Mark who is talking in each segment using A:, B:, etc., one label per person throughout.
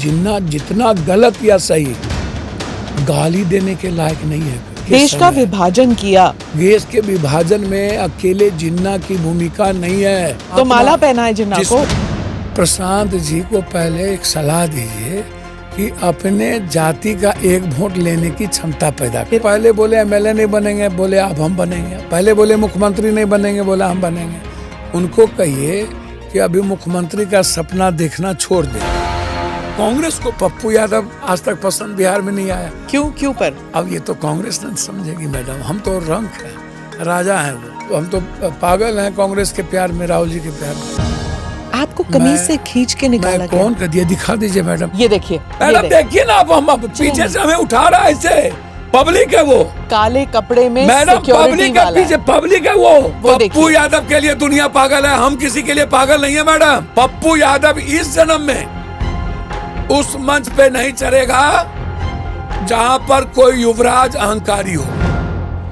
A: जिन्ना जितना गलत या सही गाली देने के लायक नहीं है।
B: देश का विभाजन किया,
A: देश के विभाजन में अकेले जिन्ना की भूमिका नहीं है।
B: तो माला पहना है जिन्ना को।
A: प्रशांत जी को पहले एक सलाह दीजिए कि अपने जाति का एक वोट लेने की क्षमता पैदा करें। पहले बोले एमएलए नहीं बनेंगे, बोले अब हम बनेंगे। पहले बोले मुख्यमंत्री नहीं बनेंगे, बोला हम बनेंगे। उनको कहिए कि अभी मुख्यमंत्री का सपना देखना छोड़ दे। कांग्रेस को पप्पू यादव आज तक पसंद बिहार में नहीं आया।
B: क्यों पर?
A: अब ये तो कांग्रेस नहीं समझेगी मैडम। हम तो रंक है, राजा है वो। हम तो पागल हैं कांग्रेस के प्यार में, राहुल जी के प्यार में।
B: आपको कमीज से खींच के निकाला गया।
A: कौन कर दिया? दिखा दीजिए मैडम।
B: ये देखिए
A: मैडम, देखिए ना, अब हम पीछे से हमें उठा रहा है ऐसे। पब्लिक है वो,
B: काले कपड़े में
A: मैडम। पब्लिक है पीछे, पब्लिक है वो। पप्पू यादव के लिए दुनिया पागल है, हम किसी के लिए पागल नहीं है मैडम। पप्पू यादव इस जन्म में उस मंच पे नहीं चढ़ेगा जहां पर कोई युवराज अहंकारी हो।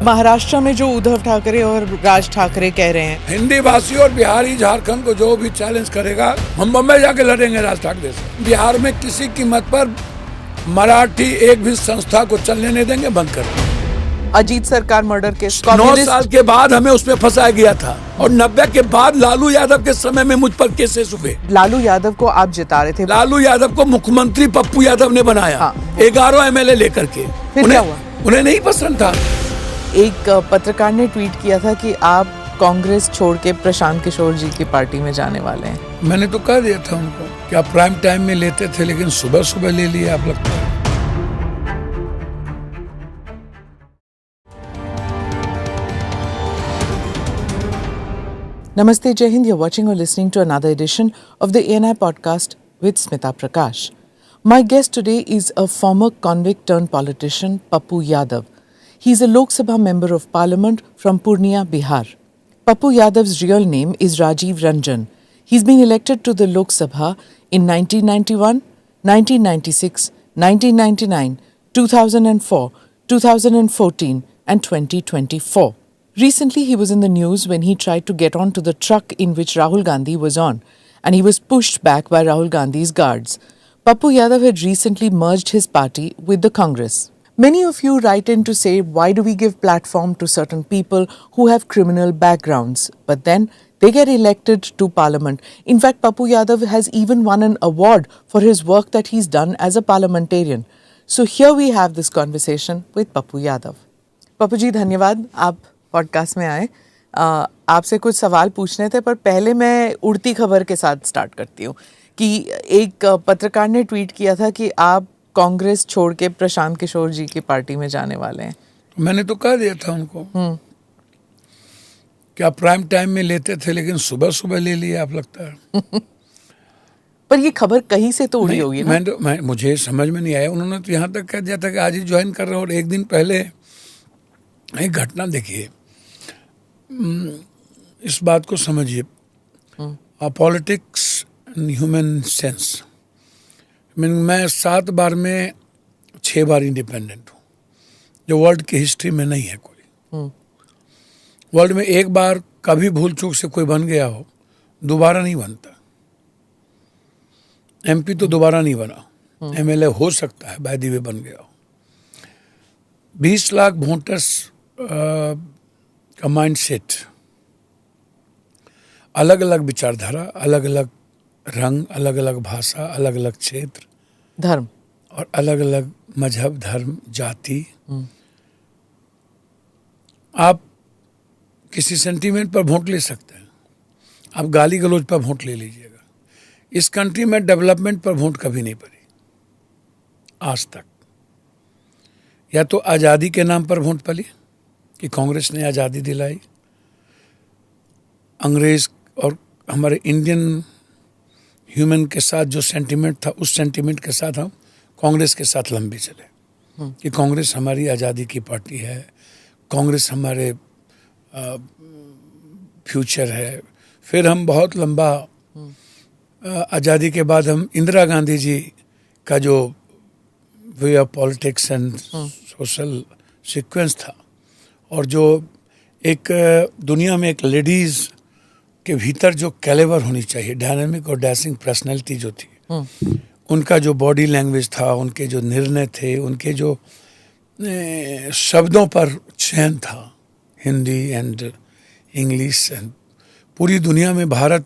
B: महाराष्ट्र में जो उद्धव ठाकरे और राज ठाकरे कह रहे हैं,
A: हिंदी भाषी और बिहारी झारखंड को जो भी चैलेंज करेगा, हम बम्बई जाके लड़ेंगे राज ठाकरे से। बिहार में किसी कीमत पर मराठी एक भी संस्था को चलने नहीं देंगे, बंद कर देंगे।
B: अजीत सरकार मर्डर केस
A: 9 साल के बाद हमें उसमें फंसाया गया था, और 90 के बाद लालू यादव के समय में मुझ पर केसेस हुए।
B: लालू यादव को आप जिता रहे थे।
A: लालू यादव को मुख्यमंत्री पप्पू यादव ने बनाया।
B: हाँ।
A: 11 एमएलए लेकर के।
B: फिर क्या हुआ?
A: उन्हें नहीं पसंद था।
B: एक पत्रकार ने ट्वीट किया था कि आप कांग्रेस छोड़ के प्रशांत किशोर जी की पार्टी में जाने वाले हैं।
A: मैंने तो कह दिया था उनको कि आप प्राइम टाइम में लेते थे, लेकिन सुबह सुबह ले लिए आप लगता है।
B: Namaste, Jai Hind. You're watching or listening to another edition of the ANI podcast with Smita Prakash. My guest today is a former convict turned politician, Pappu Yadav. He's a Lok Sabha member of parliament from Purnia, Bihar. Pappu Yadav's real name is Rajiv Ranjan. He's been elected to the Lok Sabha in 1991, 1996, 1999, 2004, 2014 and 2024. Recently, he was in the news when he tried to get onto the truck in which Rahul Gandhi was on, and he was pushed back by Rahul Gandhi's guards. Pappu Yadav had recently merged his party with the Congress. Many of you write in to say, why do we give platform to certain people who have criminal backgrounds? But then they get elected to parliament. In fact, Pappu Yadav has even won an award for his work that he's done as a parliamentarian. So here we have this conversation with Pappu Yadav. Pappu ji, धन्यवाद आप podcast में आए। आपसे कुछ सवाल पूछने थे, पर पहले मैं उड़ती खबर के साथ स्टार्ट करती हूँ कि एक पत्रकार ने ट्वीट किया था कि आप कांग्रेस छोड़ के प्रशांत किशोर जी की पार्टी में जाने वाले हैं।
A: मैंने तो कह दिया था उनको कि आप प्राइम टाइम में लेते थे, लेकिन सुबह सुबह ले लिए आप लगता है।
B: पर ये खबर कहीं से तो उड़ी होगी ना?
A: मुझे समझ में नहीं आया। उन्होंने तो यहाँ तक कह दिया था कि आज ही ज्वाइन कर रहे हो, और एक दिन पहले एक घटना देखिए, इस बात को समझिए। Politics in human sense. मैं 7 बार में 6 बार इंडिपेंडेंट हूँ, जो वर्ल्ड की हिस्ट्री में नहीं है कोई। वर्ल्ड में एक बार कभी भूल चूक से कोई बन गया हो, दोबारा नहीं बनता। एमपी तो दोबारा नहीं बना, एमएलए हो सकता है बाय द वे बन गया हो। 20 लाख वोटर्स का माइंडसेट, अलग अलग विचारधारा, अलग अलग रंग, अलग अलग भाषा, अलग अलग क्षेत्र,
B: धर्म,
A: और अलग अलग मजहब, धर्म, जाति। आप किसी सेंटीमेंट पर वोट ले सकते हैं, आप गाली गलौज पर वोट ले लीजिएगा। इस कंट्री में डेवलपमेंट पर वोट कभी नहीं पड़ी आज तक। या तो आज़ादी के नाम पर वोट पली कि कांग्रेस ने आज़ादी दिलाई, अंग्रेज और हमारे इंडियन ह्यूमन के साथ जो सेंटीमेंट था, उस सेंटीमेंट के साथ हम कांग्रेस के साथ लंबे चले कि कांग्रेस हमारी आज़ादी की पार्टी है, कांग्रेस हमारे फ्यूचर है। फिर हम बहुत लंबा आज़ादी के बाद हम इंदिरा गांधी जी का जो way of politics and social sequence था, और जो एक दुनिया में एक लेडीज़ के भीतर जो कैलेबर होनी चाहिए, डायनामिक और डैशिंग पर्सनैलिटी जो थी, उनका जो बॉडी लैंग्वेज था, उनके जो निर्णय थे, उनके जो शब्दों पर चयन था, हिंदी एंड इंग्लिश एंड पूरी दुनिया में भारत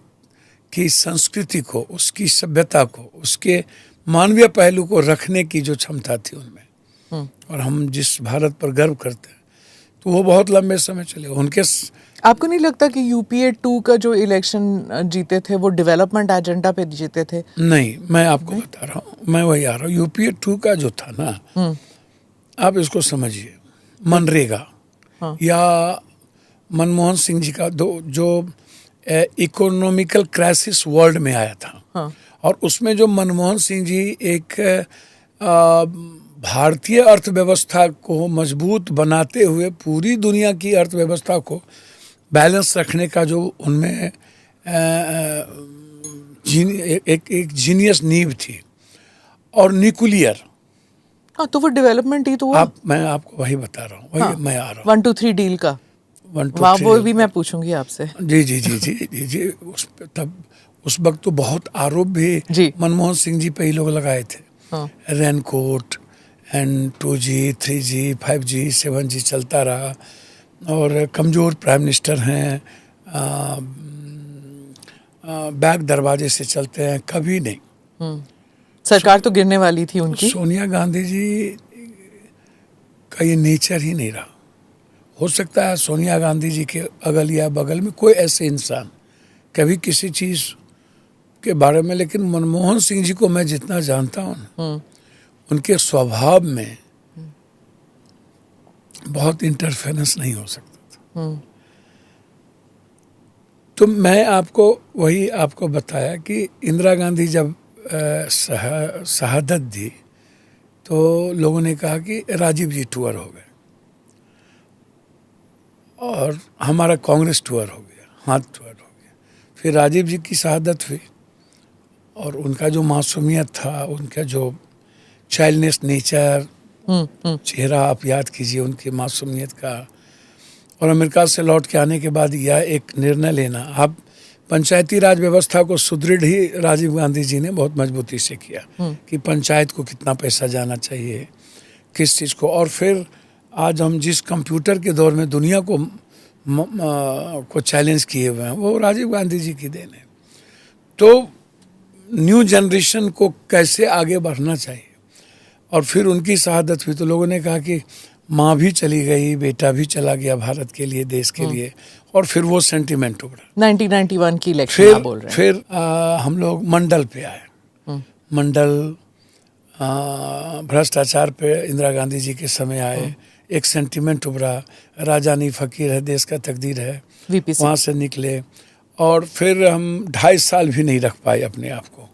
A: की संस्कृति को, उसकी सभ्यता को, उसके मानवीय पहलू को रखने की जो क्षमता थी उनमें, और हम जिस भारत पर गर्व करते हैं, तो वो बहुत लंबे समय चले उनके।
B: आपको नहीं लगता कि यूपीए 2 का जो इलेक्शन जीते थे वो डेवलपमेंट एजेंडा पे जीते थे?
A: नहीं, मैं आपको बता रहा हूँ, मैं वही आ रहा हूँ। यूपीए 2 का जो था ना, आप इसको समझिए, मनरेगा या मनमोहन सिंह जी का जो इकोनॉमिकल क्राइसिस वर्ल्ड में आया था, और उसमें जो मनमोहन सिंह जी एक भारतीय अर्थव्यवस्था को मजबूत बनाते हुए पूरी दुनिया की अर्थव्यवस्था को बैलेंस रखने का जो उनमें एक जीनियस नींव थी, और न्यूक्लियर।
B: हाँ, तो वो डेवलपमेंट ही तो वो
A: मैं आपको वही बता रहा हूँ, वही मैं आ रहा हूँ
B: 1 2 3 डील का।
A: 1 2
B: वाह,
A: 3
B: वो भी मैं पूछूंगी आपसे।
A: जी जी जी जी जी जी तब उस वक्त तो बहुत आरोप भी मनमोहन सिंह जी पे ही लोग लगाए थे। Raincoat and 2G 3G 5G 7G चलता रहा, और कमज़ोर प्राइम मिनिस्टर हैं, बैक दरवाजे से चलते हैं, कभी नहीं।
B: सरकार तो गिरने वाली थी उनकी।
A: सोनिया गांधी जी का ये नेचर ही नहीं रहा। हो सकता है सोनिया गांधी जी के अगल या बगल में कोई ऐसे इंसान कभी किसी चीज़ के बारे में, लेकिन मनमोहन सिंह जी को मैं जितना जानता हूँ, उनके स्वभाव में बहुत इंटरफेरेंस नहीं हो सकता था। तो मैं आपको बताया कि इंदिरा गांधी जब शहादत दी, तो लोगों ने कहा कि राजीव जी टूर हो गए, और हमारा कांग्रेस टूर हो गया, हाथ टूर हो गया। फिर राजीव जी की शहादत हुई, और उनका जो मासूमियत था, उनका जो चाइल्डनेस नेचर, चेहरा आप याद कीजिए उनकी मासूमियत का, और अमेरिका से लौट के आने के बाद यह एक निर्णय लेना, आप पंचायती राज व्यवस्था को सुदृढ़ ही राजीव गांधी जी ने बहुत मजबूती से किया कि पंचायत को कितना पैसा जाना चाहिए, किस चीज़ को। और फिर आज हम जिस कंप्यूटर के दौर में दुनिया को चैलेंज किए हुए हैं, वो राजीव गांधी जी की देन है। तो न्यू जनरेशन को कैसे आगे बढ़ना चाहिए, और फिर उनकी शहादत हुई तो लोगों ने कहा कि माँ भी चली गई, बेटा भी चला गया भारत के लिए, देश के लिए, और फिर वो सेंटिमेंट उभरा।
B: 1991 की इलेक्शन आप बोल रहे हैं।
A: फिर हम लोग मंडल पे आए। मंडल भ्रष्टाचार पे इंदिरा गांधी जी के समय आए, एक सेंटिमेंट उभरा, राजा नहीं फकीर है, देश का तकदीर है, वहाँ से निकले। और फिर हम 2.5 साल भी नहीं रख पाए अपने आप को।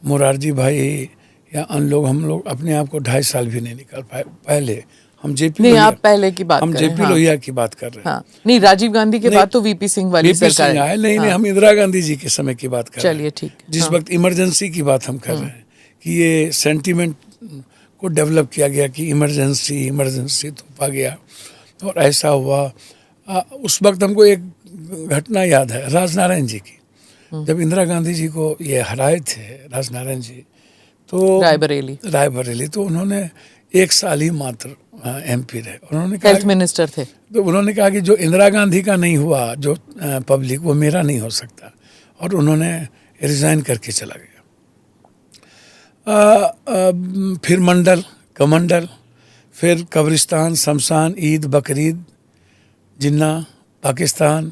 A: मोरारजी भाई या हम लोग अपने आप को 2.5 साल भी नहीं निकाल पाए। पहले हम जेपी
B: नहीं, आप पहले की बात
A: हम जेपी लोहिया की बात कर रहे हैं।
B: हाँ। नहीं, राजीव गांधी के बाद तो वीपी सिंह वाली सरकार
A: आए। नहीं, हम इंदिरा गांधी जी के समय की बात कर रहे हैं।
B: चलिए ठीक।
A: जिस वक्त इमरजेंसी की बात हम कर रहे हैं, कि ये सेंटीमेंट को डेवलप किया गया कि इमरजेंसी तो पा गया, और ऐसा हुआ। उस वक्त हमको एक घटना याद है राजनारायण जी की, जब इंदिरा गांधी जी को ये हराए थे राजनारायण जी, तो रायबरेली, तो उन्होंने 1 साल ही मात्र MP रहे। उन्होंने कहा,
B: हेल्थ मिनिस्टर थे,
A: तो उन्होंने कहा कि जो इंदिरा गांधी का नहीं हुआ, जो पब्लिक, वो मेरा नहीं हो सकता, और उन्होंने रिजाइन करके चला गया। फिर मंडल, कमंडल, फिर कब्रिस्तान, शमशान, ईद, बकरीद, जिन्ना, पाकिस्तान,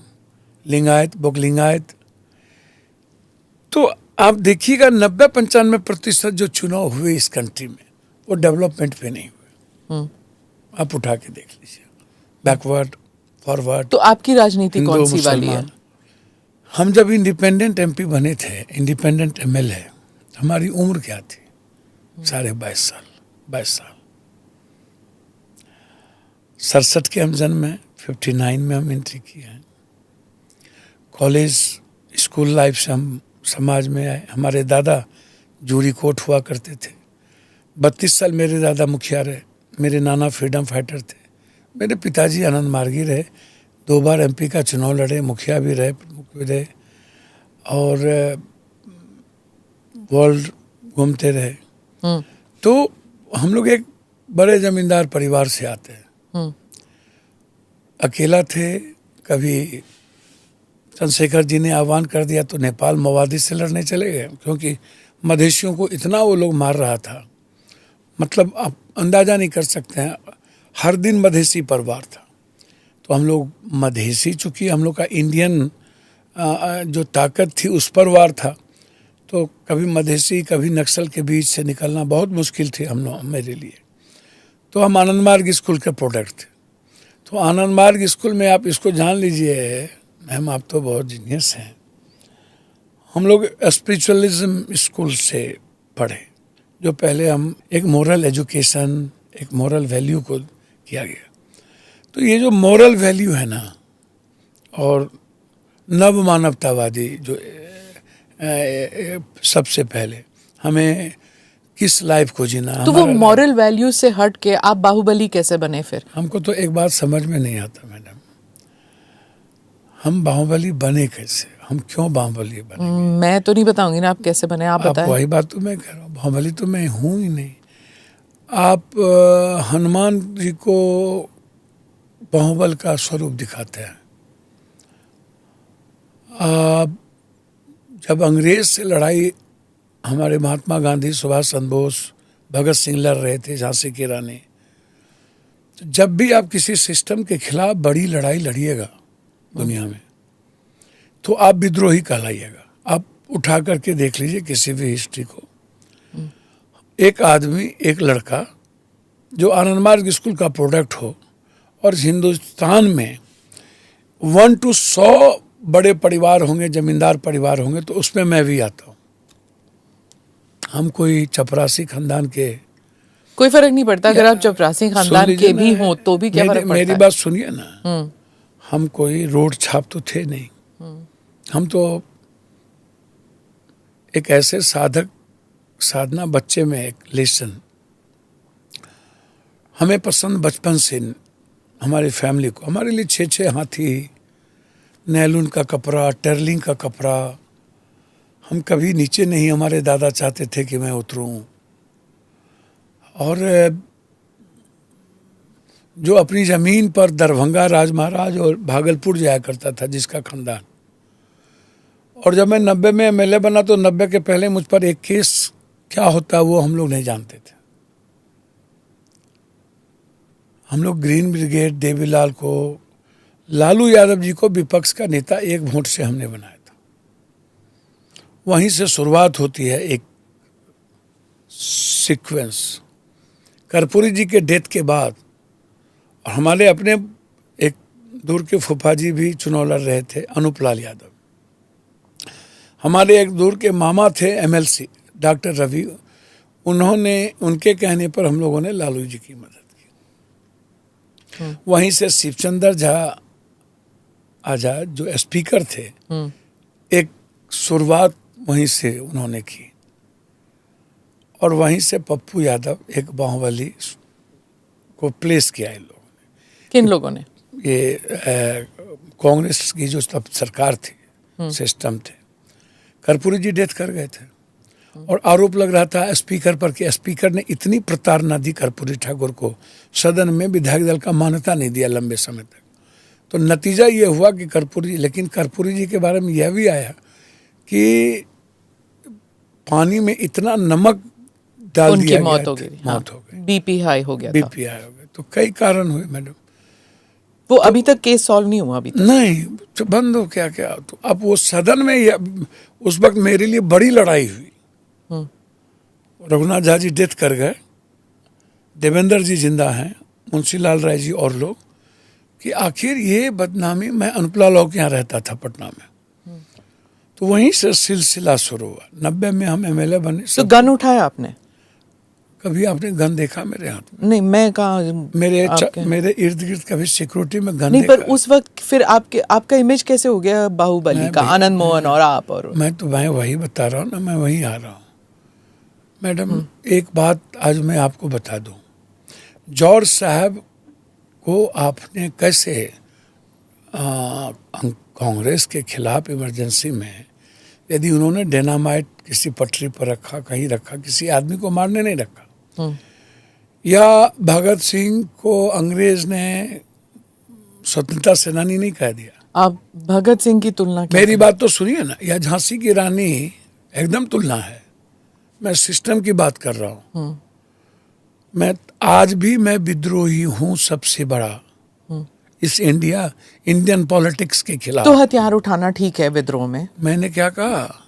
A: लिंगायत, बोकलिंगायत। तो आप देखिएगा 90-95% जो चुनाव हुए इस कंट्री में, वो डेवलपमेंट पे नहीं हुए। आप उठा के देख लीजिए, बैकवर्ड, फॉरवर्ड।
B: तो आपकी राजनीति कौन सी वाली है?
A: हम जब इंडिपेंडेंट MP बने थे, इंडिपेंडेंट MLA, हमारी उम्र क्या थी? 22.5 साल, 22 साल। 67 के हम जन्म में, 59 में हम एंट्री किए हैं। कॉलेज स्कूल लाइफ से हम समाज में आए। हमारे दादा जूरी कोर्ट हुआ करते थे। 32 साल मेरे दादा मुखिया रहे, मेरे नाना फ्रीडम फाइटर थे, मेरे पिताजी आनंद मार्गी रहे, 2 बार MP का चुनाव लड़े, मुखिया भी रहे, प्रमुख भी रहे, और वर्ल्ड घूमते रहे। तो हम लोग एक बड़े जमींदार परिवार से आते हैं। अकेला थे, कभी चंद्रशेखर जी ने आह्वान कर दिया तो नेपाल माओवादी से लड़ने चले गए, क्योंकि मधेशियों को इतना वो लोग मार रहा था, मतलब आप अंदाजा नहीं कर सकते हैं। हर दिन मधेसी परिवार था। तो हम लोग मधेसी, चूँकि हम लोग का इंडियन जो ताकत थी उस पर वार था, तो कभी मधेसी कभी नक्सल के बीच से निकलना बहुत मुश्किल थी हम लोग, मेरे लिए। तो हम आनंद मार्ग स्कूल के प्रोडक्ट थे। तो आनंद मार्ग स्कूल में आप इसको जान लीजिए, मैम आप तो बहुत जीनियस हैं, हम लोग स्पिरिचुअलिज्म स्कूल से पढ़े, जो पहले हम एक मोरल एजुकेशन, एक मोरल वैल्यू को किया गया। तो ये जो मोरल वैल्यू है ना, और नव मानवतावादी जो सबसे पहले हमें किस लाइफ को जीना,
B: तो वो मॉरल वैल्यू से हट के आप बाहुबली कैसे बने फिर?
A: हमको तो एक बात समझ में नहीं आता मैडम, हम बाहुबली बने कैसे, हम क्यों बाहुबली बने?
B: मैं तो नहीं बताऊंगी ना आप कैसे बने, आप बताएं।
A: वही बात तो मैं कह रहा हूँ, बाहुबली तो मैं हूँ ही नहीं। आप हनुमान जी को बाहुबल का स्वरूप दिखाते हैं। जब अंग्रेज से लड़ाई हमारे महात्मा गांधी, सुभाष चंद्र बोस, भगत सिंह लड़ रहे थे, झांसी की रानी, तो जब भी आप किसी सिस्टम के खिलाफ बड़ी लड़ाई लड़िएगा दुनिया में, तो आप विद्रोही कहलाइएगा। आप उठा करके देख लीजिए किसी भी हिस्ट्री को। एक आदमी, एक लड़का जो आनंद मार्ग स्कूल का प्रोडक्ट हो, और हिंदुस्तान में 1 to 100 बड़े परिवार होंगे, जमींदार परिवार होंगे, तो उसमें मैं भी आता हूँ। हम कोई चपरासी खानदान के,
B: कोई फर्क नहीं पड़ता अगर आप चपरासी खानदान के भी हो तो भी क्या फर्क पड़ता है?
A: मेरी बात सुनिए ना, हम कोई रोड छाप तो थे नहीं। हम तो एक ऐसे साधक साधना बच्चे में एक लेसन, हमें पसंद बचपन से हमारी फैमिली को, हमारे लिए 6 हाथी, नैलून का कपड़ा, टर्लिंग का कपड़ा, हम कभी नीचे नहीं, हमारे दादा चाहते थे कि मैं उतरूं। और जो अपनी ज़मीन पर दरभंगा राज महाराज और भागलपुर जाया करता था जिसका खानदान, और जब मैं 90 में MLA बना तो 90 के पहले मुझ पर एक केस क्या होता वो हम लोग नहीं जानते थे। हम लोग ग्रीन ब्रिगेड देवीलाल को, लालू यादव जी को विपक्ष का नेता एक वोट से हमने बनाया था। वहीं से शुरुआत होती है एक सीक्वेंस। कर्पूरी जी के डेथ के बाद, और हमारे अपने एक दूर के फूफा जी भी चुनाव लड़ रहे थे, अनूप लाल यादव। हमारे एक दूर के मामा थे MLC डॉक्टर रवि, उन्होंने, उनके कहने पर हम लोगों ने लालू जी की मदद की। वहीं से शिवचंद्र झा आजाद जो स्पीकर थे, एक शुरुआत वहीं से उन्होंने की। और वहीं से पप्पू यादव, एक बाहुबली को प्लेस किया इन लोगों ने।
B: किन लोगों ने?
A: ये कांग्रेस की जो तब सरकार थी, सिस्टम थे। कर्पूरी जी डेथ कर गए थे, और आरोप लग रहा था स्पीकर पर कि स्पीकर ने इतनी प्रताड़ना दी कर्पूरी ठाकुर को, सदन में विधायक दल का मान्यता नहीं दिया लंबे समय तक। तो नतीजा ये हुआ कि कर्पूरी, लेकिन कर्पूरी जी के बारे में यह भी आया कि पानी में इतना नमक डाल दिया गया,
B: मौत हो गई।
A: मौत हो गई,
B: BP हाई हो गया,
A: BP हाई हो गया। तो कई कारण हुए मैडम।
B: वो अभी तक केस सॉल्व नहीं हुआ? अभी तक
A: नहीं, तो बंद हो क्या क्या। तो अब वो सदन में उस वक्त मेरे लिए बड़ी लड़ाई हुई। रघुनाथ झा जी डेथ कर गए, देवेंद्र जी जिंदा हैं, मुंशी लाल राय जी और लोग, कि आखिर ये बदनामी। मैं अनुपला लॉ के यहाँ रहता था पटना में, तो वहीं से सिलसिला शुरू हुआ। 90 में हम MLA बने।
B: तो गन उठाया आपने?
A: कभी आपने गन देखा मेरे हाथ में?
B: नहीं, मैं कहा
A: मेरे इर्द गिर्द कभी सिक्योरिटी में गन
B: नहीं,
A: देखा?
B: पर उस वक्त फिर आपका इमेज कैसे हो गया बाहुबली का? आनंद मोहन और आप, और
A: मैं तो वही बता रहा हूँ ना, मैं वहीं आ रहा हूँ मैडम। एक बात आज मैं आपको बता दूं, जॉर्ज साहब को आपने कैसे कांग्रेस के खिलाफ इमरजेंसी में यदि उन्होंने डेनामाइट किसी पटरी पर रखा, कहीं रखा, किसी आदमी को मारने नहीं रखा, या भगत सिंह को अंग्रेज ने स्वतंत्रता सेनानी नहीं कह दिया।
B: आप भगत सिंह की तुलना
A: मेरी बात तो सुनिए ना, या झांसी की रानी, एकदम तुलना है। मैं सिस्टम की बात कर रहा हूँ। मैं आज भी मैं विद्रोही हूँ सबसे बड़ा इस इंडियन पॉलिटिक्स के खिलाफ।
B: तो हथियार उठाना ठीक है विद्रोह में?
A: मैंने क्या कहा?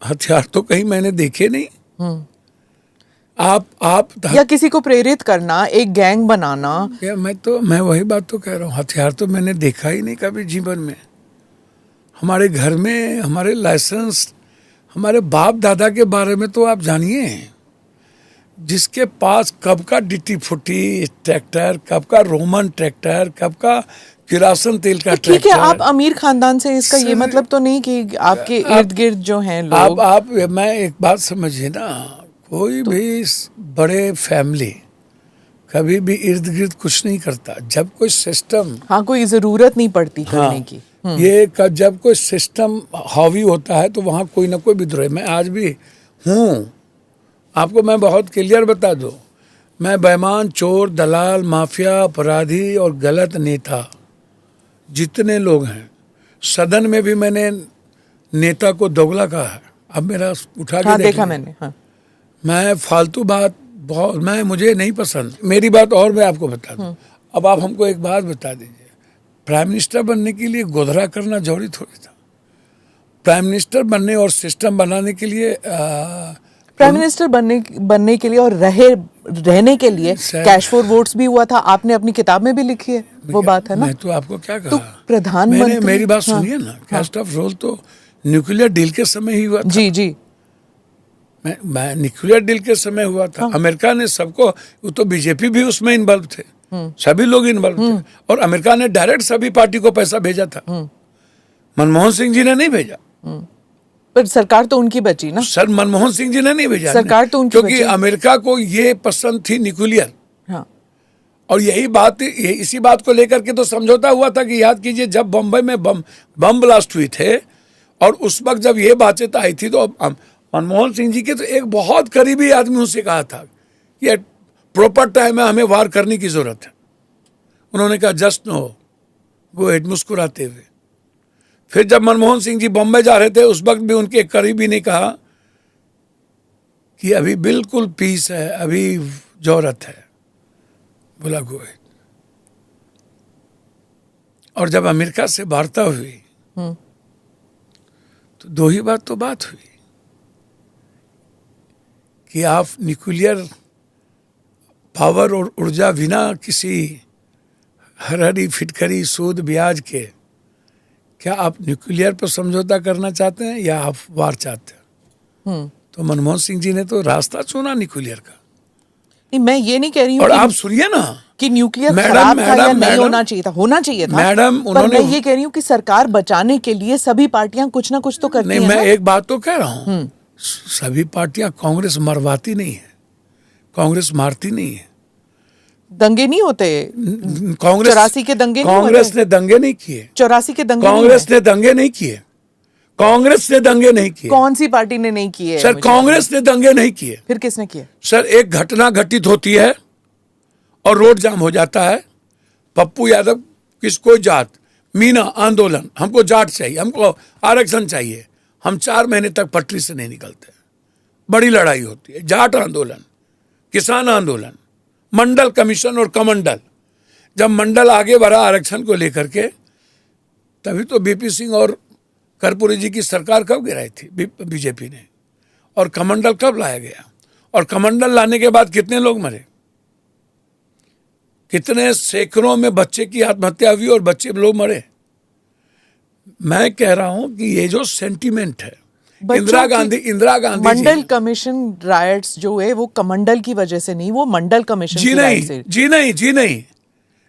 A: हथियार तो कहीं मैंने देखे नहीं। आप
B: या किसी को प्रेरित करना, एक गैंग बनाना।
A: या मैं वही बात तो कह रहा हूँ, हथियार तो मैंने देखा ही नहीं कभी जीवन में। हमारे घर में हमारे लाइसेंस, हमारे बाप दादा के बारे में तो आप जानिए, जिसके पास कब का डिटी फुटी ट्रैक्टर, कब का रोमन ट्रैक्टर, कब का किरासन तेल का ट्रैक्टर।
B: ठीक है, आप अमीर खानदान से, इसका ये मतलब तो नहीं कि आपके इर्द गिर्द जो हैं लोग।
A: आप मैं एक बात समझिए ना, कोई भी बड़े फैमिली कभी भी इर्द गिर्द कुछ नहीं करता। जब कोई सिस्टम,
B: हाँ, कोई जरूरत नहीं पड़ती करने की।
A: जब कोई सिस्टम हावी होता है तो वहाँ कोई ना कोई विद्रोह। मैं आज भी हूँ, आपको मैं बहुत क्लियर बता दूं, मैं बेईमान, चोर, दलाल, माफिया, अपराधी और गलत नेता जितने लोग हैं, सदन में भी मैंने नेता को दोगला कहा है। अब मेरा उठा के
B: देखा मैंने।
A: मैं फालतू बात मुझे नहीं पसंद। मेरी बात और मैं आपको बता दूं। अब आप हमको एक बात बता दीजिए, प्राइम मिनिस्टर बनने के लिए गोधरा करना जरूरी थोड़ी था। प्राइम मिनिस्टर बनने और सिस्टम बनाने के लिए
B: प्राइम मिनिस्टर बनने के लिए और रहने के लिए कैश फॉर वोट्स भी हुआ था। आपने अपनी किताब में भी लिखी है वो बात, है ना?
A: मैं तो आपको क्या कहा,
B: तो प्रधानमंत्री,
A: मेरी बात सुनिए ना, कास्ट ऑफ रोल तो न्यूक्लियर डील के समय ही हुआ था।
B: जी।
A: मैं न्यूक्लियर डील के समय हुआ था। अमेरिका ने सबको, वो तो बीजेपी भी उसमें इन्वॉल्व थे, सभी लोग इन्वॉल्व थे, और अमेरिका ने डायरेक्ट सभी पार्टी को पैसा भेजा था। मनमोहन सिंह जी ने नहीं भेजा।
B: पर सरकार तो उनकी बची ना।
A: सर, मनमोहन सिंह जी ने नहीं भेजा,
B: सरकार तो उनकी
A: क्योंकि अमेरिका को ये पसंद थी न्यूक्लियर।
B: हाँ।
A: और इसी बात को लेकर के तो समझौता हुआ था कि याद कीजिए, जब बम्बई में बम ब्लास्ट हुए थे, और उस वक्त जब ये बातचीत आई थी, तो मनमोहन सिंह जी के तो एक बहुत करीबी आदमी उनसे कहा था कि प्रॉपर टाइम में हमें वार करने की जरूरत है। उन्होंने कहा जस्ट नो गो हेड, मुस्कुराते हुए। फिर जब मनमोहन सिंह जी बम्बई जा रहे थे, उस वक्त भी उनके करीबी ने कहा कि अभी बिल्कुल पीस है, अभी जरूरत है, बोला गो हेड। और जब अमेरिका से वार्ता हुई तो दो ही बात हुई कि आप न्यूक्लियर पावर और ऊर्जा बिना किसी हरी फिटकरी सूद ब्याज के, क्या आप न्यूक्लियर पर समझौता करना चाहते हैं या आप वार चाहते हैं? तो मनमोहन सिंह जी ने तो रास्ता चुना न्यूक्लियर का।
B: नहीं, मैं ये नहीं कह रही हूँ।
A: और आप सुनिए ना
B: कि न्यूक्लियर खराब था या नहीं होना चाहिए था, होना चाहिए था
A: मैडम।
B: पर मैं ये कह रही हूँ कि सरकार बचाने के लिए सभी पार्टियां कुछ ना कुछ तो करती हैं।
A: नहीं, मैं एक बात तो कह रहा हूँ, सभी पार्टियां कांग्रेस मरवाती नहीं है, कांग्रेस मारती नहीं है।
B: दंगे नहीं होते
A: कांग्रेस,
B: 84 के दंगे
A: कांग्रेस ने दंगे नहीं किए।
B: 84 के दंगे
A: कांग्रेस ने दंगे नहीं किए। कांग्रेस ने दंगे नहीं किए।
B: कौन सी पार्टी ने नहीं किए?
A: सर, कांग्रेस ने दंगे नहीं किए।
B: फिर किसने किए?
A: सर, एक घटना घटित होती है और रोड जाम हो जाता है। पप्पू यादव कोई जात, मीना आंदोलन, हमको जाट चाहिए, हमको आरक्षण चाहिए। हम 4 महीने तक पटरी से नहीं निकलते। बड़ी लड़ाई होती है, जाट आंदोलन, किसान आंदोलन, मंडल कमीशन और कमंडल। जब मंडल आगे बढ़ा आरक्षण को लेकर के, तभी तो बीपी सिंह और कर्पूरी जी की सरकार कब गिराई थी बीजेपी ने, और कमंडल कब लाया गया, और कमंडल लाने के बाद कितने लोग मरे, कितने सैकड़ों में बच्चे की आत्महत्या हुई और बच्चे लोग मरे। मैं कह रहा हूं कि ये जो सेंटीमेंट है, इंदिरा गांधी
B: मंडल कमीशन राइट्स जो है वो कमंडल की वजह से नहीं, वो मंडल कमीशन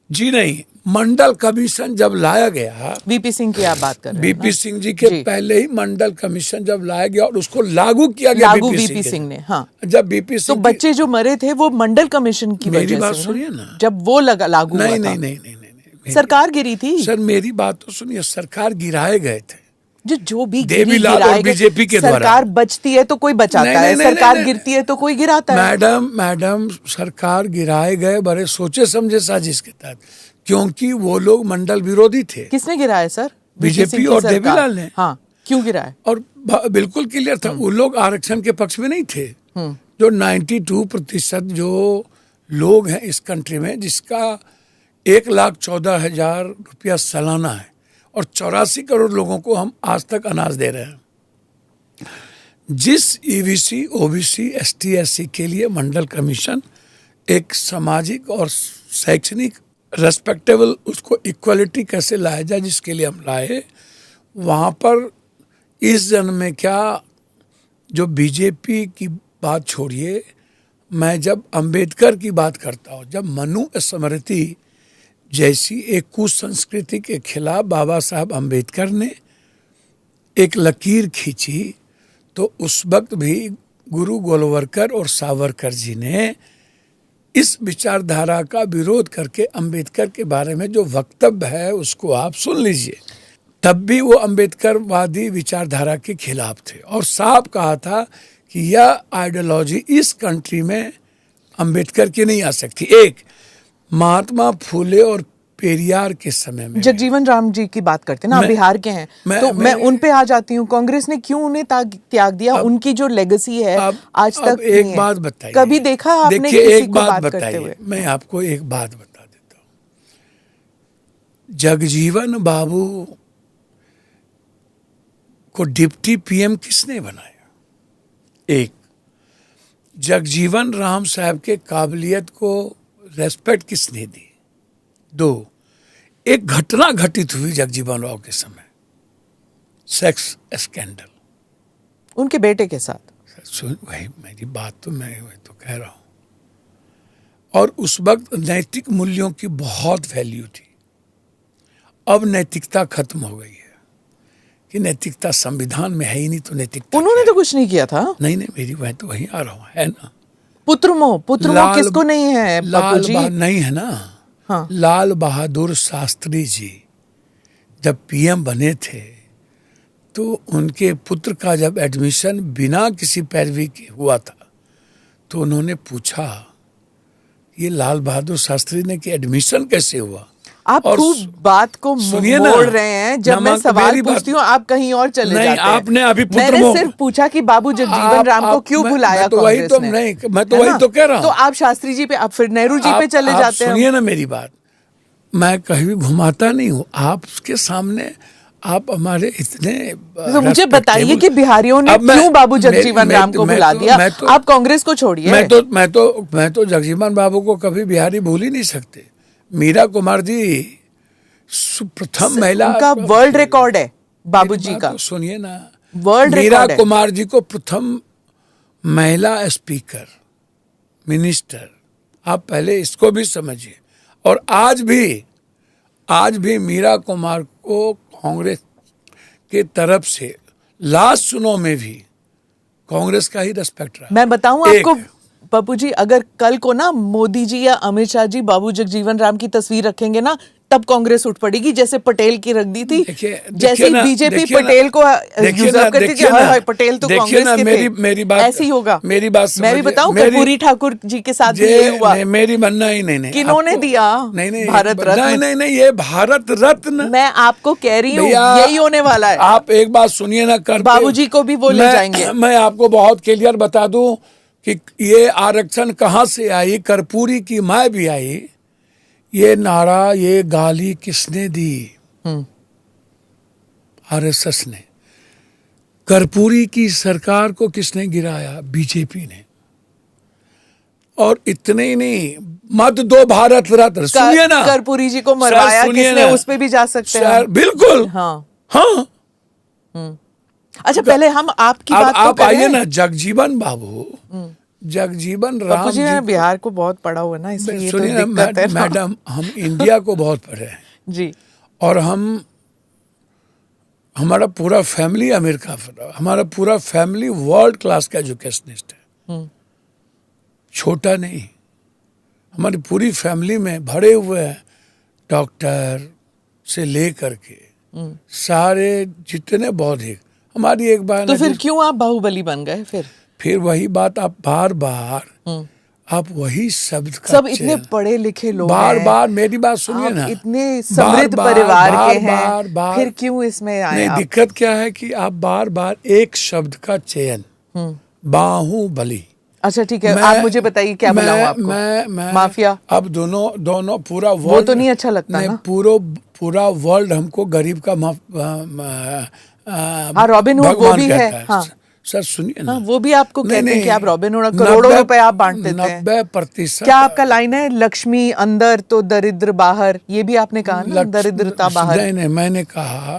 A: जी नहीं, मंडल कमीशन जब लाया गया,
B: वीपी सिंह की आप बात कर रहे हैं,
A: वीपी सिंह जी के पहले ही मंडल कमीशन जब लाया गया और उसको लागू किया गया
B: वीपी सिंह ने। हाँ,
A: जब वीपी सिंह,
B: तो बच्चे जो मरे थे वो मंडल कमीशन की वजह से।
A: मेरी बात सुनिए ना,
B: जब वो लागू हुआ था।
A: नहीं,
B: सरकार गिरी थी।
A: सर, मेरी बात तो सुनिए, सरकार गिराए गए थे,
B: जो भी
A: देवीलाल और बीजेपी के द्वारा
B: सरकार बचती है तो कोई बचाता है, सरकार गिरती है तो कोई गिराता है।
A: मैडम सरकार गिराए गए बड़े सोचे समझे साजिश के तहत, क्योंकि वो लोग मंडल विरोधी थे।
B: किसने गिराया सर?
A: बीजेपी और देवीलाल ने।
B: हाँ, क्यों गिराया?
A: और बिल्कुल क्लियर था, वो लोग आरक्षण के पक्ष में नहीं थे। जो 92% जो लोग हैं इस कंट्री में, जिसका 1,14,000 रुपया सालाना है, और 84 करोड़ लोगों को हम आज तक अनाज दे रहे हैं। जिस ईबीसी, ओबीसी, एसटी, एससी के लिए मंडल कमीशन एक सामाजिक और शैक्षणिक रेस्पेक्टेबल, उसको इक्वलिटी कैसे लाया जाए, जिसके लिए हम लाए, वहाँ पर इस जन्म में क्या, जो बीजेपी की बात छोड़िए, मैं जब अंबेडकर की बात करता हूँ, जब मनु स्मृति जैसी एक कुसंस्कृति के खिलाफ बाबा साहब अंबेडकर ने एक लकीर खींची, तो उस वक्त भी गुरु गोलवलकर और सावरकर जी ने इस विचारधारा का विरोध करके अंबेडकर के बारे में जो वक्तव्य है उसको आप सुन लीजिए। तब भी वो अंबेडकरवादी विचारधारा के खिलाफ थे और साफ कहा था कि यह आइडियोलॉजी इस कंट्री में अंबेडकर की नहीं आ सकती। एक महात्मा फूले और पेरियार के समय में,
B: जगजीवन राम जी की बात करते हैं ना, बिहार के हैं, मैं उन पे आ जाती हूँ। कांग्रेस ने क्यों उन्हें त्याग दिया? उनकी जो लेगेसी है आज तक
A: एक बात बताइए,
B: कभी देखा आपने?
A: देखिए,
B: एक बात बताइए,
A: मैं आपको एक बात बता देता हूँ। जगजीवन बाबू को डिप्टी पीएम किसने बनाया? एक, जगजीवन राम साहब के काबिलियत को रेस्पेक्ट किसने दी? दो, एक घटना घटित हुई जगजीवन राव के समय, सेक्स स्कैंडल
B: उनके बेटे के साथ।
A: सुन, वही मेरी बात तो मैं वही तो कह रहा हूं। और उस वक्त नैतिक मूल्यों की बहुत वैल्यू थी। अब नैतिकता खत्म हो गई है कि नैतिकता संविधान में है ही नहीं, तो नैतिकता
B: उन्होंने तो कुछ नहीं किया था।
A: नहीं, मेरी वह तो वहीं आ रहा हूँ, है ना।
B: पुत्र मोह किसको नहीं है?
A: लाल नहीं है ना।
B: हाँ।
A: लाल बहादुर शास्त्री जी जब पीएम बने थे, तो उनके पुत्र का जब एडमिशन बिना किसी पैरवी के हुआ था, तो उन्होंने पूछा ये लाल बहादुर शास्त्री ने कि एडमिशन कैसे हुआ?
B: आप खूब बात को मोड़ रहे हैं। जब मैं सवाल पूछती हूँ आप कहीं और चले जाते हैं।
A: आपने अभी
B: मैंने सिर्फ पूछा कि बाबू जगजीवन राम को क्यों बुलाया कांग्रेस ने?
A: मैं तो वही तो कह रहा हूँ।
B: तो आप शास्त्री जी पे, आप फिर नेहरू जी पे चले जाते हैं।
A: सुनिए ना मेरी बात, मैं कहीं भी घुमाता नहीं हूँ आपके सामने। आप हमारे इतने,
B: तो मुझे बताइए कि बिहारियों ने क्यों बाबू जगजीवन राम को बुला दिया? आप कांग्रेस को छोड़िए।
A: मैं तो जगजीवन बाबू को कभी बिहारी भूल ही नहीं सकते। मीरा कुमार जी प्रथम महिला,
B: उनका वर्ल्ड रिकॉर्ड है बाबूजी का।
A: सुनिए ना,
B: वर्ल्ड
A: मीरा कुमार जी को प्रथम महिला स्पीकर, मिनिस्टर, आप पहले इसको भी समझिए। और आज भी मीरा कुमार को कांग्रेस के तरफ से लास्ट चुनाव में भी कांग्रेस का ही रेस्पेक्ट रहा।
B: मैं बताऊं आपको पप्पू जी, अगर कल को ना मोदी जी या अमित शाह जी बाबू जगजीवन राम की तस्वीर रखेंगे ना, तब कांग्रेस उठ पड़ेगी, जैसे पटेल की रख दी थी। जैसे बीजेपी पटेल को यूजर्व करती थी, हाय पटेल तो कांग्रेस के थे,
A: मेरी बात
B: ऐसी होगा।
A: मेरी बात
B: मैं भी बताऊं, कर्पूरी ठाकुर जी के साथ भी ये हुआ।
A: मेरी बनना ही नहीं,
B: किन्होंने दिया?
A: नहीं,
B: भारत रत्न।
A: नहीं, ये भारत रत्न
B: मैं आपको कह रही हूँ यही होने वाला है।
A: आप एक बात सुनिए ना,
B: बाबूजी को भी वो ले जाएंगे।
A: मैं आपको बहुत क्लियर बता दूं कि ये आरक्षण कहां से आई। कर्पूरी की माँ भी आई। ये नारा, ये गाली किसने दी? आरएसएस ने। कर्पूरी की सरकार को किसने गिराया? बीजेपी ने। और इतने ही नहीं, मत दो भारत रत्न। सुनिए ना,
B: कर्पूरी जी को मरवाया किसने? उस पे भी जा सकते हैं।
A: बिल्कुल। हाँ।
B: अच्छा, पहले हम आपकी बात
A: आप आइए ना। जगजीवन बाबू, जगजीवन राम जी,
B: मैं बिहार को बहुत पढ़ा हुआ ना, इसलिए तो
A: दिक्कत है। मैडम, हम इंडिया को बहुत पढ़े हैं
B: जी।
A: और हमारा पूरा फैमिली अमेरिका, हमारा पूरा फैमिली वर्ल्ड क्लास का एजुकेशनिस्ट है, छोटा नहीं। हमारी पूरी फैमिली में भरे हुए हैं, डॉक्टर से लेकर के सारे जितने बौद्धिक, हमारी एक बार
B: तो फिर क्यों आप बाहुबली बन गए
A: फिर वही बात, आप बार बार आप वही शब्द का
B: सब इतने पढ़े लिखे लोग
A: बार
B: हैं,
A: बार मेरी बात सुनिए
B: आप
A: ना,
B: इतने समृद्ध परिवार के हैं,
A: बार
B: फिर क्यों इसमें आए
A: नहीं
B: आप?
A: दिक्कत क्या है कि आप बार बार एक शब्द का चयन, बाहुबली।
B: अच्छा ठीक है, आप मुझे बताइए क्या बुलाऊं आपको?
A: मैं
B: माफिया?
A: अब दोनों पूरा वर्ल्ड,
B: वो तो नहीं अच्छा लगता ना।
A: पूरा वर्ल्ड हमको गरीब का
B: हाँ, रॉबिन हुड वो भी है। हाँ
A: सर सुनिए ना,
B: हाँ, वो भी आपको कहते हैं कि आप रॉबिन हुड,
A: 90
B: करोड़ों रुपए आप बांट देते हैं।
A: 90%।
B: क्या आपका लाइन है, लक्ष्मी अंदर तो दरिद्र बाहर, ये भी आपने कहा ना, दरिद्रता बाहर।
A: नहीं, मैंने कहा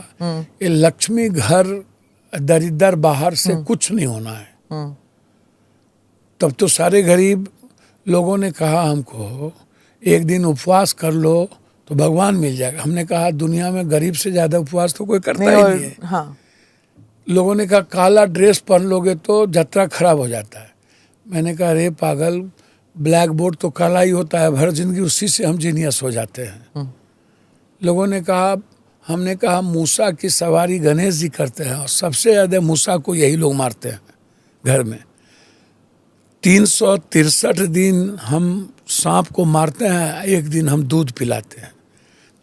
A: ये लक्ष्मी घर दरिद्र बाहर से कुछ नहीं होना है। तब तो सारे गरीब लोगों ने कहा हमको एक दिन उपवास कर लो तो भगवान मिल जाएगा। हमने कहा दुनिया में गरीब से ज्यादा उपवास तो कोई करता ही नहीं है।
B: हाँ।
A: लोगों ने कहा काला ड्रेस पहन लोगे तो यात्रा खराब हो जाता है। मैंने कहा अरे पागल, ब्लैक बोर्ड तो काला ही होता है, हर जिंदगी उसी से हम जीनियस हो जाते हैं। लोगों ने कहा, हमने कहा मूसा की सवारी गणेश जी करते हैं और सबसे ज्यादा मूसा को यही लोग मारते हैं घर में। 363 दिन हम सांप को मारते हैं, एक दिन हम दूध पिलाते हैं।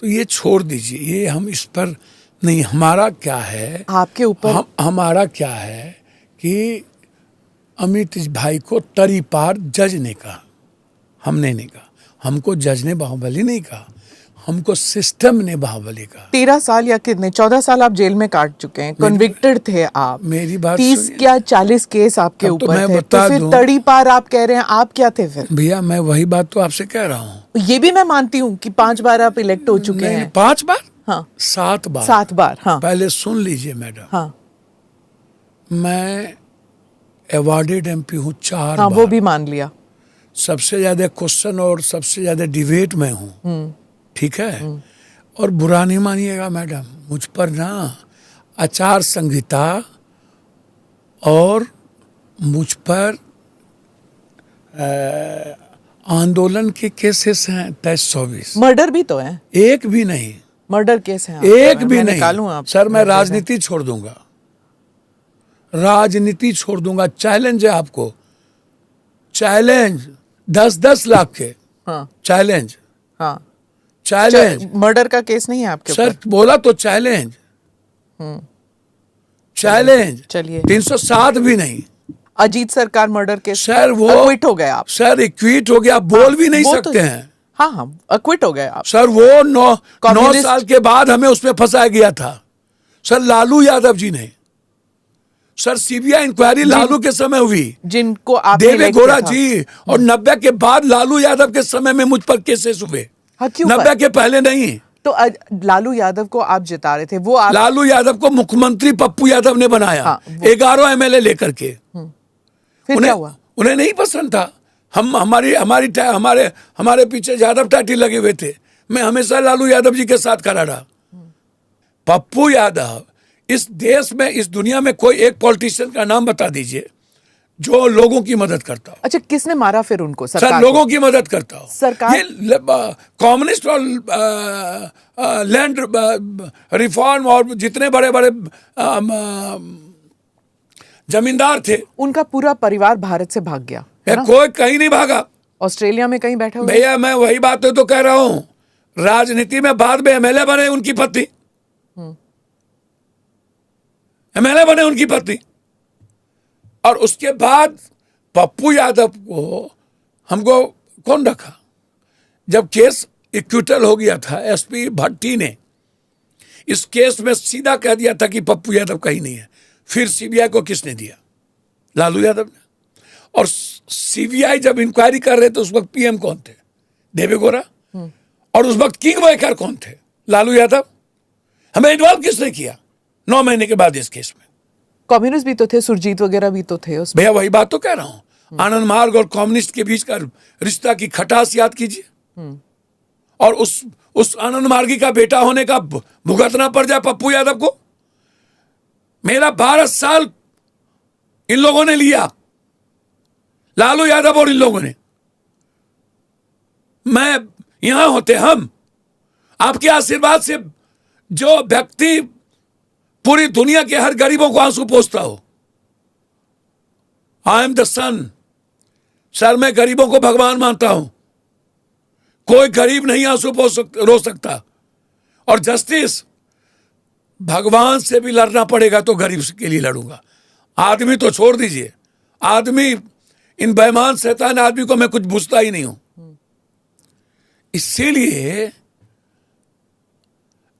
A: तो ये छोड़ दीजिए, ये हम इस पर नहीं। हमारा क्या है
B: आपके ऊपर,
A: हमारा क्या है कि अमित भाई को तरी पार जज ने कहा, हमने नहीं कहा। हमको जज ने बाहुबली नहीं कहा, हमको सिस्टम ने बाहुबली कहा।
B: 13 साल या कितने 14 साल आप जेल में काट चुके हैं, कन्विक्टेड थे आप।
A: मेरी बात
B: 30 क्या 40 केस आपके
A: अब तो
B: ऊपर
A: मैं
B: थे,
A: बता
B: तो फिर
A: दूं।
B: तड़ी पार आप कह रहे हैं, आप क्या थे फिर?
A: भैया मैं वही बात तो आपसे कह रहा हूँ।
B: ये भी मैं मानती हूँ कि 5 बार आप इलेक्ट हो चुके हैं।
A: 5 बार?
B: हाँ
A: 7 बार।
B: 7 बार। हाँ
A: पहले सुन लीजिए मैडम,
B: हाँ
A: मैं अवार्डेड एमपी हूँ 4
B: हाँ,
A: बार।
B: वो भी मान लिया।
A: सबसे ज्यादा क्वेश्चन और सबसे ज्यादा डिबेट में हूँ, ठीक है। और बुरा नहीं मानिएगा मैडम, मुझ पर ना आचार संहिता और मुझ पर आंदोलन के केसेस हैं 23-24।
B: मर्डर भी तो है,
A: एक भी नहीं,
B: मर्डर केस है
A: एक भी नहीं।
B: निकालूं आप?
A: सर मैं राजनीति छोड़ दूंगा, राजनीति छोड़ दूंगा। चैलेंज है आपको, चैलेंज 10-10 लाख के।
B: हाँ
A: चैलेंज,
B: हाँ।
A: चैलेंज।
B: मर्डर का केस नहीं है आपके ऊपर?
A: सर बोला तो चैलेंज, चैलेंज।
B: चलिए
A: 307 भी नहीं।
B: अजीत सरकार मर्डर केस,
A: सर वो
B: क्विट हो गए आप?
A: सर क्विट हो गया, बोल भी नहीं
B: वो तो-
A: सकते हैं।
B: हाँ हाँ क्विट हो गए आप।
A: सर वो 9
B: कम्युनिस्ट-
A: साल के बाद हमें उसमें फंसाया गया था सर, लालू यादव जी ने। सर सीबीआई इंक्वायरी लालू के समय हुई,
B: जिनको आप
A: देवेगौड़ा जी, और 90 के बाद लालू यादव के समय में मुझ पर केसेस हुए।
B: हाँ, क्यों
A: 90 के पहले नहीं।
B: तो लालू यादव को आप जिता रहे थे, वो आप
A: लालू यादव को मुख्यमंत्री पप्पू यादव ने बनाया।
B: हाँ,
A: 11 एमएलए लेकर के।
B: फिर क्या हुआ?
A: उन्हें नहीं पसंद था। हम हमारे पीछे यादव टाटी लगे हुए थे। मैं हमेशा लालू यादव जी के साथ खड़ा रहा। पप्पू यादव, इस देश में, इस दुनिया में कोई एक पॉलिटिशियन का नाम बता दीजिए जो लोगों की मदद करता हो।
B: अच्छा, किसने मारा फिर उनको?
A: सर
B: सरकार
A: लोगों की मदद करता हो।
B: सरकार
A: ये कम्युनिस्ट और लैंड रिफॉर्म और जितने बड़े बड़े जमींदार थे,
B: उनका पूरा परिवार भारत से भाग गया है ना?
A: कोई कहीं नहीं भागा।
B: ऑस्ट्रेलिया में कहीं बैठे हुए।
A: भैया मैं वही बात तो कह रहा हूं, राजनीति में बाद में एमएलए बने उनकी पत्नी, एमएलए बने उनकी पत्नी। और उसके बाद पप्पू यादव को हमको कौन रखा? जब केस इक्विटल हो गया था, एसपी भट्टी ने इस केस में सीधा कह दिया था कि पप्पू यादव कहीं नहीं है। फिर सीबीआई को किसने दिया? लालू यादव ने। और सीबीआई जब इंक्वायरी कर रहे थे उस वक्त पीएम कौन थे? देवेगौड़ा। और उस वक्त किंग मेकर कौन थे? लालू यादव। हमें इन्वॉल्व किसने किया 9 महीने के बाद इस केस में?
B: कम्युनिस्ट भी तो थे, सुरजीत वगैरह भी तो थे उसमें।
A: भैया वही बात तो कह रहा हूं, आनंद मार्ग और कम्युनिस्ट के बीच का रिश्ता की खटास याद कीजिए। और उस आनंद मार्गी का बेटा होने का भुगतना पड़ जाए पप्पू यादव को। मेरा 12 साल इन लोगों ने लिया, लालू यादव और इन लोगों ने। मैं यहां होते हम आपके आशीर्वाद से जो व्यक्ति पूरी दुनिया के हर गरीबों को आंसू पोंछता हो, I am the son. Sir, मैं गरीबों को भगवान मानता हूं। कोई गरीब नहीं आंसू रो सकता। और जस्टिस भगवान से भी लड़ना पड़ेगा तो गरीब के लिए लड़ूंगा। आदमी तो छोड़ दीजिए, आदमी, इन बेईमान शैतान आदमी को मैं कुछ पूछता ही नहीं हूं। इसीलिए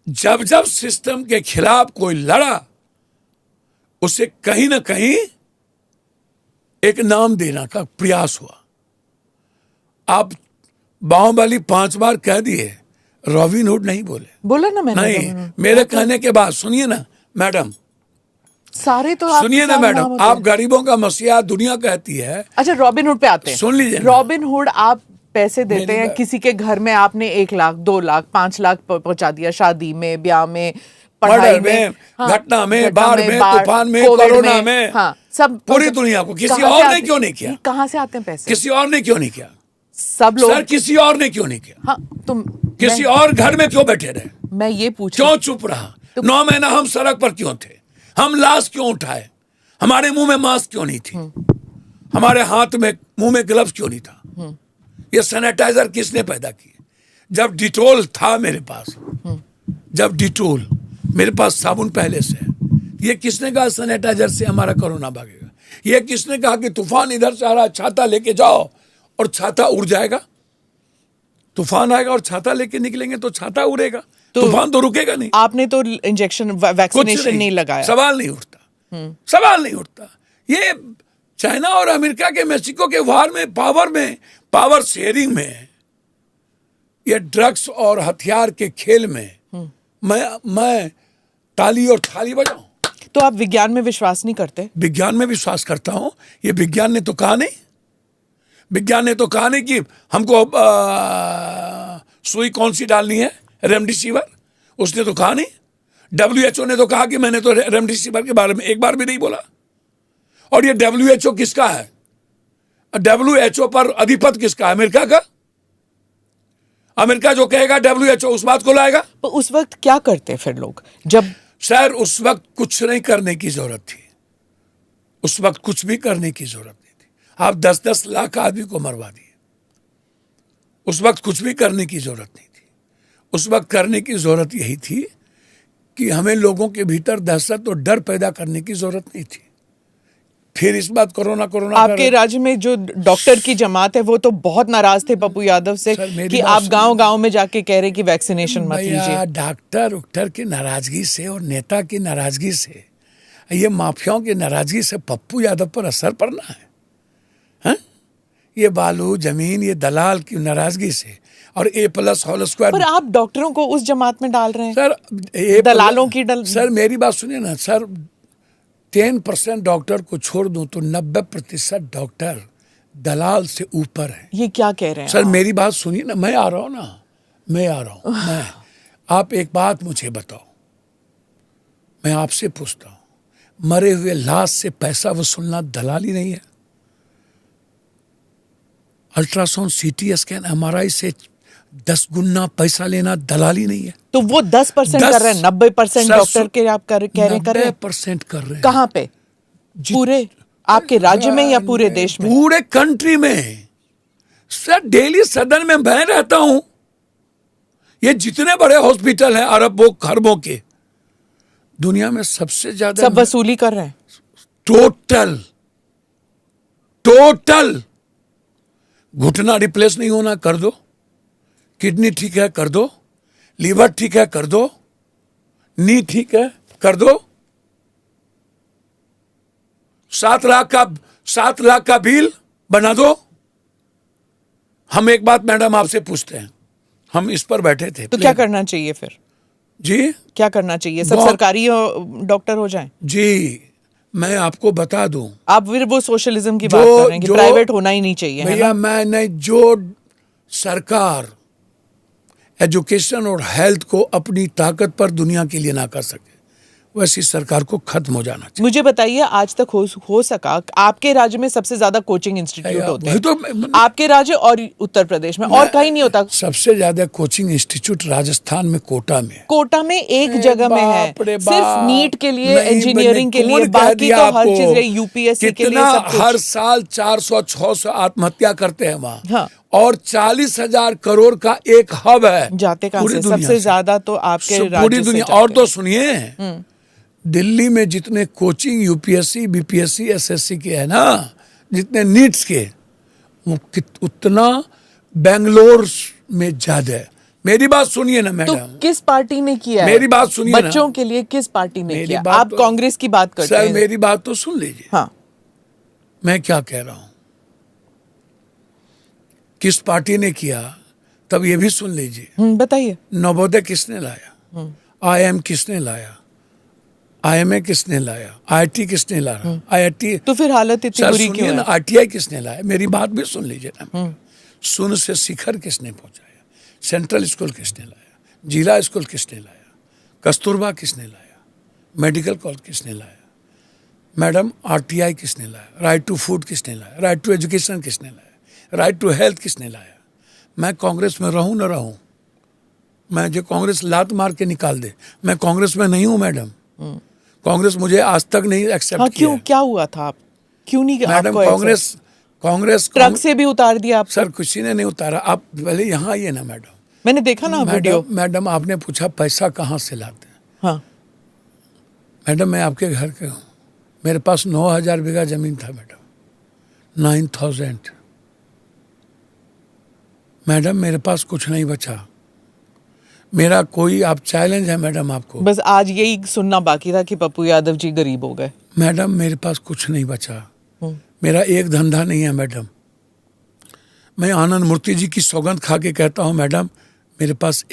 A: जब जब सिस्टम के खिलाफ कोई लड़ा, उसे कहीं ना कहीं एक नाम देना का प्रयास हुआ। आप बाहुबली 5 बार कह दिए, रॉबिन हुड नहीं बोले।
B: बोला ना मैंने।
A: नहीं, मेरे कहने के बाद सुनिए ना मैडम,
B: सारे तो
A: सुनिए ना मैडम, आप गरीबों का मसीहा दुनिया कहती है।
B: अच्छा, रॉबिन हुड पे आते हैं।
A: सुन लीजिए,
B: रॉबिन हुड, आप पैसे देते हैं किसी के घर में, आपने 1 लाख 2 लाख 5 लाख पहुंचा दिया, शादी में, ब्याह में, पढ़ाई में,
A: घटना में, बाढ़ में, तूफान में, कोरोना में,
B: हाँ, सब
A: पूरी दुनिया को। किसी और ने क्यों नहीं किया?
B: कहाँ से आते हैं पैसे?
A: किसी और ने क्यों नहीं किया?
B: सब लोग।
A: सर, किसी और ने क्यों नहीं किया?
B: हाँ, तुम
A: किसी और घर में क्यों बैठे रहे?
B: मैं ये पूछ,
A: क्यों चुप रहा? 9 महीना हम सड़क पर क्यों थे? हम लाश क्यों उठाए? हमारे मुंह में मास्क क्यों नहीं थी? हमारे हाथ में, मुंह में ग्लव्स क्यों नहीं था? ये सैनिटाइजर किसने पैदा किए? जब डिटोल था मेरे पास, जब डिटोल मेरे पास साबुन पहले से है, ये किसने कहा सैनिटाइजर से हमारा कोरोना भागेगा? ये किसने कहा कि तूफान इधर से आ रहा है, छाता लेके जाओ और छाता उड़ जाएगा? तूफान आएगा और छाता लेके निकलेंगे तो छाता उड़ेगा, तूफान तो रुकेगा नहीं।
B: आपने तो इंजेक्शन, वैक्सीनेशन नहीं लगाया।
A: सवाल नहीं उठता, सवाल नहीं उठता। ये चाइना और अमेरिका के, मेक्सिको के वार में, पावर शेयरिंग में, ये ड्रग्स और हथियार के खेल में मैं ताली और थाली बजाऊं?
B: तो आप विज्ञान में विश्वास नहीं करते?
A: विज्ञान में विश्वास करता हूं। ये विज्ञान ने तो कहा नहीं, विज्ञान ने तो कहा नहीं कि हमको सुई कौन सी डालनी है, रेमडेसिविर। उसने तो कहा नहीं। WHO ने तो कहा कि मैंने तो रेमडेसिविर के बारे में एक बार भी नहीं बोला। और ये WHO किसका है? WHO पर अधिपत किसका है? अमेरिका का। अमेरिका जो कहेगा WHO उस बात को लाएगा।
B: तो उस वक्त क्या करते फिर लोग? जब
A: सर, उस वक्त कुछ नहीं करने की जरूरत थी। उस वक्त कुछ भी करने की जरूरत नहीं थी। आप 10-10 लाख आदमी को मरवा दिए। उस वक्त कुछ भी करने की जरूरत नहीं थी। उस वक्त करने की जरूरत यही थी कि हमें लोगों के भीतर दहशत और डर पैदा करने की जरूरत नहीं थी। फिर इस बात कोरोना
B: आपके राज्य में जो डॉक्टर की जमात है वो तो बहुत नाराज थे पप्पू यादव से कि आप गांव-गांव में जाके कह रहे कि वैक्सीनेशन मत लीजिए।
A: डॉक्टर की नाराजगी से और नेता की नाराजगी से, ये माफियाओं की नाराजगी से पप्पू यादव पर असर पड़ना है? ये बालू जमीन, ये दलाल की नाराजगी से और A+ होल स्क्वायर।
B: पर आप डॉक्टरों को उस जमात में डाल रहे हैं
A: सर,
B: दलालों की
A: सर, मेरी बात सुनिए ना सर। 10% डॉक्टर को छोड़ दूं तो 90% डॉक्टर दलाल से ऊपर है।
B: ये क्या कह रहे हैं
A: सर? मेरी बात सुनिए ना, मैं आ रहा हूं ना, मैं आ रहा हूं। मैं, आप एक बात मुझे बताओ, मैं आपसे पूछता हूं, मरे हुए लाश से पैसा वसूलना दलाली नहीं है? अल्ट्रासाउंड, CT स्कैन, MRI से 10 गुना पैसा लेना दलाली नहीं है?
B: तो वो 10% कर रहे हैं, 90% डॉक्टर के आप कह रहे हैं
A: 90% कर रहे हैं।
B: कहाँ पे? पूरे आपके राज्य में या पूरे देश में?
A: पूरे कंट्री में। सर, डेली सदन में मैं रहता हूं। ये जितने बड़े हॉस्पिटल हैं अरबों खरबों के, दुनिया में सबसे ज्यादा
B: सब वसूली कर रहे हैं। टोटल घुटना रिप्लेस नहीं होना, कर दो। किडनी ठीक है, कर दो। लीवर ठीक है, कर दो। नी ठीक है, कर दो। 7 लाख का बिल बना दो। हम एक बात मैडम आपसे पूछते हैं, हम इस पर बैठे थे, तो क्या करना चाहिए फिर?
A: जी,
B: क्या करना चाहिए? सब सरकारी डॉक्टर हो जाएं?
A: जी, मैं आपको बता दूं।
B: आप फिर वो सोशलिज्म की बात कर रहे हैं कि प्राइवेट होना ही नहीं चाहिए।
A: भैया, मैंने जो सरकार एजुकेशन और हेल्थ को अपनी ताकत पर दुनिया के लिए ना कर सके, वैसी सरकार को खत्म हो जाना चाहिए।
B: मुझे बताइए, आज तक हो सका आपके राज्य में सबसे ज्यादा कोचिंग इंस्टीट्यूट होते हैं
A: तो
B: आपके राज्य और उत्तर प्रदेश में, और कहीं नहीं होता?
A: सबसे ज्यादा कोचिंग इंस्टीट्यूट राजस्थान में कोटा में
B: एक जगह में है, सिर्फ नीट के लिए, इंजीनियरिंग के लिए, बाकी तो हर चीज, यूपीएससी के लिए सब कुछ।
A: हर साल 400-600 आत्महत्या करते हैं वहाँ।
B: हाँ।
A: और 40,000 करोड़ का एक हब है।
B: जाते कहाँ से? सबसे ज्यादा तो आपके
A: पूरी
B: राज्य
A: दुनिया।
B: से
A: और तो सुनिए, दिल्ली में जितने कोचिंग यूपीएससी, बीपीएससी, एसएससी के है ना, जितने नीट्स के, उतना बेंगलोर में ज्यादा है। मेरी बात सुनिए ना मैडम।
B: तो किस पार्टी ने किया है?
A: मेरी बात सुनिए ना।
B: बच्चों के लिए किस पार्टी ने किया?
A: बात
B: आप
A: तो,
B: कांग्रेस की बात करते हैं।
A: सर मेरी बात तो सुन लीजिए।
B: हाँ।
A: मैं क्या कह रहा हूं, किस पार्टी ने किया, तब ये भी सुन लीजिए।
B: बताइए।
A: नवोदय किसने लाया? आईएम किसने लाया? आईएमए किसने लाया? आईआईटी किसने लाया? आईआईटी।
B: तो फिर हालत इतनी बुरी क्यों है?
A: आईटीआई किसने लाया? मेरी बात भी सुन लीजिए ना। शून्य से शिखर किसने पहुंचाया? सेंट्रल स्कूल किसने लाया? जिला स्कूल किसने लाया? कस्तूरबा किसने लाया? मेडिकल कॉलेज किसने लाया? मैडम आरटीआई किसने लाया? राइट टू फूड किसने लाया? राइट टू एजुकेशन किसने लाया? राइट टू हेल्थ किसने लाया? मैं कांग्रेस में रहूं न रहूं, मैं जो कांग्रेस लात मार के निकाल दे, मैं कांग्रेस में नहीं हूं मैडम। कांग्रेस मुझे आज तक नहीं एक्सेप्ट किया।
B: क्यों? क्या हुआ था? आप क्यों नहीं?
A: मैडम कांग्रेस
B: ट्रक से भी उतार दिया आप?
A: सर किसी ने नहीं उतारा। आप पहले यहाँ आइए ना मैडम।
B: मैंने देखा ना वीडियो।
A: मैडम आपने पूछा पैसा कहाँ से लाते हैं।
B: हाँ।
A: मैडम मैं आपके घर के हूँ, मेरे पास 9,000 बीघा जमीन था मैडम, 9,000। मैडम मेरे पास कुछ नहीं बचा। मेरा कोई आप चैलेंज है मैडम आपको?
B: बस आज यही सुनना बाकी था कि पप्पू यादव जी गरीब हो गए।
A: मैडम मेरे पास कुछ नहीं बचा, मेरा एक धंधा नहीं है मैडम। मैं आनंद मूर्ति जी की सौगंध खा के कहता हूँ मैडम, मेरे पास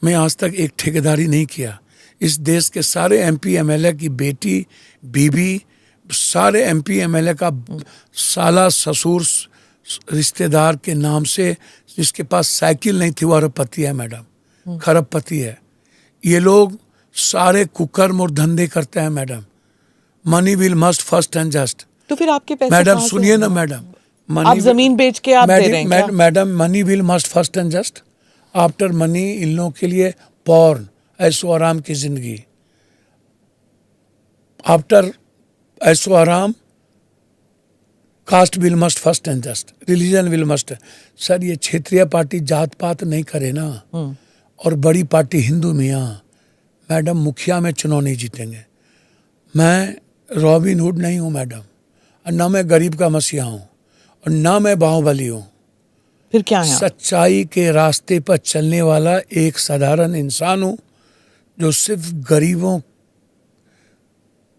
A: मैं आज तक एक ठेकेदारी नहीं किया। इस देश के सारे एमपी एमएलए की बेटी, बीबी, सारे एमपी एमएलए का साला, ससुर, रिश्तेदार के नाम से, जिसके पास साइकिल नहीं थी वो अरबपति है मैडम, खरबपति है। ये लोग सारे कुकर्म और धंधे करते हैं madam. Money will must first and just.
B: तो फिर आपके पैसे
A: मैडम सुनिए ना मैडम,
B: आप जमीन बेच के आप दे रहे हैं क्या?
A: Madam money will must first and just. After money in लोगों के लिए पॉर्न, ऐशो आराम की जिंदगी। आफ्टर ऐशो आराम caste will must first and just, religion will must. Sir ये क्षेत्रीय पार्टी जात पात नहीं करे ना, और बड़ी पार्टी हिंदू मियाँ, मैडम मुखिया में चुनाव नहीं जीतेंगे। मैं रॉबिन हुड नहीं हूँ मैडम, और ना मैं गरीब का मसीहा हूँ, और ना मैं बाहुबली हूँ।
B: फिर क्या है?
A: सच्चाई के रास्ते पर चलने वाला एक साधारण इंसान हूँ, जो सिर्फ गरीबों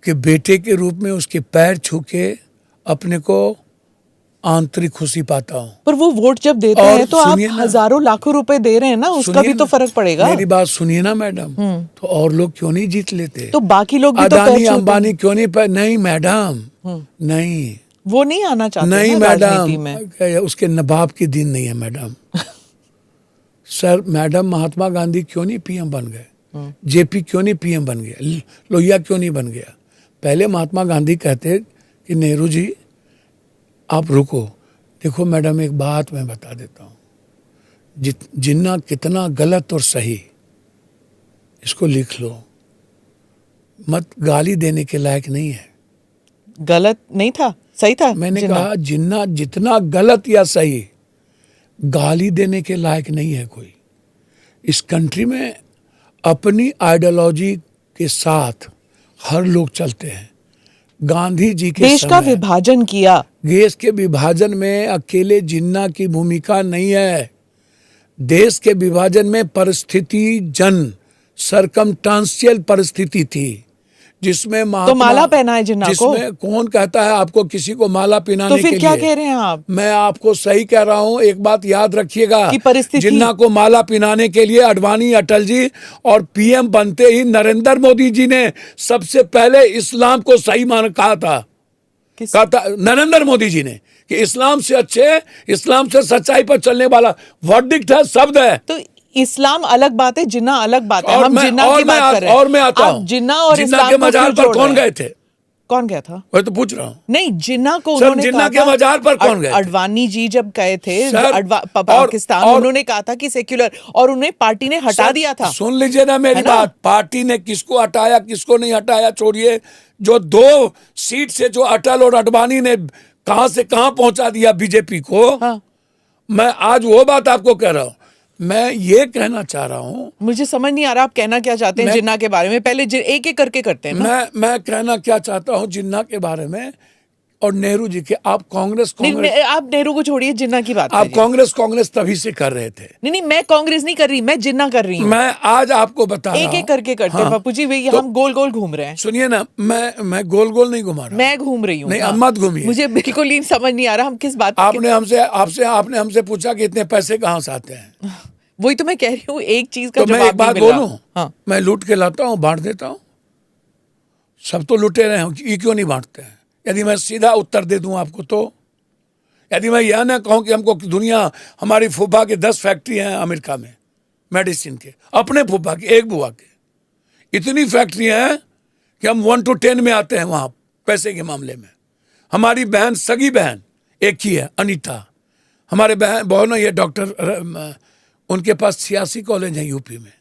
A: के बेटे के रूप में उसके पैर छू के अपने को आंतरिक खुशी पाता हूँ।
B: पर वो वोट जब देते हैं तो आप हजारों लाखों रुपए दे रहे हैं ना, उसका भी तो फर्क पड़ेगा।
A: मेरी बात सुनिए ना मैडम, तो और लोग क्यों नहीं जीत लेते?
B: तो बाकी लोग भी
A: अदानी अंबानी क्यों नहीं? नहीं मैडम, नहीं,
B: वो नहीं आना चाहते
A: नहीं
B: मैडम,
A: उसके नवाब की दिन नहीं है madam. Sir madam Mahatma Gandhi क्यों नहीं पीएम बन गए? जेपी क्यों नहीं पीएम बन गया? लोहिया क्यों नहीं बन गया? पहले महात्मा गांधी कहते कि नेहरू जी आप रुको। देखो मैडम एक बात मैं बता देता हूँ, जिन्ना कितना गलत और सही, इसको लिख लो मत, गाली देने के लायक नहीं है।
B: गलत नहीं था, सही था।
A: मैंने कहा जिन्ना जितना गलत या सही, गाली देने के लायक नहीं है कोई। इस कंट्री में अपनी आइडियोलॉजी के साथ हर लोग चलते हैं। गांधी जी के
B: देश का विभाजन किया,
A: देश के विभाजन में अकेले जिन्ना की भूमिका नहीं है। देश के विभाजन में परिस्थिति जन सरकमस्टांशियल परिस्थिति थी, जिसमें
B: तो माला पहना है जिन्ना को।
A: जिसमें कौन कहता है आपको किसी को माला पहनाने के लिए?
B: तो फिर क्या कह रहे हैं आप?
A: मैं आपको सही कह रहा हूं। एक बात याद रखिएगा
B: कि परिस्थिति, जिन्ना
A: को माला पहनाने के लिए अडवाणी, अटल जी और पीएम बनते ही नरेंद्र मोदी जी ने सबसे पहले इस्लाम को सही मान कहा था। नरेंद्र मोदी जी ने कि इस्लाम से अच्छे, इस्लाम से सच्चाई पर चलने वाला वर्डिक्ट है, शब्द है।
B: तो इस्लाम अलग बात है, जिन्ना अलग बात है।
A: और
B: हम
A: मैं-
B: जिन्ना
A: और
B: की
A: मैं
B: बात कर रहे हैं।
A: और मैं आता
B: आप
A: हूँ।
B: जिन्ना और
A: जिन्ना
B: इस्लाम
A: के
B: को
A: मजार
B: क्यों
A: पर
B: जोड़
A: कौन
B: रहे हैं?
A: गए थे?
B: कौन गया था?
A: वही तो पूछ रहा हूँ
B: नहीं, जिन्ना को
A: सर,
B: उन्होंने
A: जिन्ना
B: कहा
A: के
B: था,
A: मजार पर कौन गए थे?
B: अडवाणी जी जब गए थे
A: सर,
B: पाकिस्तान,
A: और
B: उन्होंने कहा था कि सेक्युलर, और उन्हें पार्टी ने हटा
A: सर,
B: दिया था।
A: सुन लीजिए ना मेरी
B: है ना?
A: बात। पार्टी ने किसको हटाया किसको नहीं हटाया छोड़िए। जो 2 सीट से जो अटल और अडवाणी ने कहां से कहां पहुंचा दिया बीजेपी को,
B: हाँ,
A: मैं आज वो बात आपको कह रहा हूं। मैं ये कहना चाह रहा हूं,
B: मुझे समझ नहीं आ रहा आप कहना क्या चाहते हैं
A: मैं-
B: जिन्ना के बारे में। पहले एक एक करके करते हैं ना।
A: मैं कहना क्या चाहता हूं जिन्ना के बारे में और नेहरू जी के। आप कांग्रेस
B: आप नेहरू को छोड़िए, जिन्ना की बात
A: आप
B: करिए।
A: कांग्रेस तभी से कर रहे थे।
B: नहीं, मैं कांग्रेस नहीं कर रही, मैं जिन्ना कर रही हूँ।
A: मैं आज आपको बता रहा
B: एक
A: हूं।
B: एक करके करते हैं
A: हाँ,
B: पप्पू जी, भैया
A: तो
B: हम गोल गोल घूम रहे हैं।
A: सुनिए ना, मैं गोल गोल नहीं घुमा रहा।
B: मैं घूम रही हूँ।
A: नहीं,
B: हाँ।
A: अब मत घूमिए।
B: मुझे बिल्कुल ही समझ नहीं आ रहा हम किस बात
A: आपने हमसे पूछा कि इतने पैसे कहाँ से आते हैं।
B: वही तो मैं कह रही हूँ, एक चीज का
A: तो मैं
B: जवाब
A: एक बात
B: नहीं मिल रहा।
A: बोलूं,
B: हाँ।
A: मैं लूट के लाता हूँ बांट देता हूँ। सब तो लुटे रहे हैं, ये क्यों नहीं बांटते हैं? यदि मैं सीधा उत्तर दे दूं आपको, तो यदि मैं यह ना कहूं कि हमको दुनिया, हमारी फूफा की 10 फैक्ट्री हैं अमेरिका में मेडिसिन के, अपने फूफा की एक बुआ के इतनी फैक्ट्री हैं कि हम 1 to 10 में आते हैं वहां पैसे के मामले में। हमारी बहन, सगी बहन एक ही है, अनीता। हमारे बहन ये डॉक्टर, उनके पास 86 कॉलेज हैं यूपी में।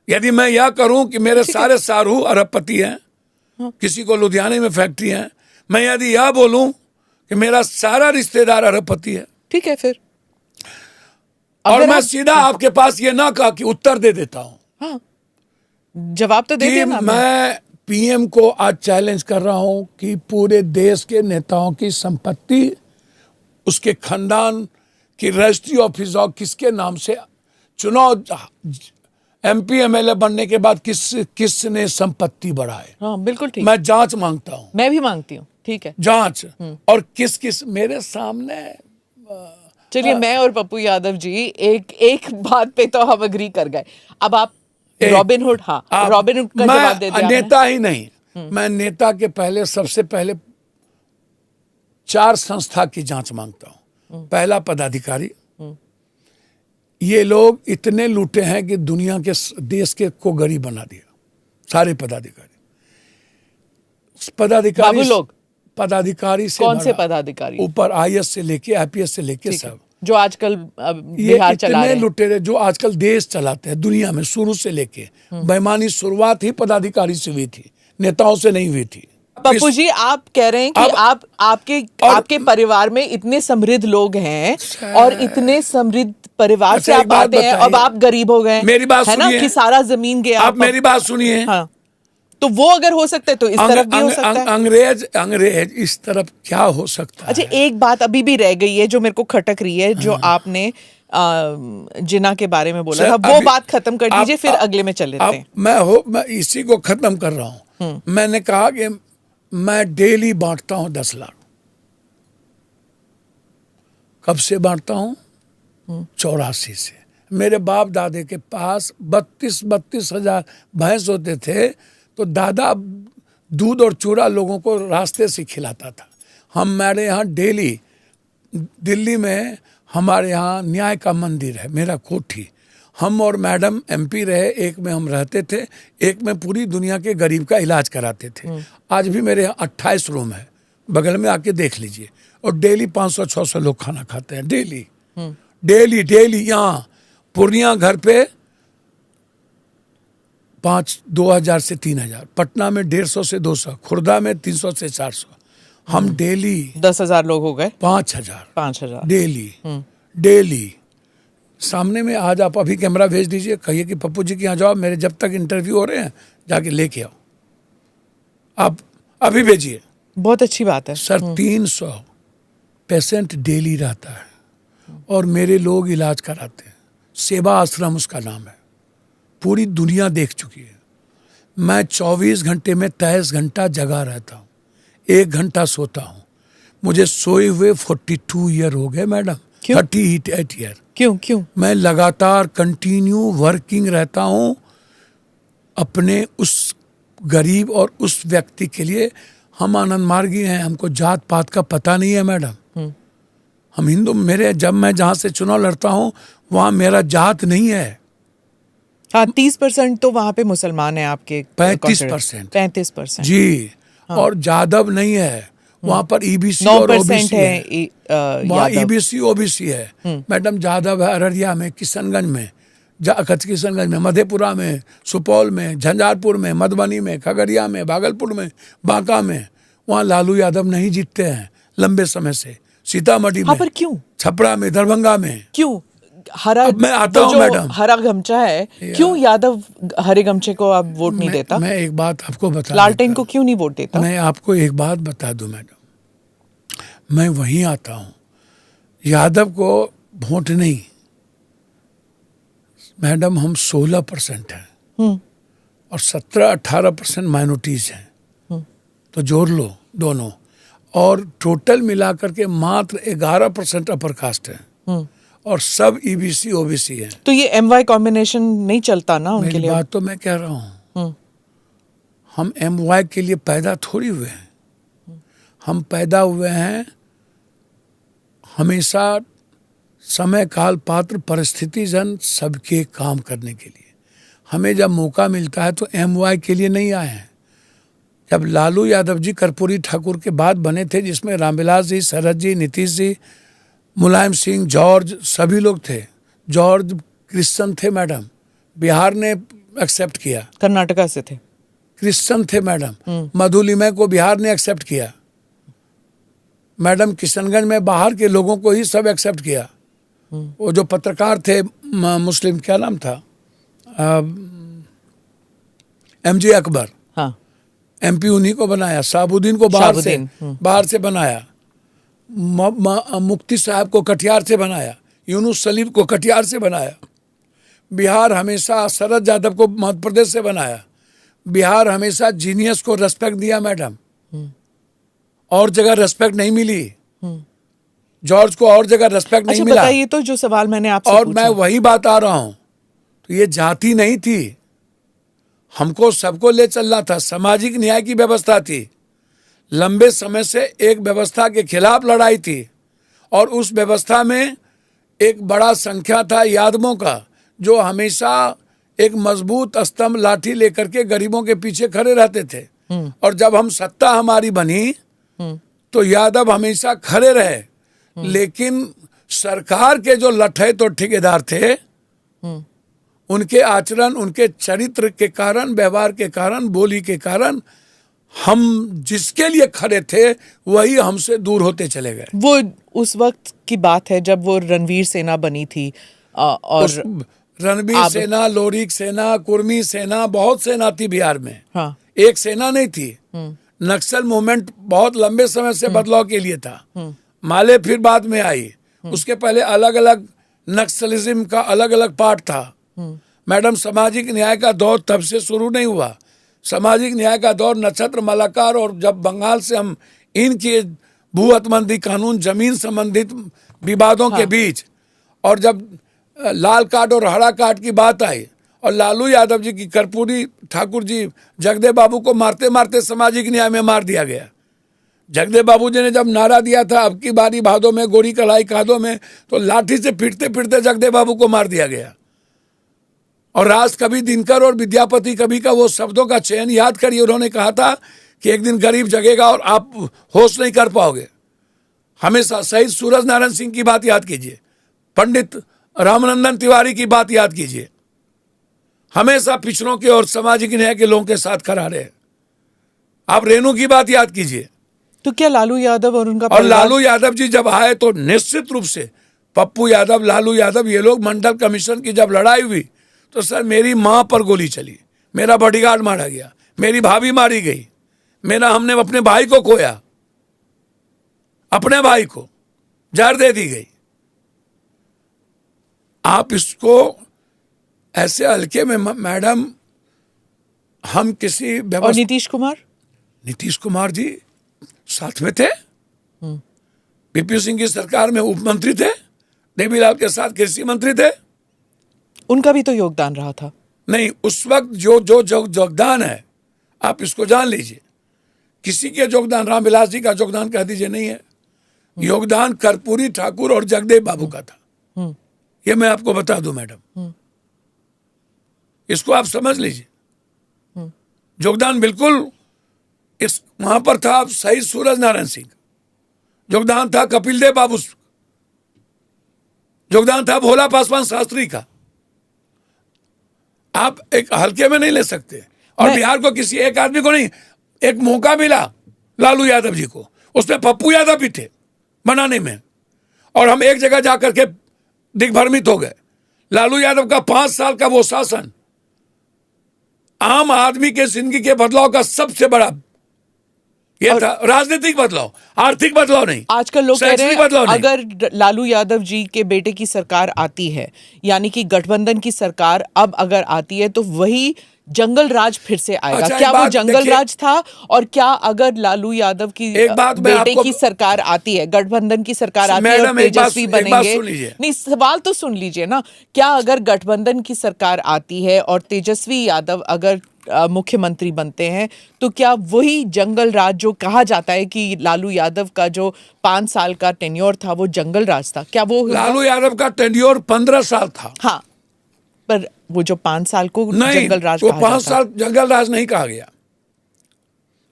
A: यदि मैं यह करूं कि मेरे सारे सारू अरबपति हैं, किसी को लुधियाने में फैक्ट्री है, मैं यदि यह बोलूं कि मेरा सारा रिश्तेदार अरबपति है,
B: ठीक है फिर।
A: और मैं सीधा आपके पास ये ना कहा कि उत्तर दे देता हूं।
B: हाँ, जवाब तो दे
A: कि
B: दिया ना आपने।
A: मैं पीएम को आज चैलेंज कर रहा हूं कि पूरे देश के नेताओं की संपत्ति, उसके खानदान की रजिस्ट्री ऑफिस और किसके नाम से चुनाव, एमपी एमएलए बनने के बाद किसने संपत्ति बढ़ाए।
B: हाँ, बिल्कुल ठीक।
A: मैं जांच मांगता हूं।
B: मैं भी मांगती हूँ, ठीक है।
A: जांच, और किस मेरे सामने।
B: चलिए, मैं और पप्पू यादव जी एक बात पे तो हम अग्री कर गए। अब आप रॉबिनहुड, हाँ, रॉबिनहुड का जवाब दे दिया।
A: नेता ही नहीं, मैं नेता के पहले सबसे पहले 4 संस्था की जांच मांगता हूं। पहला, पदाधिकारी। ये लोग इतने लूटे हैं कि दुनिया के देश के को गरीब बना दिया। सारे पदाधिकारी
B: लोग,
A: पदाधिकारी से
B: कौन से पदाधिकारी?
A: ऊपर आईएएस से लेके आईपीएस से लेके सब,
B: जो आजकल बिहार चला रहे हैं।
A: लुटेरे जो आजकल देश चलाते हैं दुनिया में, शुरू से लेके बेईमानी शुरुआत ही पदाधिकारी से हुई थी, नेताओं से नहीं हुई थी।
B: पप्पू जी, आप कह रहे हैं कि आपके परिवार में इतने समृद्ध लोग हैं और इतने समृद्ध परिवार से आप आते हैं, अब आप गरीब हो गए।
A: मेरी बात
B: है ना, कि सारा जमीन गया।
A: आप मेरी बात सुनिए।
B: हाँ, तो वो अगर हो सकता है तो इस तरफ भी हो सकता है।
A: अंग्रेज इस तरफ क्या हो सकता है?
B: अच्छा, एक बात अभी भी रह गई है जो मेरे को खटक रही है, जो आपने जिन्ना के बारे में बोला था, वो बात खत्म कर दीजिए, फिर अगले में चले जाते हैं।
A: मैं इसी को खत्म कर रहा हूं। मैंने कहा कि मैं डेली बांटता हूं 10 लाख। कब से बांटता हूं? 84 से। मेरे बाप दादे के पास 32 हजार भैंस होते थे, तो दादा दूध और चूरा लोगों को रास्ते से खिलाता था। हमारे यहाँ डेली, दिल्ली में हमारे यहाँ न्याय का मंदिर है, मेरा कोठी। हम और मैडम एमपी रहे, एक में हम रहते थे, एक में पूरी दुनिया के गरीब का इलाज कराते थे। आज भी मेरे यहाँ 28 रूम है, बगल में आके देख लीजिए। और डेली 500-600 लोग खाना खाते हैं, डेली डेली। यहाँ पूर्णिया घर पे 2,000 से 3,000, पटना में 150 से 200, खुर्दा में 300 से 400। हम डेली
B: 10,000 लोग हो गए।
A: 5,000 डेली। सामने में आज आप अभी कैमरा भेज दीजिए, कहिए कि पप्पू जी के यहाँ जाओ, मेरे जब तक इंटरव्यू हो रहे हैं जाके लेके आओ। आप अभी भेजिए।
B: बहुत अच्छी बात है
A: सर। 300 पेशेंट डेली रहता है और मेरे लोग इलाज कराते हैं। सेवा आश्रम उसका नाम है, पूरी दुनिया देख चुकी है। मैं 24 घंटे में 23 घंटा जगा रहता हूँ, 1 घंटा सोता हूँ। मुझे सोए हुए 42 ईयर हो गए मैडम। 38 ईयर।
B: क्यों? मैं
A: लगातार कंटिन्यू वर्किंग रहता हूँ अपने उस गरीब और उस व्यक्ति के लिए। हम आनंद मार्गी हैं, हमको जात पात का पता नहीं है मैडम। हम हिंदू, मेरे जब मैं जहाँ से चुनाव लड़ता हूँ वहाँ मेरा जात नहीं है।
B: हाँ, 30% तो वहाँ पे मुसलमान हैं आपके।
A: 35%।
B: 35%
A: जी। और जादव नहीं है वहाँ पर, ईबीसी और
B: 9%
A: ओबीसी
B: है
A: है वहाँ,
B: यादव।
A: ईबीसी ओबीसी है मैडम। जादव है अररिया में, किशनगंज में, किशनगंज में, मधेपुरा में, सुपौल में, झंझारपुर में, मधुबनी में, खगड़िया में, भागलपुर में, बांका में। वहाँ लालू यादव नहीं जीतते हैं लंबे समय से। सीतामढ़ी
B: हाँ,
A: में,
B: पर क्यों?
A: छपरा में, दरभंगा में।
B: क्यों हरा,
A: अब मैं आता
B: वो
A: हूँ
B: जो
A: मैडम।
B: हरा गमछा है, क्यों यादव हरे गमछे को अब वोट नहीं देता?
A: मैं एक बात आपको बता
B: लालटेन
A: देता
B: को
A: हूँ।
B: क्यों नहीं वोट देता?
A: मैं आपको एक बात बता दूं मैडम, मैं वहीं आता हूँ। यादव को वोट नहीं मैडम, हम 16% हैं और 17-18% माइनॉरिटीज हैं, तो जोड़ लो दोनों, और टोटल मिलाकर के मात्र 11% अपर कास्ट है और सब ईबीसी ओबीसी है।
B: तो ये एमवाई कॉम्बिनेशन नहीं चलता ना उनके
A: मेरी
B: लिए?
A: बात तो मैं कह रहा हूँ, हम एमवाई के लिए पैदा थोड़ी हुए हैं। हम पैदा हुए हैं हमेशा समय काल पात्र परिस्थिति जन सबके काम करने के लिए। हमें जब मौका मिलता है तो एमवाई के लिए नहीं आए हैं। जब लालू यादव जी कर्पूरी ठाकुर के बाद बने थे, जिसमें रामविलास जी, शरद जी, नीतीश जी, मुलायम सिंह, जॉर्ज, सभी लोग थे। जॉर्ज क्रिश्चियन थे मैडम, बिहार ने एक्सेप्ट किया।
B: कर्नाटका से थे,
A: क्रिश्चियन थे मैडम। मधुलिमय को बिहार ने एक्सेप्ट किया मैडम। किशनगंज में बाहर के लोगों को ही सब एक्सेप्ट किया। वो जो पत्रकार थे मुस्लिम, क्या नाम था, एमजे अकबर,
B: हाँ,
A: एमपी उन्हीं को बनाया। साबुद्दीन को बाहर से बनाया। मुफ्ती साहब को कटिहार से बनाया। यूनुस सलीम को कटिहार से बनाया। बिहार हमेशा शरद यादव को मध्य प्रदेश से बनाया। बिहार हमेशा जीनियस को रेस्पेक्ट दिया मैडम, और जगह रेस्पेक्ट नहीं मिली। जॉर्ज को और जगह रेस्पेक्ट नहीं मिला।
B: बताइए तो जो सवाल मैंने आपसे
A: और
B: पूछा।
A: मैं वही बात आ रहा हूं, तो ये जाति नहीं थी, हमको सबको ले चलना था। सामाजिक न्याय की व्यवस्था थी। लंबे समय से एक व्यवस्था के खिलाफ लड़ाई थी और उस व्यवस्था में एक बड़ा संख्या था यादवों का, जो हमेशा एक मजबूत स्तंभ लाठी लेकर के गरीबों के पीछे खड़े रहते थे। और जब हम सत्ता हमारी बनी तो यादव हमेशा खड़े रहे, लेकिन सरकार के जो लठे तो ठेकेदार थे, उनके आचरण, उनके चरित्र के कारण, व्यवहार के कारण, बोली के कारण हम जिसके लिए खड़े थे वही हमसे दूर होते चले गए।
B: वो उस वक्त की बात है जब वो रणवीर सेना बनी थी, और
A: रणवीर सेना, लोरिक सेना, कुर्मी सेना, बहुत सेना थी बिहार में।
B: हाँ,
A: एक सेना नहीं थी। नक्सल मूवमेंट बहुत लंबे समय से बदलाव के लिए था। माले फिर बाद में आई, उसके पहले अलग अलग नक्सलिज्म का अलग अलग पार्ट था मैडम। सामाजिक न्याय का दौर तब से शुरू नहीं हुआ। सामाजिक न्याय का दौर नक्षत्र, मलाकार, और जब बंगाल से हम इनके भू हतबंदी कानून, जमीन संबंधित विवादों के बीच, और जब लाल कार्ड और हरा कार्ड की बात आई और लालू यादव जी की, कर्पूरी ठाकुर जी, जगदेव बाबू को मारते मारते सामाजिक न्याय में मार दिया गया। जगदेव बाबू जी ने जब नारा दिया था अब की बारी भादों में, गोरी कलाई कादों में, तो लाठी से पीटते पीटते जगदेव बाबू को मार दिया गया। और राज कवि दिनकर और विद्यापति कवि का वो शब्दों का चयन याद करिए। उन्होंने कहा था कि एक दिन गरीब जगेगा और आप होश नहीं कर पाओगे। हमेशा शहीद सूरज नारायण सिंह की बात याद कीजिए, पंडित रामनंदन तिवारी की बात याद कीजिए। हमेशा पिछड़ों के और सामाजिक न्याय के लोगों के साथ खड़ा रहे। आप रेणु की बात याद कीजिए।
B: तो क्या लालू यादव और उनका
A: और लालू यादव जी जब आए तो निश्चित रूप से पप्पू यादव, लालू यादव, ये लोग मंडल कमीशन की जब लड़ाई हुई तो सर मेरी मां पर गोली चली, मेरा बॉडीगार्ड मारा गया, मेरी भाभी मारी गई, हमने अपने भाई को खोया, अपने भाई को जहर दे दी गई। आप इसको ऐसे हल्के में मैडम, हम किसी
B: और नीतीश कुमार
A: जी साथ में थे। बीपी सिंह की सरकार में उप मंत्री थे, देवीलाल के साथ कृषि मंत्री थे।
B: उनका भी तो योगदान रहा था।
A: नहीं, उस वक्त जो योगदान है आप इसको जान लीजिए। किसी के योगदान, रामविलास जी का योगदान कह दीजिए नहीं है, योगदान कर्पूरी ठाकुर और जगदेव बाबू का था। ये मैं आपको बता दूं मैडम, इसको आप समझ लीजिए। योगदान बिल्कुल इस वहां पर था शहीद सूरज नारायण सिंह, योगदान था कपिल देव बाबू, योगदान था भोला पासवान शास्त्री का। आप एक हल्के में नहीं ले सकते। और बिहार को किसी एक आदमी को नहीं, एक मौका मिला लालू यादव जी को, उसमें पप्पू यादव भी थे बनाने में, और हम एक जगह जाकर के दिग्भ्रमित हो गए। लालू यादव का 5 साल का वो शासन आम आदमी के जिंदगी के बदलाव का सबसे बड़ा ये था। राजनीतिक बदलाव, आर्थिक बदलाव नहीं।
B: आजकल लोग कह रहे हैं अगर लालू यादव जी के बेटे की सरकार आती है, यानी कि गठबंधन की सरकार अब अगर आती है, तो वही जंगल राज फिर से आएगा।
A: अच्छा,
B: क्या वो जंगल राज था? और क्या अगर लालू यादव की बेटे की सरकार आती है, गठबंधन की सरकार आती है और तेजस्वी बनेंगे, नहीं सवाल तो सुन लीजिए ना, क्या अगर गठबंधन की सरकार आती है और तेजस्वी यादव अगर मुख्यमंत्री बनते हैं, तो क्या वही जंगल राज जो कहा जाता है कि लालू यादव का जो 5 साल का टेन्योर था वो जंगल राज था, क्या वो?
A: लालू यादव का टेन्योर 15 साल था।
B: हाँ, पर वो जो 5 साल को जंगल राज
A: कहा 5 साल जंगल राज नहीं कहा गया।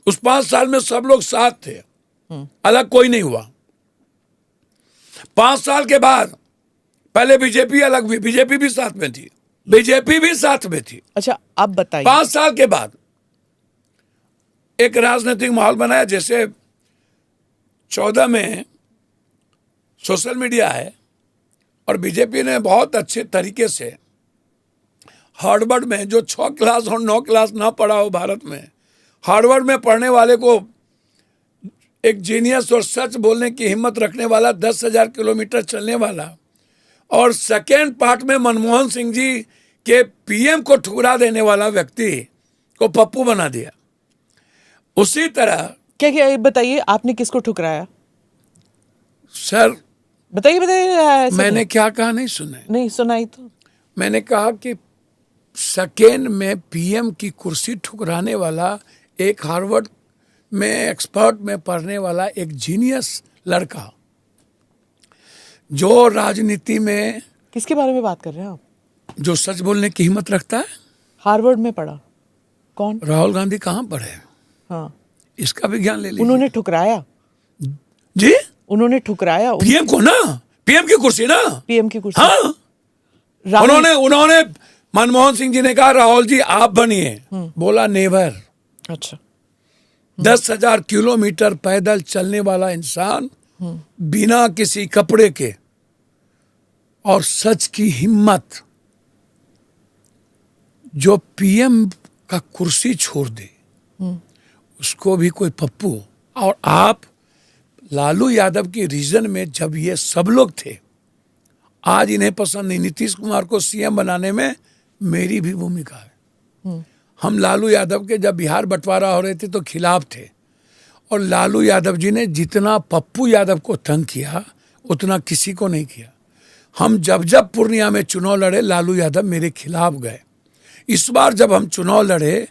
A: उस 5 साल में सब लोग साथ थे, अलग कोई नहीं हुआ। 5 साल के बाद पहले बीजेपी अलग हुई, बीजेपी भी साथ में थी, बीजेपी भी साथ में थी।
B: अच्छा, अब बताइए।
A: 5 साल के बाद एक राजनीतिक माहौल बनाया। जैसे 14 में सोशल मीडिया है और बीजेपी ने बहुत अच्छे तरीके से हार्वर्ड में, जो 6 क्लास और 9 क्लास ना पढ़ा हो भारत में, हार्वर्ड में पढ़ने वाले को एक जीनियस और सच बोलने की हिम्मत रखने वाला, 10,000 किलोमीटर चलने वाला, और सेकेंड पार्ट में मनमोहन सिंह जी के पीएम को ठुकरा देने वाला व्यक्ति को पप्पू बना दिया। उसी तरह
B: क्या बताइए, आपने किसको ठुकराया?
A: सर
B: बताइए।
A: मैंने क्या कहा नहीं सुने?
B: नहीं सुनाई तो।
A: मैंने कहा कि सेकेंड में पीएम की कुर्सी ठुकराने वाला एक हार्वर्ड में एक्सपर्ट में पढ़ने वाला एक जीनियस लड़का, जो राजनीति में,
B: किसके बारे में बात कर रहे हैं आप?
A: जो सच बोलने की हिम्मत रखता है।
B: हार्वर्ड में पढ़ा? कौन?
A: राहुल गांधी कहाँ पढ़े?
B: हाँ,
A: इसका भी ज्ञान ले लीजिए।
B: उन्होंने ठुकराया
A: जी,
B: उन्होंने ठुकराया
A: पीएम को ना, पीएम की कुर्सी ना,
B: पीएम की कुर्सी।
A: हाँ, उन्होंने मनमोहन सिंह जी ने कहा राहुल जी आप बनिए, बोला नेवर।
B: अच्छा,
A: 10,000 किलोमीटर पैदल चलने वाला इंसान, बिना किसी कपड़े के और सच की हिम्मत, जो पीएम का कुर्सी छोड़ दे, उसको भी कोई पप्पू। और आप लालू यादव की रीजन में जब ये सब लोग थे, आज इन्हें पसंद नहीं, नीतीश कुमार को सीएम बनाने में मेरी भी भूमिका है। हम लालू यादव के जब बिहार बंटवारा हो रहे थे तो खिलाफ थे, और लालू यादव जी ने जितना पप्पू यादव को तंग किया उतना किसी को नहीं किया। हम जब पूर्णिया में चुनाव लड़े, लालू यादव मेरे खिलाफ गए। इस बार जब हम चुनाव लड़े,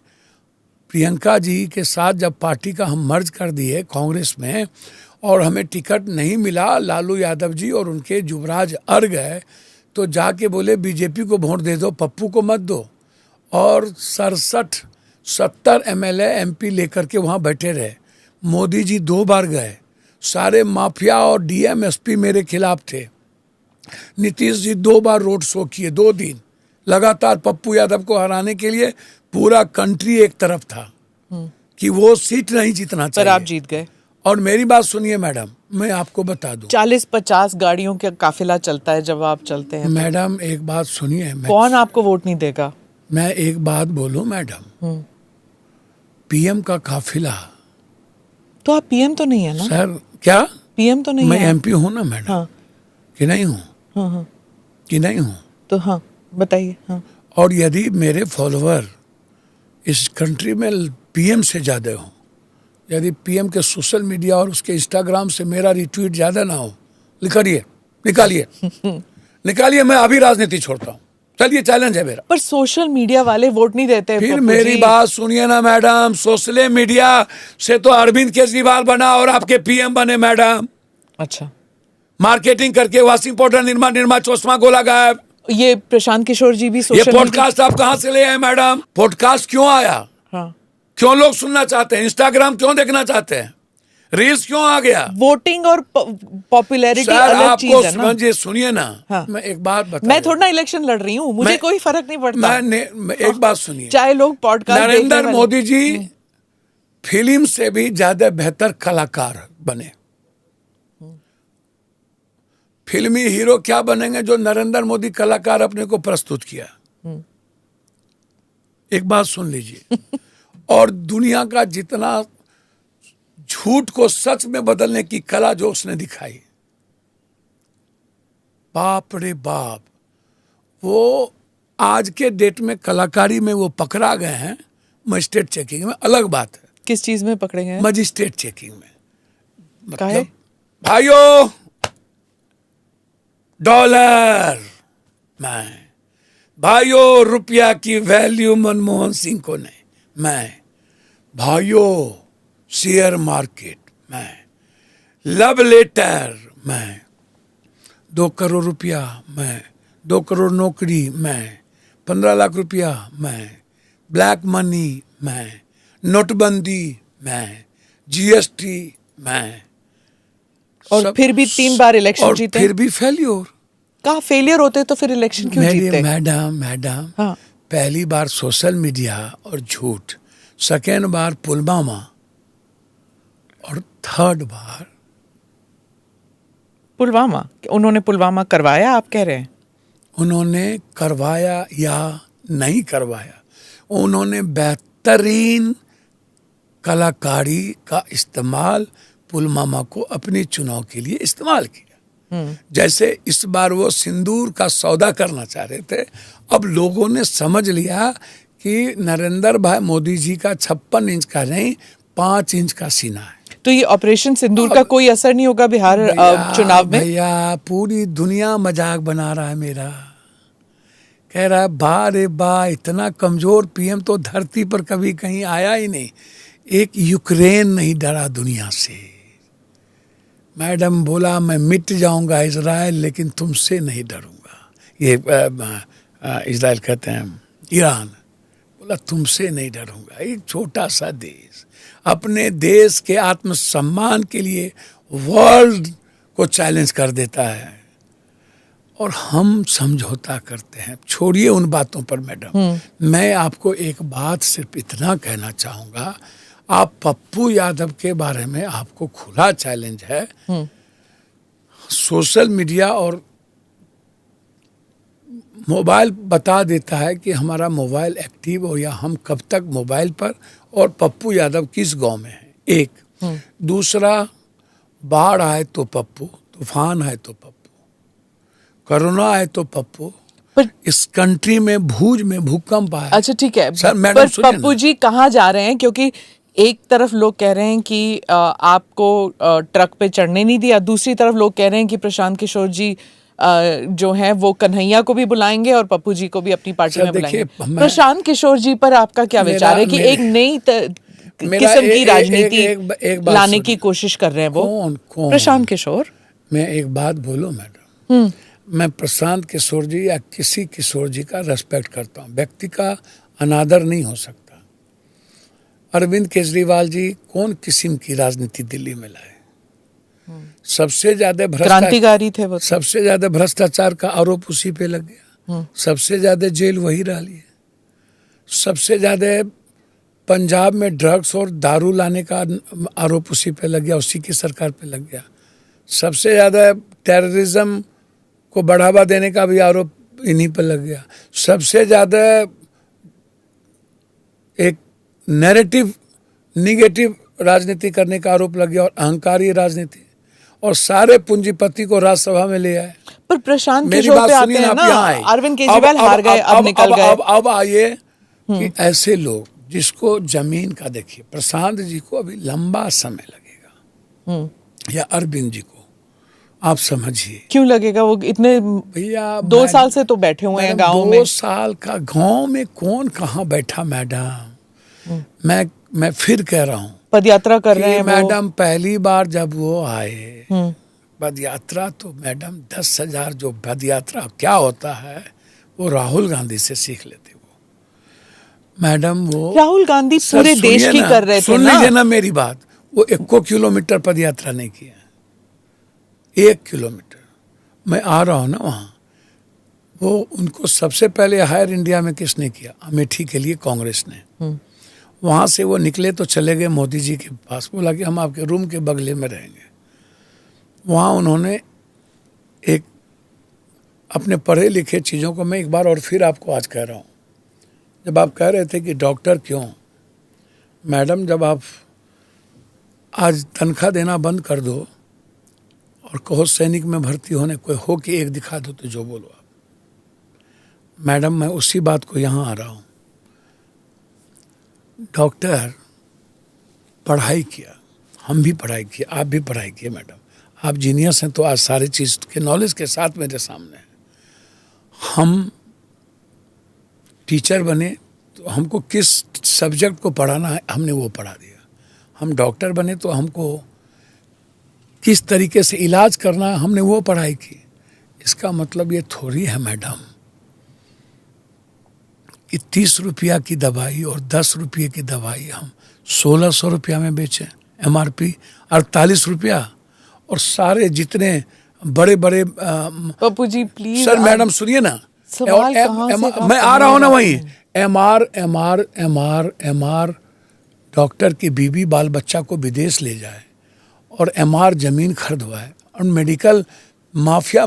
A: प्रियंका जी के साथ जब पार्टी का हम मर्ज कर दिए कांग्रेस में, और हमें टिकट नहीं मिला, लालू यादव जी और उनके युवराज अड़ गए, तो जाके बोले बीजेपी को वोट दे दो, पप्पू को मत दो। और 67-70 एमएलए एमपी लेकर के वहाँ बैठे रहे। मोदी जी 2 बार गए, सारे माफिया और डीएम एसपी मेरे खिलाफ थे। नीतीश जी 2 बार रोड शो किए, 2 दिन लगातार पप्पू यादव को हराने के लिए। पूरा कंट्री एक तरफ था कि वो सीट नहीं जीतना चाहिए,
B: पर आप जीत गए।
A: और मेरी बात सुनिए मैडम, मैं आपको बता दूं,
B: 40-50 गाड़ियों का काफिला चलता है जब आप चलते हैं।
A: मैडम एक बात सुनिए,
B: कौन आपको वोट नहीं देगा?
A: मैं एक बात बोलूं मैडम, पीएम का काफिला,
B: तो आप पीएम तो नहीं है ना?
A: सर क्या
B: पीएम तो नहीं
A: मैं
B: है?
A: एमपी हूं ना मैडम।
B: हाँ।
A: कि नहीं हूं?
B: हाँ।
A: कि नहीं हूं?
B: तो हाँ बताइए। हाँ।
A: और यदि मेरे फॉलोअर इस कंट्री में पीएम से ज्यादा हो, यदि पीएम के सोशल मीडिया और उसके इंस्टाग्राम से मेरा रिट्वीट ज्यादा ना हो, निकालिए मैं अभी राजनीति छोड़ता हूँ। चलिए, चैलेंज है मेरा।
B: पर सोशल मीडिया वाले वोट नहीं देते।
A: फिर मेरी बात सुनिए ना मैडम, सोशल मीडिया से तो अरविंद केजरीवाल बना और आपके पीएम बने मैडम।
B: अच्छा,
A: मार्केटिंग करके वॉशिंग पाउडर, निरमा चश्मा, गोला गायब।
B: ये प्रशांत किशोर जी भी
A: ये
B: सोशल
A: पॉडकास्ट आप कहां से ले आए मैडम? पॉडकास्ट क्यों आया?
B: हाँ,
A: क्यों लोग सुनना चाहते हैं? इंस्टाग्राम क्यों देखना चाहते हैं? रील्स क्यों आ गया?
B: वोटिंग और पॉपुलैरिटी
A: सर
B: अलग चीज
A: आपको
B: है ना।
A: समझिए, सुनिए ना।
B: हाँ।
A: मैं एक बात बता,
B: मैं थोड़ा ना इलेक्शन लड़ रही हूँ, मुझे
A: मैं-
B: कोई फर्क नहीं पड़ता।
A: मैं एक बात सुनिए,
B: चाहे लोग पॉडकास्ट
A: नरेंद्र मोदी जी फिल्म से भी ज्यादा बेहतर कलाकार बने। फिल्मी हीरो क्या बनेंगे जो नरेंद्र मोदी कलाकार अपने को प्रस्तुत किया? एक बात सुन लीजिए। और दुनिया का जितना झूठ को सच में बदलने की कला जो उसने दिखाई, बाप रे बाप। वो आज के डेट में कलाकारी में वो पकड़ा गए हैं मजिस्ट्रेट चेकिंग में, अलग बात है।
B: किस चीज में पकड़े गए?
A: मजिस्ट्रेट चेकिंग में
B: काहे?
A: मतलब भाइयों, डॉलर मैं, भाइयों रुपया की वैल्यू मनमोहन सिंह को नहीं मैं, भाइयों शेयर मार्केट मैं, लव लेटर मैं, 2 करोड़ रुपया मैं, 2 करोड़ नौकरी मैं, 15 लाख रुपया मैं, ब्लैक मनी मैं, नोटबंदी मैं, जीएसटी मैं।
B: और फिर भी 3 बार इलेक्शन
A: और
B: जीते।
A: फिर भी फेल्योर।
B: कहा फेलियर होते तो फिर इलेक्शन क्यों जीते?
A: मैडम
B: हाँ।
A: पहली बार सोशल मीडिया और झूठ, सेकेंड बार पुलवामा, और थर्ड बार
B: पुलवामा। उन्होंने पुलवामा करवाया, आप कह रहे हैं?
A: उन्होंने करवाया या नहीं करवाया, उन्होंने बेहतरीन कलाकारी का इस्तेमाल पुलवामा को अपने चुनाव के लिए इस्तेमाल किया। जैसे इस बार वो सिंदूर का सौदा करना चाह रहे थे, अब लोगों ने समझ लिया कि नरेंद्र भाई मोदी जी का 56 इंच का नहीं 5 इंच का सीना है।
B: तो ये ऑपरेशन सिंदूर का कोई असर नहीं होगा बिहार चुनाव में?
A: भैया पूरी दुनिया मजाक बना रहा है मेरा। कह रहा है बा रे बा, इतना कमजोर पीएम तो धरती पर कभी कहीं आया ही नहीं। एक यूक्रेन नहीं डरा दुनिया से। मैडम बोला मैं मिट जाऊंगा इजराइल, लेकिन तुमसे नहीं डरूंगा। ये इजराइल कहते हैं ईरान, बोला तुमसे नहीं डरूंगा। एक छोटा सा देश अपने देश के आत्मसम्मान के लिए वर्ल्ड को चैलेंज कर देता है, और हम समझौता करते हैं। छोड़िए उन बातों पर मैडम, मैं आपको एक बात सिर्फ इतना कहना चाहूंगा, आप पप्पू यादव के बारे में आपको खुला चैलेंज है। सोशल मीडिया और मोबाइल बता देता है कि हमारा मोबाइल एक्टिव हो या हम कब तक मोबाइल पर, और पप्पू यादव किस गांव में है। एक दूसरा, बाढ़ आए तो पप्पू, तूफान आए तो पप्पू, कोरोना आए तो पप्पू,
B: पर
A: इस कंट्री में भूज में भूकंप आया।
B: अच्छा ठीक है,
A: सर, मैडम
B: पर
A: सुनिए
B: पप्पू
A: ना।
B: जी कहाँ जा रहे हैं? क्योंकि एक तरफ लोग कह रहे हैं कि आपको ट्रक पे चढ़ने नहीं दिया, दूसरी तरफ लोग कह रहे हैं कि प्रशांत किशोर जी जो हैं वो कन्हैया को भी बुलाएंगे और पप्पू जी को भी अपनी पार्टी
A: सर,
B: में बुलाएंगे।
A: देखिए,
B: प्रशांत किशोर जी पर आपका क्या विचार है कि एक नई किस्म की राजनीति लाने की कोशिश कर रहे हैं वो?
A: कौन?
B: प्रशांत किशोर।
A: मैं एक बात बोलूं मैडम, मैं प्रशांत किशोर जी या किसी किशोर जी का रेस्पेक्ट करता हूं, व्यक्ति का अनादर नहीं हो सकता। अरविंद केजरीवाल जी कौन किस्म की राजनीति दिल्ली में लाए? सबसे ज्यादा
B: क्रांतिकारी थे वो।
A: सबसे ज्यादा भ्रष्टाचार का आरोप उसी पे लग गया, सबसे ज्यादा जेल वही डाली है, सबसे ज्यादा पंजाब में ड्रग्स और दारू लाने का आरोप उसी पे लग गया, उसी की सरकार पे लग गया। सबसे ज्यादा टेररिज्म को बढ़ावा देने का भी आरोप इन्हीं पर लग गया। सबसे ज्यादा एक नैरेटिव निगेटिव राजनीति करने का आरोप लग गया, और अहंकारी राजनीति, और सारे पूंजीपति को राज्यसभा में ले आए।
B: पर प्रशांत किशोर पे आते हैं ना, अरविंद केजरीवाल हार गए, अब निकल गए।
A: अब आइए कि ऐसे लोग जिसको जमीन का, देखिए प्रशांत जी को अभी लंबा समय लगेगा, या अरविंद जी को, आप समझिए।
B: क्यों लगेगा? वो इतने
A: भैया
B: 2 साल से तो बैठे हुए हैं गांव में।
A: 2 साल का गांव में कौन कहाँ बैठा मैडम? मैं फिर कह रहा हूँ,
B: पदयात्रा कर रहे हैं
A: मैडम। पहली बार जब वो आए पद यात्रा तो मैडम 10,000 जो पद यात्रा क्या होता है वो राहुल गांधी से सीख लेते वो मैडम। वो
B: राहुल गांधी
A: सर,
B: पूरे देश
A: सुनिए
B: की
A: ना,
B: कर रहे थे
A: सुन
B: ना।
A: लीजिए ना मेरी बात, वो 1 किलोमीटर पद यात्रा नहीं किया, 1 किलोमीटर। मैं आ रहा हूं ना वहां, वो उनको सबसे पहले हायर इंडिया में किसने किया? अमेठी के लिए कांग्रेस ने। वहां से वो निकले तो चले गए मोदी जी के पास, बोला कि हम आपके रूम के बगले में रहेंगे। वहाँ उन्होंने एक अपने पढ़े लिखे चीज़ों को, मैं एक बार और फिर आपको आज कह रहा हूँ, जब आप कह रहे थे कि डॉक्टर क्यों, मैडम जब आप आज तनख्वाह देना बंद कर दो और कहो सैनिक में भर्ती होने, कोई हो कि एक दिखा दो तो जो बोलो आप। मैडम मैं उसी बात को यहाँ आ रहा हूँ, डॉक्टर पढ़ाई किया, हम भी पढ़ाई किए, आप भी पढ़ाई किए मैडम, आप जीनियस हैं तो आज सारी चीज़ के नॉलेज के साथ मेरे सामने है। हम टीचर बने तो हमको किस सब्जेक्ट को पढ़ाना है हमने वो पढ़ा दिया। हम डॉक्टर बने तो हमको किस तरीके से इलाज करना है हमने वो पढ़ाई की। इसका मतलब ये थोड़ी है मैडम कि 30 रुपया की दवाई और 10 रुपये की दवाई हम 1600 रुपया में बेचें, MRP 48 रुपया, और सारे जितने बड़े बड़े
B: Pappu ji please
A: sir madam सुनिए ना,
B: सवाल कहाँ से
A: मैं आ रहा हूँ ना वहीं, MR डॉक्टर की बीवी बाल बच्चा को विदेश ले जाए और MR जमीन खरीदवाए, और मेडिकल माफिया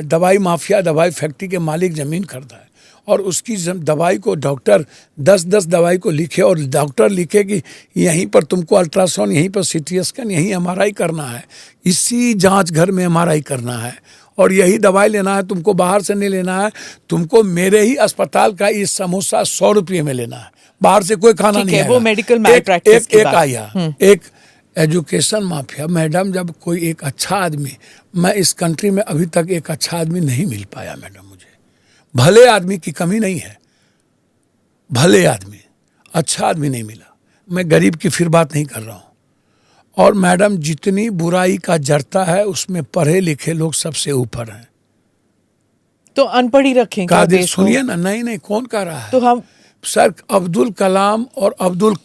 A: दवाई माफिया दवाई फैक्ट्री के मालिक जमीन खरीदाए, और उसकी दवाई को डॉक्टर 10 दवाई को लिखे, और डॉक्टर लिखे कि यहीं पर तुमको अल्ट्रासाउंड, यहीं पर CT स्कैन, यहीं MRI करना है, इसी जांच घर में MRI करना है, और यही दवाई लेना है, तुमको बाहर से नहीं लेना है, तुमको मेरे ही अस्पताल का ये समोसा 100 रुपये में लेना है, बाहर से कोई खाना नहीं है।
B: वो मेडिकल मैल प्रैक्टिस की बात।
A: आया एक एजुकेशन माफिया। मैडम जब कोई एक अच्छा आदमी, मैं इस कंट्री में अभी तक एक अच्छा आदमी नहीं मिल पाया मैडम, मुझे भले आदमी की कमी नहीं है, भले आदमी, अच्छा आदमी नहीं मिला। मैं गरीब की फिर बात नहीं कर रहा हूँ। और मैडम जितनी बुराई का जरता है उसमें पढ़े लिखे लोग सबसे ऊपर हैं।
B: तो अनपढ़ ही रखें क्या
A: कादिर
B: देश को?
A: सुनिए ना, नहीं कौन कह रहा है?
B: तो हम
A: सर अब्दुल कलाम और अब्दुल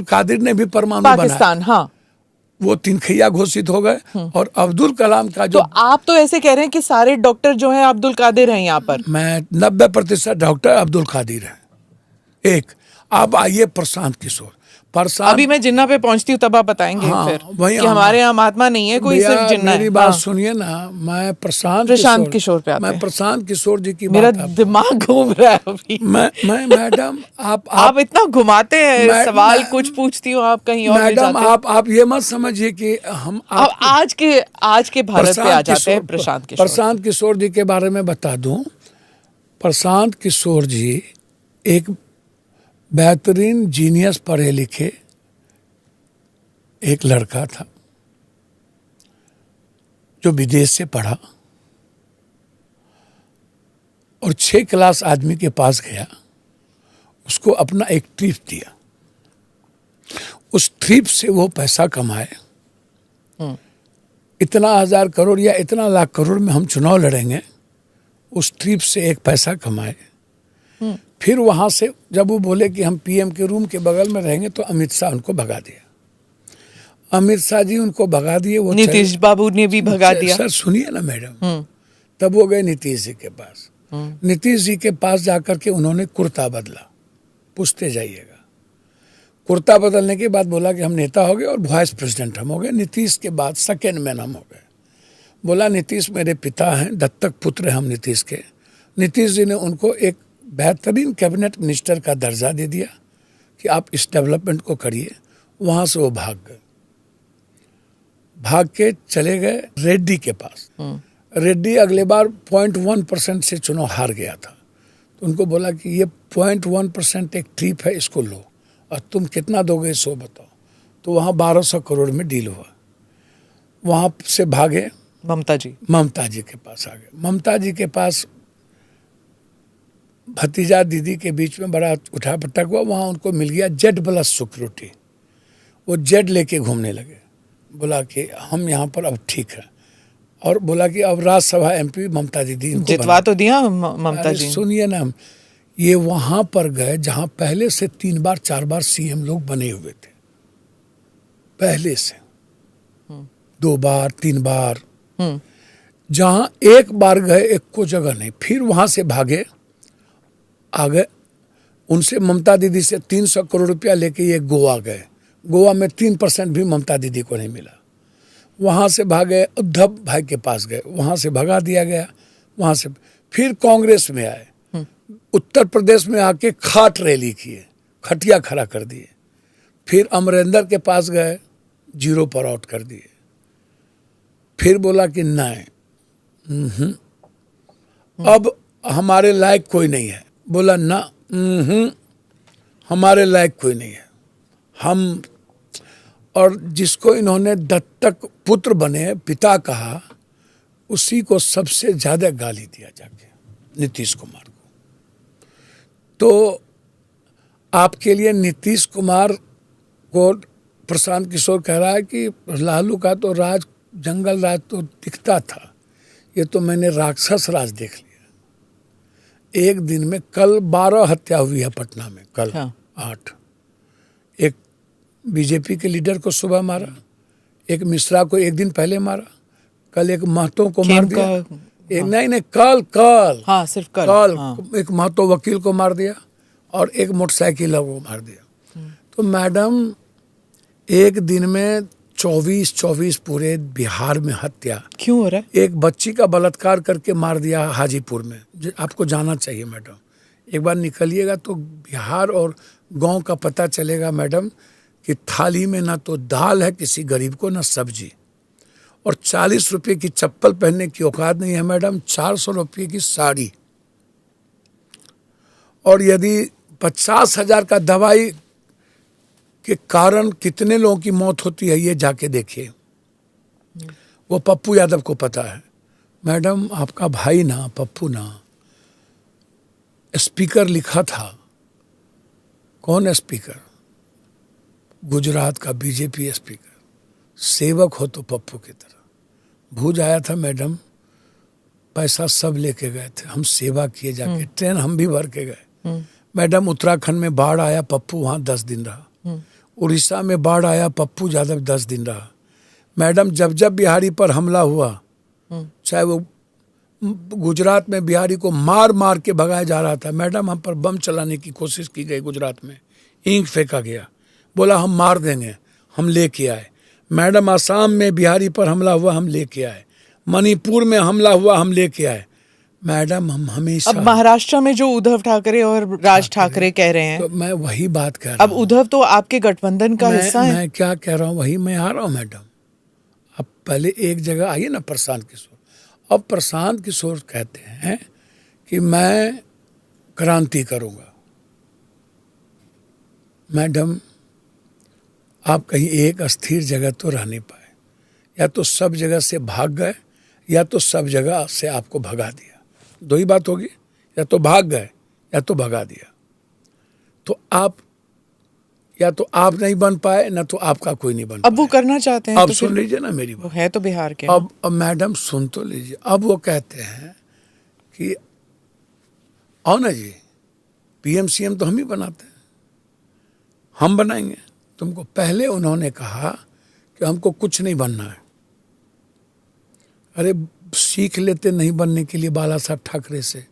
A: कादिर ने भी परमाणु बनाया,
B: पाकिस्तान, हाँ
A: वो तिनखैया घोषित हो गए, और अब्दुल कलाम का जो
B: तो आप तो ऐसे कह रहे हैं कि सारे डॉक्टर जो हैं अब्दुल कादिर हैं यहाँ पर।
A: मैं 90% डॉक्टर अब्दुल कादिर है। एक आप आइए प्रशांत किशोर,
B: अभी मैं जिन्ना पे पहुंचती हूँ तब आप बताएंगे
A: हाँ,
B: फिर
A: वही
B: कि हमारे यहाँ महात्मा नहीं है कोई, सिर्फ जिन्ना है।
A: मेरी बात
B: हाँ।
A: सुनिए ना, मैं प्रशांत
B: किशोर पे आते
A: मैं
B: हैं।
A: प्रशांत किशोर जी की
B: मेरा
A: बात
B: दिमाग घूम रहा है अभी।
A: मैं मैडम
B: आप इतना घुमाते हैं सवाल, कुछ पूछती हूँ आप कहीं और ले
A: मैडम
B: जाते हैं।
A: आप ये मत समझिए कि हम
B: अब आज के भारत पे आ जाते हैं
A: प्रशांत किशोर जी के बारे में बता दूं। प्रशांत किशोर जी एक बेहतरीन जीनियस पढ़े लिखे एक लड़का था जो विदेश से पढ़ा और 6 क्लास आदमी के पास गया, उसको अपना एक ट्रिप दिया, उस ट्रिप से वो पैसा कमाए, इतना 1000 करोड़ या इतना लाख करोड़ में हम चुनाव लड़ेंगे, उस ट्रिप से एक पैसा कमाए। फिर वहां से जब वो बोले कि हम PM के रूम के बगल में रहेंगे तो अमित शाह उनको भगा दिया, अमित शाह जी उनको भगा दिए। वो
B: नीतीश बाबू ने भी भगा दिया।
A: सर सुनिए ना मैडम, तब वो गए नीतीश जी के पास। नीतीश जी के पास जाकर के उन्होंने कुर्ता बदला, पूछते जाइएगा। कुर्ता बदलने के बाद बोला कि हम नेता हो गए और वाइस प्रेसिडेंट हम हो गए। नीतीश के बाद सेकेंड मैन हम हो गए। बोला नीतीश मेरे पिता हैं, दत्तक पुत्र हैं हम नीतीश के। नीतीश जी ने उनको एक बेहतरीन कैबिनेट मिनिस्टर का दर्जा दे दिया कि आप इस डेवलपमेंट को करिए। वहां से वो भाग गए, भाग के चले गए रेड्डी के पास। रेड्डी अगले बार 0.1% से चुनाव हार गया था, तो उनको बोला कि ये 0.1% एक ट्रिप है, इसको लो और तुम कितना दोगे सो बताओ। तो वहाँ 1200 करोड़ में डील हुआ। वहाँ से भागे ममता जी के पास आ गए। ममता जी के पास भतीजा दीदी के बीच में बड़ा उठा पटक हुआ। वहाँ उनको मिल गया Z+ सिक्योरिटी, वो जेड लेके घूमने लगे। बोला कि हम यहाँ पर अब ठीक है, और बोला कि अब राज्यसभा एमपी ममता दीदी इनको
B: जितवा तो दिया ममता
A: अरे
B: जी।
A: सुनिए ना, ये वहां पर गए जहां पहले से 3 बार 4 बार सीएम लोग बने हुए थे, पहले से 2 बार 3 बार, जहां एक बार गए एक को जगह नहीं, फिर वहां से भागे आ गए। उनसे ममता दीदी से 300 करोड़ रुपया लेके ये गोवा गए, गोवा में 3% भी ममता दीदी को नहीं मिला। वहां से भागे उद्धव भाई के पास गए, वहां से भगा दिया गया, वहां से फिर कांग्रेस में आए, उत्तर प्रदेश में आके खाट रैली किए, खटिया खड़ा कर दिए, फिर अमरिंदर के पास गए, 0 पर आउट कर दिए, फिर बोला कि नहीं, अब हमारे लायक कोई नहीं है, बोला ना, हमारे लायक कोई नहीं है हम। और जिसको इन्होंने दत्तक पुत्र बने पिता कहा, उसी को सबसे ज्यादा गाली दिया जाके, नीतीश कुमार को। तो आपके लिए नीतीश कुमार को प्रशांत किशोर कह रहा है कि लालू का तो राज, जंगल राज तो दिखता था, ये तो मैंने राक्षस राज देख लिया। एक दिन में कल 12 हत्या हुई है पटना में, कल 8। एक बीजेपी के लीडर को सुबह मारा, एक मिश्रा को एक दिन पहले मारा, कल एक महतो को मार दिया, एक नहीं कल
B: हाँ, सिर्फ कल
A: हाँ। एक महतो वकील को मार दिया और एक मोटरसाइकिल को मार दिया। तो मैडम एक दिन में 24 पूरे बिहार में हत्या
B: क्यों हो रहा है?
A: एक बच्ची का बलात्कार करके मार दिया हाजीपुर में। आपको जाना चाहिए मैडम, एक बार निकलिएगा तो बिहार और गांव का पता चलेगा मैडम कि थाली में ना तो दाल है किसी गरीब को, ना सब्जी, और 40 रुपये की चप्पल पहनने की औकात नहीं है मैडम, 400 रुपये की साड़ी। और यदि 50,000 का दवाई के कारण कितने लोगों की मौत होती है ये जाके देखिए, वो पप्पू यादव को पता है। मैडम आपका भाई ना, पप्पू ना, स्पीकर लिखा था। कौन है स्पीकर? गुजरात का बीजेपी स्पीकर। सेवक हो तो पप्पू की तरह। भूज आया था मैडम, पैसा सब लेके गए थे, हम सेवा किए जाके, ट्रेन हम भी भर के गए। मैडम उत्तराखंड में बाढ़ आया, पप्पू वहाँ 10 दिन रहा। उड़ीसा में बाढ़ आया, पप्पू यादव 10 दिन रहा। मैडम जब जब बिहारी पर हमला हुआ, चाहे वो गुजरात में बिहारी को मार मार के भगाया जा रहा था, मैडम हम पर बम चलाने की कोशिश की गई, गुजरात में ईंट फेंका गया, बोला हम मार देंगे, हम लेके आए। मैडम आसाम में बिहारी पर हमला हुआ, हम लेके आए। मणिपुर में हमला हुआ, हम लेके आए। मैडम हम हमेशा,
B: अब महाराष्ट्र में जो उद्धव ठाकरे और राज ठाकरे कह रहे हैं,
A: तो मैं वही बात कह रहा हूँ।
B: अब उद्धव तो आपके गठबंधन का हिस्सा है।
A: मैं क्या कह रहा हूँ वही मैं आ रहा हूँ मैडम। अब पहले एक जगह आइए ना प्रशांत किशोर। अब प्रशांत किशोर कहते हैं कि मैं क्रांति करूँगा। मैडम आप कहीं एक अस्थिर जगह तो रह नहीं पाए, या तो सब जगह से भाग गए, या तो सब जगह से आपको भगा दिया। 2 ही बात होगी, या तो भाग गए या तो भगा दिया। तो आप या तो आप नहीं बन पाए, ना तो आपका कोई नहीं बन पाए।
B: अब वो करना चाहते हैं
A: अब
B: तो
A: सुन लीजिए ना मेरी बात,
B: है तो बिहार के।
A: अब मैडम सुन तो लीजिए। अब वो कहते हैं कि आओ ना जी, पीएम सीएम तो हम ही बनाते हैं, हम बनाएंगे तुमको। पहले उन्होंने कहा कि हमको कुछ नहीं बनना है। अरे सीख लेते नहीं बनने के लिए बाला साहब ठाकरे से।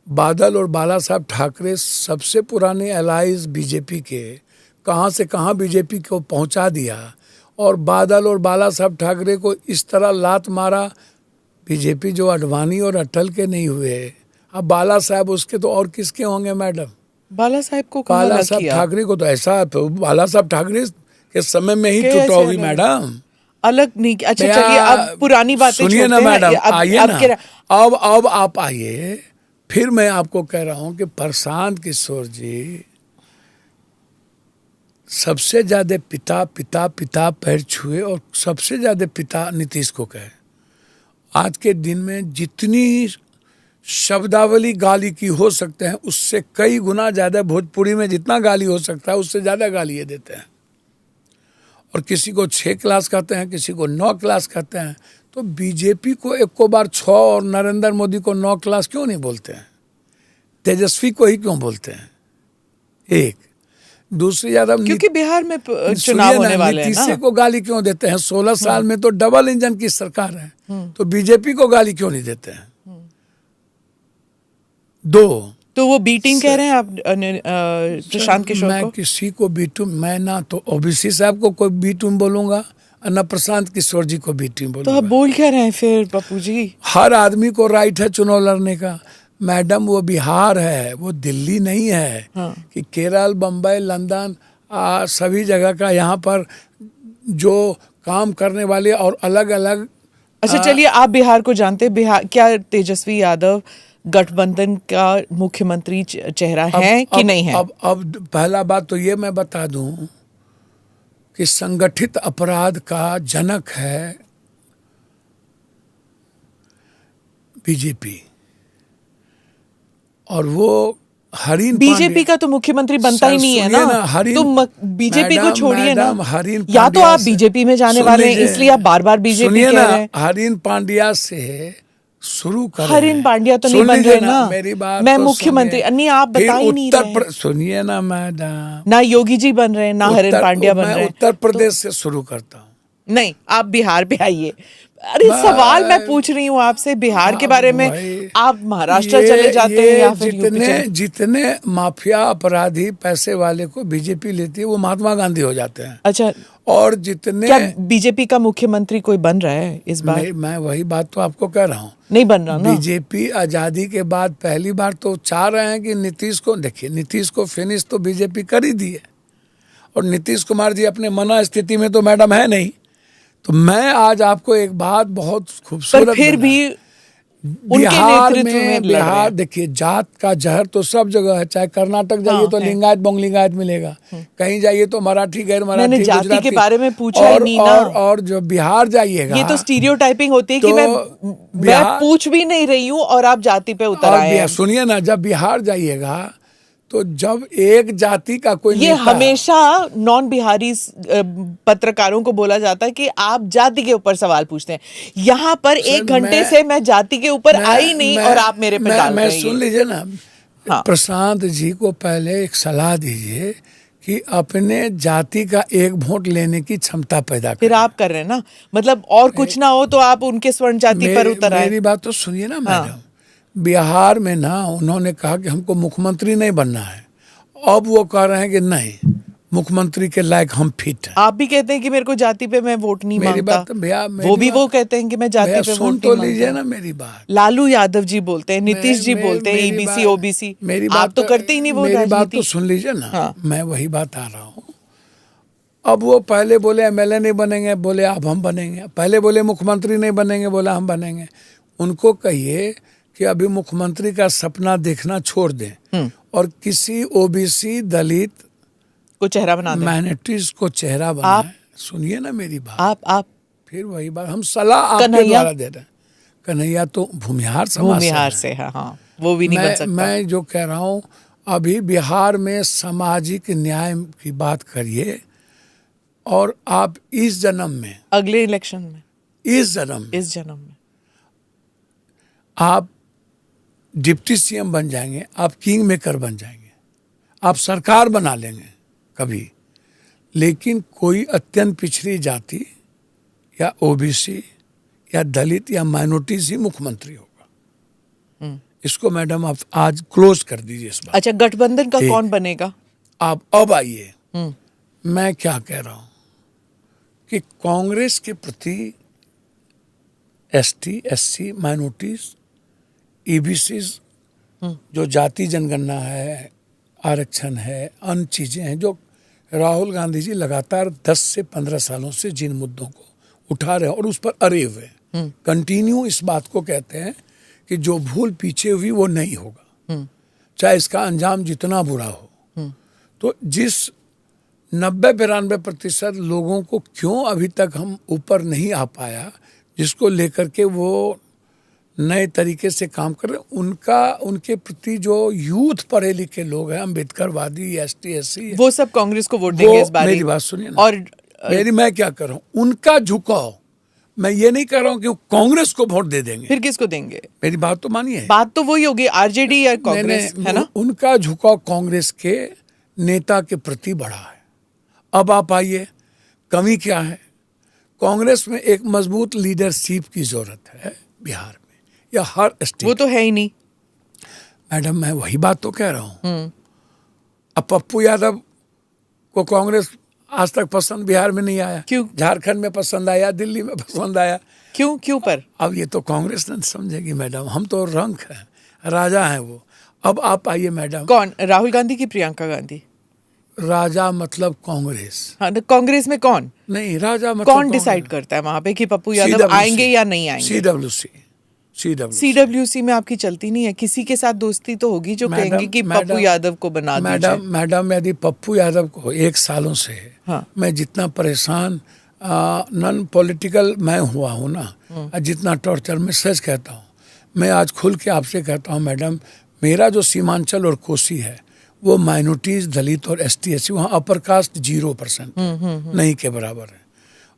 A: बादल और बाला साहब ठाकरे सबसे पुराने एलाइज बीजेपी के, कहाँ से कहाँ बीजेपी को पहुँचा दिया। और बादल और बाला साहब ठाकरे को इस तरह लात मारा, बीजेपी जो अडवाणी और अटल के नहीं हुए, अब बाला साहब उसके तो और किसके होंगे मैडम?
B: बाला साहब को कहाँ
A: बाला
B: अलग
A: साहब
B: किया?
A: ठाकरे को तो ऐसा, तो बाला साहब ठाकरे के समय में ही
B: कैसे
A: टूटा हुई
B: अलग?
A: मैडम।
B: अलग नहीं। अच्छा चलिए, अब पुरानी बातें
A: सुनिए ना
B: छोड़ते हैं।
A: मैडम,
B: अब-
A: आइए
B: अब
A: ना,
B: क्या-
A: अब आप आइए। फिर मैं आपको कह रहा हूं कि प्रशांत किशोर जी सबसे ज्यादा पिता पिता पिता पैर छुए, और सबसे ज्यादा पिता नीतीश को कहे। आज के दिन में जितनी शब्दावली गाली की हो सकते हैं, उससे कई गुना ज्यादा भोजपुरी में जितना गाली हो सकता है उससे ज्यादा गाली ये देते हैं। और किसी को 6 क्लास कहते हैं, किसी को 9 क्लास कहते हैं। तो बीजेपी को एक को बार 6 और नरेंद्र मोदी को 9 क्लास क्यों नहीं बोलते हैं? तेजस्वी को ही क्यों बोलते हैं? एक दूसरी यादव,
B: क्योंकि बिहार में चुनाव होने वाले हैं ना।
A: नीतीश को गाली क्यों देते हैं? 16 साल में तो डबल इंजन की सरकार है, तो बीजेपी को गाली क्यों नहीं देते हैं? दो,
B: तो वो बी टीम कह रहे हैं आप प्रशांत किशोर
A: मैं
B: को?
A: किसी को बी टीम, मैं ना तो ओबीसी साहब को कोई बी टीम बोलूंगा और न प्रशांत किशोर जी को बी टीम
B: तो
A: बोलूंगा।
B: आप बोल क्या रहे हैं फिर पप्पू जी?
A: हर आदमी को राइट है चुनाव लड़ने का। मैडम वो बिहार है, वो दिल्ली नहीं है। कि केरल, बम्बई, लंदन सभी जगह का यहाँ पर जो काम करने वाले और अलग अलग।
B: अच्छा चलिए, आप बिहार को जानते हैं। बिहार, क्या तेजस्वी यादव गठबंधन का मुख्यमंत्री चेहरा है कि नहीं है?
A: अब पहला बात तो ये मैं बता दूं कि संगठित अपराध का जनक है बीजेपी, और वो हरीन
B: बीजेपी का तो मुख्यमंत्री बनता ही नहीं है ना। तो बीजेपी को छोड़िए ना। या तो आप बीजेपी में जाने वाले हैं इसलिए आप बार बार बीजेपी कह रहे हैं।
A: हरीन पांड्या से शुरू कर।
B: हरीन पांड्या तो नहीं बन रहे ना।
A: मेरी बात
B: मैं
A: तो
B: मुख्यमंत्री नहीं, आप बता ही नहीं रहे।
A: सुनिए ना मैडम,
B: ना योगी जी बन रहे हैं ना हरीन पांड्या बन रहे हैं।
A: उत्तर प्रदेश से शुरू करता हूँ।
B: नहीं, आप बिहार पे आइए। अरे सवाल मैं पूछ रही हूँ आपसे बिहार के बारे में। आप महाराष्ट्र चले जाते हैं या फिर
A: जितने माफिया अपराधी पैसे वाले को बीजेपी लेती है वो महात्मा गांधी हो जाते हैं।
B: अच्छा,
A: और जितने,
B: क्या बीजेपी का मुख्यमंत्री कोई बन रहा है इस बार?
A: मैं वही बात तो आपको कह रहा हूँ,
B: नहीं बन रहा ना।
A: बीजेपी आजादी के बाद पहली बार तो चाह रहे हैं कि नीतीश को, देखिए नीतीश को फिनिश तो बीजेपी कर ही दी है, और नीतीश कुमार जी अपने मना स्थिति में तो मैडम है नहीं। तो मैं आज आपको एक बात बहुत खूबसूरत,
B: पर फिर भी
A: बिहार देखिए, जात का जहर तो सब जगह है। चाहे कर्नाटक जाइए तो लिंगायत बोंगलिंगायत मिलेगा, कहीं जाइए तो मराठी गैर मराठी,
B: जाति के बारे में पूछा ही नहीं ना।
A: और जो बिहार जाइएगा,
B: ये तो स्टीरियोटाइपिंग होती है कि मैं पूछ भी नहीं रही हूँ और आप जाति पे उतर आए हैं।
A: सुनिए ना, जब बिहार जाइएगा तो जब एक जाति का कोई,
B: ये हमेशा नॉन बिहारी पत्रकारों को बोला जाता है कि आप जाति के ऊपर सवाल पूछते हैं। यहाँ पर 1 घंटे से मैं जाति के ऊपर आई नहीं और आप मेरे पे डाल रहे हैं।
A: सुन लीजिए ना, प्रशांत जी को पहले एक सलाह दीजिए कि अपने जाति का एक वोट लेने की क्षमता पैदा करें।
B: फिर आप कर रहे हैं ना, मतलब और कुछ ना हो तो आप उनके स्वर्ण जाति पर उतर आए।
A: मेरी बात तो सुनिए ना मैडम, बिहार में ना उन्होंने कहा कि हमको मुख्यमंत्री नहीं बनना है, अब वो कह रहे हैं कि नहीं, मुख्यमंत्री के लायक हम फिट हैं।
B: आप भी कहते हैं कि मेरे को जाति पे मैं वोट नहीं मांगता। वो कहते हैं कि मैं जाति पे वोट
A: तो लीजिए ना मेरी बात।
B: लालू यादव जी बोलते हैं, नीतीश जी बोलते हैं ईबीसी ओबीसी, आप तो करते ही नहीं वो।
A: मेरी बात तो सुन लीजिए ना, मैं वही बात आ रहा हूँ। अब वो पहले बोले एमएलए नहीं बनेंगे, बोले अब हम बनेंगे। पहले बोले मुख्यमंत्री नहीं बनेंगे, बोला हम बनेंगे। उनको कहिए कि अभी मुख्यमंत्री का सपना देखना छोड़ दें और किसी ओबीसी, दलित
B: को चेहरा बना दें,
A: माइनॉरिटीज को चेहरा बनाएं। सुनिए ना मेरी बात।
B: आप
A: फिर वही बात, हम सलाह आपके द्वारा दे रहे हैं। कन्हैया तो भूमिहार समाज
B: से है। हाँ, वो भी नहीं बन सकता।
A: मैं जो कह रहा हूँ, अभी बिहार में सामाजिक न्याय की बात करिए, और आप इस जन्म में,
B: अगले इलेक्शन में,
A: इस जन्म में आप डिप्टी सीएम बन जाएंगे, आप किंग मेकर बन जाएंगे, आप सरकार बना लेंगे कभी, लेकिन कोई अत्यंत पिछड़ी जाति या ओबीसी या दलित या माइनॉरिटीज ही मुख्यमंत्री होगा। इसको मैडम आप आज क्लोज कर दीजिए इस बात।
B: अच्छा, गठबंधन का कौन बनेगा? आप
A: अब आइए, मैं क्या कह रहा हूं कि कांग्रेस के प्रति एसटी, एससी, माइनॉरिटीज, ईबीसीज, जो जाति जनगणना है, आरक्षण है, अन्य चीजें हैं, जो राहुल गांधी जी लगातार 10 से 15 सालों से जिन मुद्दों को उठा रहे हैं और उस पर अरे हुए, कंटिन्यू इस बात को कहते हैं कि जो भूल पीछे हुई वो नहीं होगा, चाहे इसका अंजाम जितना बुरा हो। तो जिस 90-92% लोगों को क्यों अभी तक हम ऊपर नहीं आ पाया, जिसको लेकर के वो नए तरीके से काम कर रहे हैं, उनके प्रति जो यूथ पढ़े लिखे लोग हैं, अम्बेडकरवादी, एसटी, एससी,
B: वो सब कांग्रेस को वोट देंगे इस बार।
A: मेरी बात सुनिए ना।
B: और
A: मैं क्या कर रहा हूँ, उनका झुकाव, मैं ये नहीं कर रहा हूँ कि वो कांग्रेस को वोट दे देंगे।
B: फिर किसको देंगे?
A: मेरी बात तो मानिए,
B: बात तो वही होगी, आरजेडी या कांग्रेस, है ना?
A: उनका झुकाव कांग्रेस के नेता के प्रति बढ़ा है। अब आप आइए, कमी क्या है? कांग्रेस में एक मजबूत लीडरशिप की जरूरत है बिहार में या हर स्टेट।
B: वो तो है ही नहीं
A: मैडम, मैं वही बात तो कह रहा हूँ। अब पप्पू यादव को कांग्रेस आज तक पसंद बिहार में नहीं आया।
B: क्यों?
A: झारखंड में पसंद आया, दिल्ली में पसंद आया।
B: क्यों पर?
A: अब ये तो कांग्रेस नहीं समझेगी मैडम, हम तो रंक हैं, राजा हैं वो। अब आप आइए मैडम।
B: कौन? राहुल गांधी की प्रियंका गांधी?
A: राजा मतलब कांग्रेस।
B: हाँ, तो कांग्रेस में कौन?
A: नहीं, राजा मतलब
B: कौन डिसाइड करता है वहां पे कि पप्पू यादव आएंगे या नहीं आएंगे? सीडब्ल्यूसी में आपकी चलती नहीं है? किसी के साथ दोस्ती तो होगी जो कहेंगे कि पप्पू यादव को बना दीजिए।
A: मैडम, यदि पप्पू यादव को 1 सालों से
B: हाँ।
A: मैं जितना परेशान नॉन पॉलिटिकल मैं हुआ हूँ ना, जितना टॉर्चर, मैं सच कहता हूँ, मैं आज खुल के आपसे कहता हूँ मैडम, मेरा जो सीमांचल और कोसी है वो माइनॉरिटीज, दलित और ST SC, वहाँ अपर कास्ट 0% नहीं के बराबर है।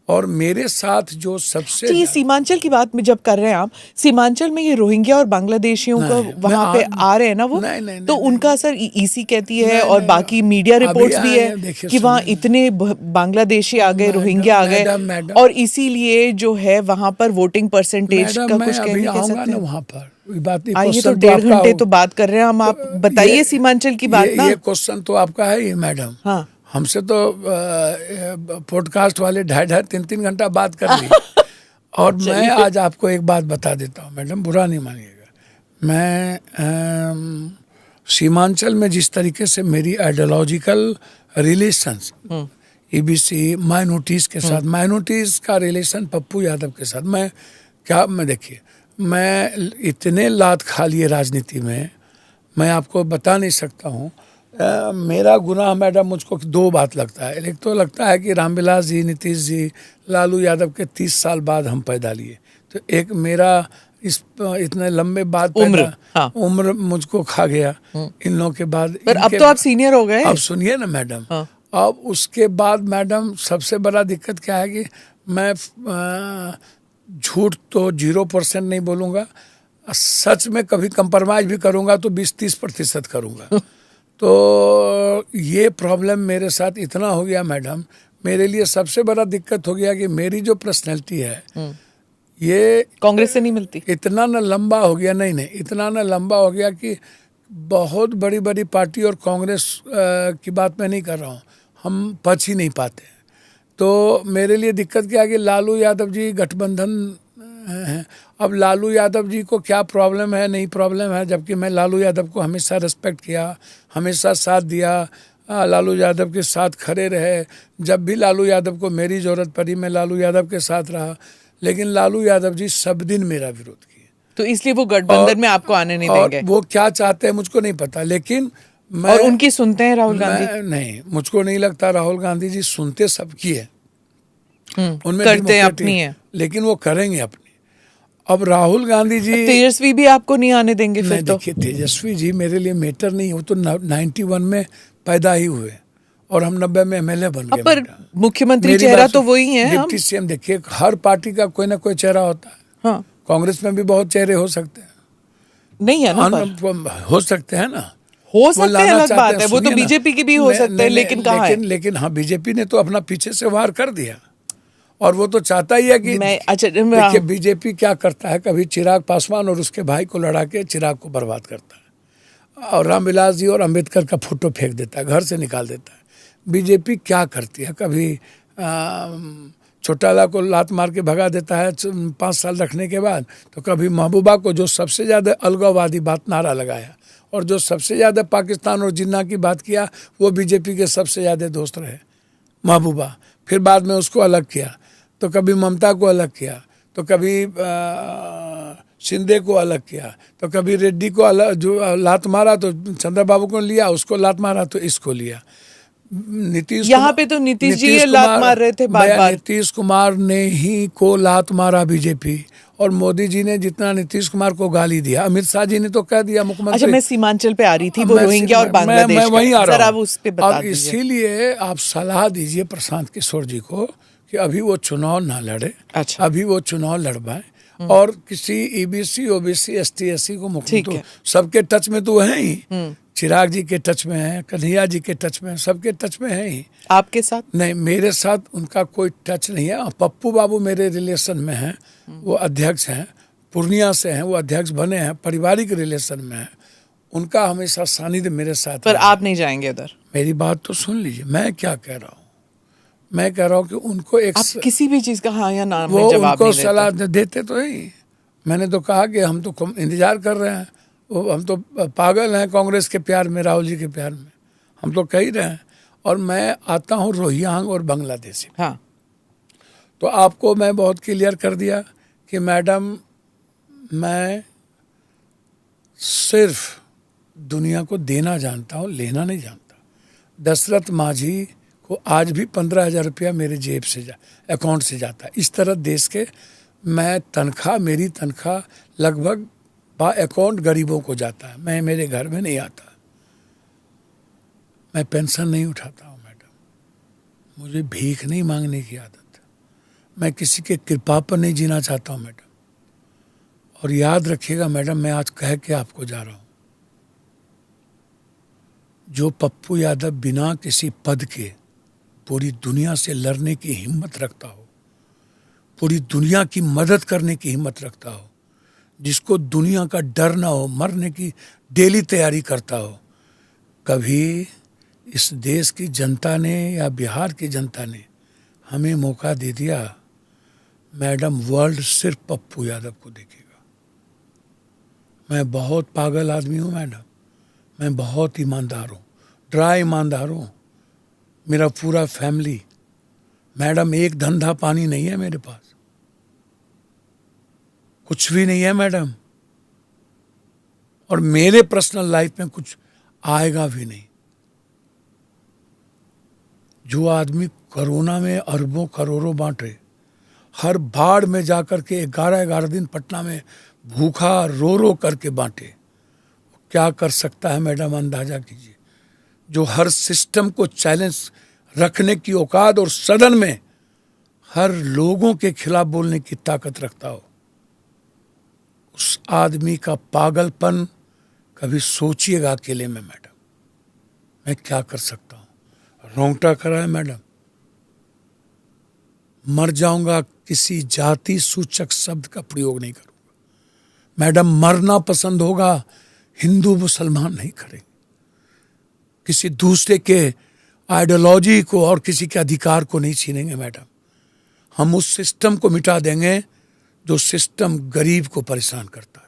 A: और मेरे साथ जो सबसे
B: ये सीमांचल की बात में जब कर रहे हैं आप, सीमांचल में ये रोहिंग्या और बांग्लादेशियों को वहां पे आ रहे हैं ना वो, तो उनका असर EC कहती है और बाकी मीडिया रिपोर्ट्स भी है कि वहाँ इतने बांग्लादेशी आ गए, रोहिंग्या आ गए, और इसीलिए जो है वहां पर वोटिंग परसेंटेज का कुछ कह सकते हैं
A: वहाँ पर। बात
B: आइए, तो 1.5 घंटे तो बात कर रहे हैं हम, आप बताइए सीमांचल की बात ना।
A: ये क्वेश्चन तो आपका है ये मैडम।
B: हाँ,
A: हमसे तो पॉडकास्ट वाले 2.5, 3 घंटा बात कर ली। और मैं आज आपको एक बात बता देता हूँ मैडम, बुरा नहीं मानिएगा। मैं सीमांचल में जिस तरीके से मेरी आइडियोलॉजिकल रिलेशंस EBC माइनॉरिटीज के साथ, माइनॉरिटीज का रिलेशन पप्पू यादव के साथ, मैं देखिए, मैं इतने लात खा लिए राजनीति में, मैं आपको बता नहीं सकता हूँ। मेरा गुनाह मैडम, मुझको 2 बात लगता है। एक तो लगता है कि रामविलास जी, नीतीश जी, लालू यादव के 30 साल बाद हम पैदा लिए, तो एक मेरा इतने लंबे बाद उम्र मुझको खा गया इन लोगों के बाद।
B: पर अब तो आप सीनियर हो गए।
A: अब सुनिए ना मैडम, अब उसके बाद मैडम सबसे बड़ा दिक्कत क्या है कि मैं झूठ तो 0% नहीं बोलूँगा, सच में कभी कंप्रोमाइज भी करूँगा तो 20-30% करूँगा। तो ये प्रॉब्लम मेरे साथ इतना हो गया मैडम, मेरे लिए सबसे बड़ा दिक्कत हो गया कि मेरी जो पर्सनैलिटी है ये
B: कांग्रेस से नहीं मिलती। इतना
A: ना लंबा हो गया, नहीं, इतना ना लंबा हो गया कि बहुत बड़ी बड़ी पार्टी और कांग्रेस की बात मैं नहीं कर रहा हूँ, हम पच ही नहीं पाते। तो मेरे लिए दिक्कत क्या है कि लालू यादव जी गठबंधन है। अब लालू यादव जी को क्या प्रॉब्लम है, नहीं प्रॉब्लम है, जबकि मैं लालू यादव को हमेशा रिस्पेक्ट किया, हमेशा साथ दिया, लालू यादव के साथ खड़े रहे। जब भी लालू यादव को मेरी ज़रूरत पड़ी मैं लालू यादव के साथ रहा, लेकिन लालू यादव जी सब दिन मेरा विरोध किए।
B: तो इसलिए वो गठबंधन में आपको आने नहीं देंगे।
A: वो क्या चाहते हैं मुझको नहीं पता, लेकिन मैं,
B: और उनकी सुनते हैं राहुल गांधी?
A: नहीं, मुझको नहीं लगता राहुल गांधी जी सुनते सबकी है, उनमें
B: करते हैं अपनी है,
A: लेकिन वो करेंगे अपनी। अब राहुल गांधी जी,
B: तेजस्वी भी आपको नहीं आने देंगे फिर? तो
A: देखिए, तेजस्वी जी मेरे लिए मेटर नहीं, वो तो 91 में पैदा ही हुए और हम 90 में MLA बन गए।
B: पर मुख्यमंत्री चेहरा तो वही है।
A: डिप्टी CM देखिए, हर पार्टी का कोई ना कोई चेहरा होता है।
B: हाँ,
A: कांग्रेस में भी बहुत चेहरे हो सकते हैं,
B: नहीं है ना?
A: हो सकते हैं ना,
B: हो सकते हैं, अलग बात है। वो तो बीजेपी की भी हो सकते हैं, लेकिन कहाँ है?
A: लेकिन हाँ, बीजेपी ने तो अपना पीछे से वार कर दिया, और वो तो चाहता ही है कि देखिए बीजेपी क्या करता है, कभी चिराग पासवान और उसके भाई को लड़ा के चिराग को बर्बाद करता है, और रामविलास जी और अंबेडकर का फोटो फेंक देता है, घर से निकाल देता है। बीजेपी क्या करती है, कभी चौटाला को लात मार के भगा देता है 5 साल रखने के बाद, तो कभी महबूबा को, जो सबसे ज़्यादा अलगाववादी बात नारा लगाया और जो सबसे ज़्यादा पाकिस्तान और जिन्ना की बात किया, वो बीजेपी के सबसे ज़्यादा दोस्त रहे महबूबा। फिर बाद में उसको अलग किया, तो कभी ममता को अलग किया, तो कभी शिंदे को अलग किया, तो कभी रेड्डी को अलग, जो लात मारा तो चंद्रबाबू को लिया, उसको लात मारा तो इसको लिया। नीतीश,
B: यहाँ पे तो नीतीश जी ये लात मार रहे थे बार बार।
A: नीतीश कुमार ने ही को लात मारा बीजेपी, और मोदी जी ने जितना नीतीश कुमार को गाली दिया, अमित शाह जी ने तो कह दिया मुख्यमंत्री।
B: अच्छा, मैं सीमांचल पे आ रही थी, वो रोहिंग्या और बांग्लादेश
A: मैं वहीं आ रहा
B: हूँ, उस पे बता
A: और
B: दीजिए।
A: इसीलिए आप सलाह दीजिए प्रशांत किशोर जी को कि अभी वो चुनाव ना लड़े।
B: अच्छा।
A: अभी वो चुनाव लड़वाए और किसी ईबीसी ओबीसी एसटी एससी को मुख्यमंत्री, सबके टच में तो है ही, चिराग जी के टच में है, कन्हैया जी के टच में है, सबके टच में है ही।
B: आपके साथ
A: नहीं, मेरे साथ उनका कोई टच नहीं है। पप्पू बाबू मेरे रिलेशन में हैं, वो अध्यक्ष हैं, पूर्णिया से हैं, वो अध्यक्ष बने हैं, पारिवारिक रिलेशन में है, उनका हमेशा सानिध्य मेरे साथ।
B: पर आप नहीं जाएंगे उधर?
A: मेरी बात तो सुन लीजिए, मैं क्या कह रहा हूँ। मैं कह रहा हूँ कि उनको एक,
B: आप किसी भी चीज का हाँ या ना
A: वो
B: में जवाब
A: उनको
B: नहीं
A: सलाह देते तो ही। मैंने तो कहा कि हम तो इंतजार कर रहे हैं, वो हम तो पागल हैं कांग्रेस के प्यार में, राहुल जी के प्यार में, हम तो कह ही रहे हैं। और मैं आता हूँ रोहिंग्यांग और बांग्लादेशी।
B: हाँ।
A: तो आपको मैं बहुत क्लियर कर दिया कि मैडम, मैं सिर्फ दुनिया को देना जानता हूँ, लेना नहीं जानता। दशरथ माझी को आज भी 15,000 रुपया मेरे जेब से अकाउंट से जाता है। इस तरह देश के मैं तनख्वाह, मेरी तनख्वाह लगभग अकाउंट गरीबों को जाता है। मैं मेरे घर में नहीं आता, मैं पेंशन नहीं उठाता हूँ मैडम, मुझे भीख नहीं मांगने की आदत है, मैं किसी के कृपा पर नहीं जीना चाहता हूँ मैडम। और याद रखिएगा मैडम, मैं आज कह के आपको जा रहा हूँ, जो पप्पू यादव बिना किसी पद के पूरी दुनिया से लड़ने की हिम्मत रखता हो, पूरी दुनिया की मदद करने की हिम्मत रखता हो, जिसको दुनिया का डर ना हो, मरने की डेली तैयारी करता हो, कभी इस देश की जनता ने या बिहार की जनता ने हमें मौका दे दिया मैडम, वर्ल्ड सिर्फ पप्पू यादव को देखेगा। मैं बहुत पागल आदमी हूँ मैडम, मैं बहुत ईमानदार हूँ, ड्रा ईमानदार हूँ, मेरा पूरा फैमिली। मैडम, एक धंधा पानी नहीं है मेरे पास, कुछ भी नहीं है मैडम, और मेरे पर्सनल लाइफ में कुछ आएगा भी नहीं। जो आदमी कोरोना में अरबों करोड़ों बांटे, हर बाढ़ में जाकर के 11-11 दिन पटना में भूखा रो रो करके बांटे, क्या कर सकता है मैडम, अंदाजा कीजिए। जो हर सिस्टम को चैलेंज रखने की औकात और सदन में हर लोगों के खिलाफ बोलने की ताकत रखता हो, उस आदमी का पागलपन कभी सोचिएगा अकेले में मैडम, मैं क्या कर सकता हूँ। रोंगटा खड़ा है मैडम, मर जाऊंगा, किसी जाति सूचक शब्द का प्रयोग नहीं करूंगा मैडम। मरना पसंद होगा, हिंदू मुसलमान नहीं करेंगे, किसी दूसरे के आइडियोलॉजी को और किसी के अधिकार को नहीं छीनेंगे मैडम। हम उस सिस्टम को मिटा देंगे जो सिस्टम गरीब को परेशान करता है,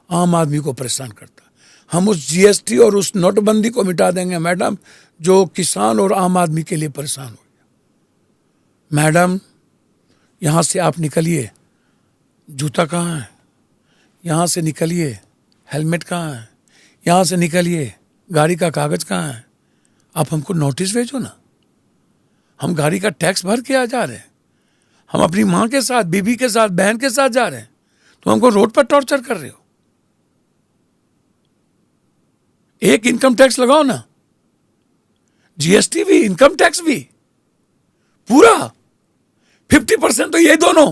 A: आम आदमी को परेशान करता है। हम उस जीएसटी और उस नोटबंदी को मिटा देंगे मैडम, जो किसान और आम आदमी के लिए परेशान हो गया। मैडम, यहाँ से आप निकलिए, जूता कहाँ है, यहाँ से निकलिए, हेलमेट कहाँ है, यहाँ से निकलिए, गाड़ी का कागज कहाँ है। आप हमको नोटिस भेजो ना, हम गाड़ी का टैक्स भर के आ जा रहे हैं, हम अपनी माँ के साथ, बीबी के साथ, बहन के साथ जा रहे हैं, तो हमको रोड पर टॉर्चर कर रहे हो। एक इनकम टैक्स लगाओ ना, जीएसटी भी, इनकम टैक्स भी, पूरा 50% तो ये दोनों।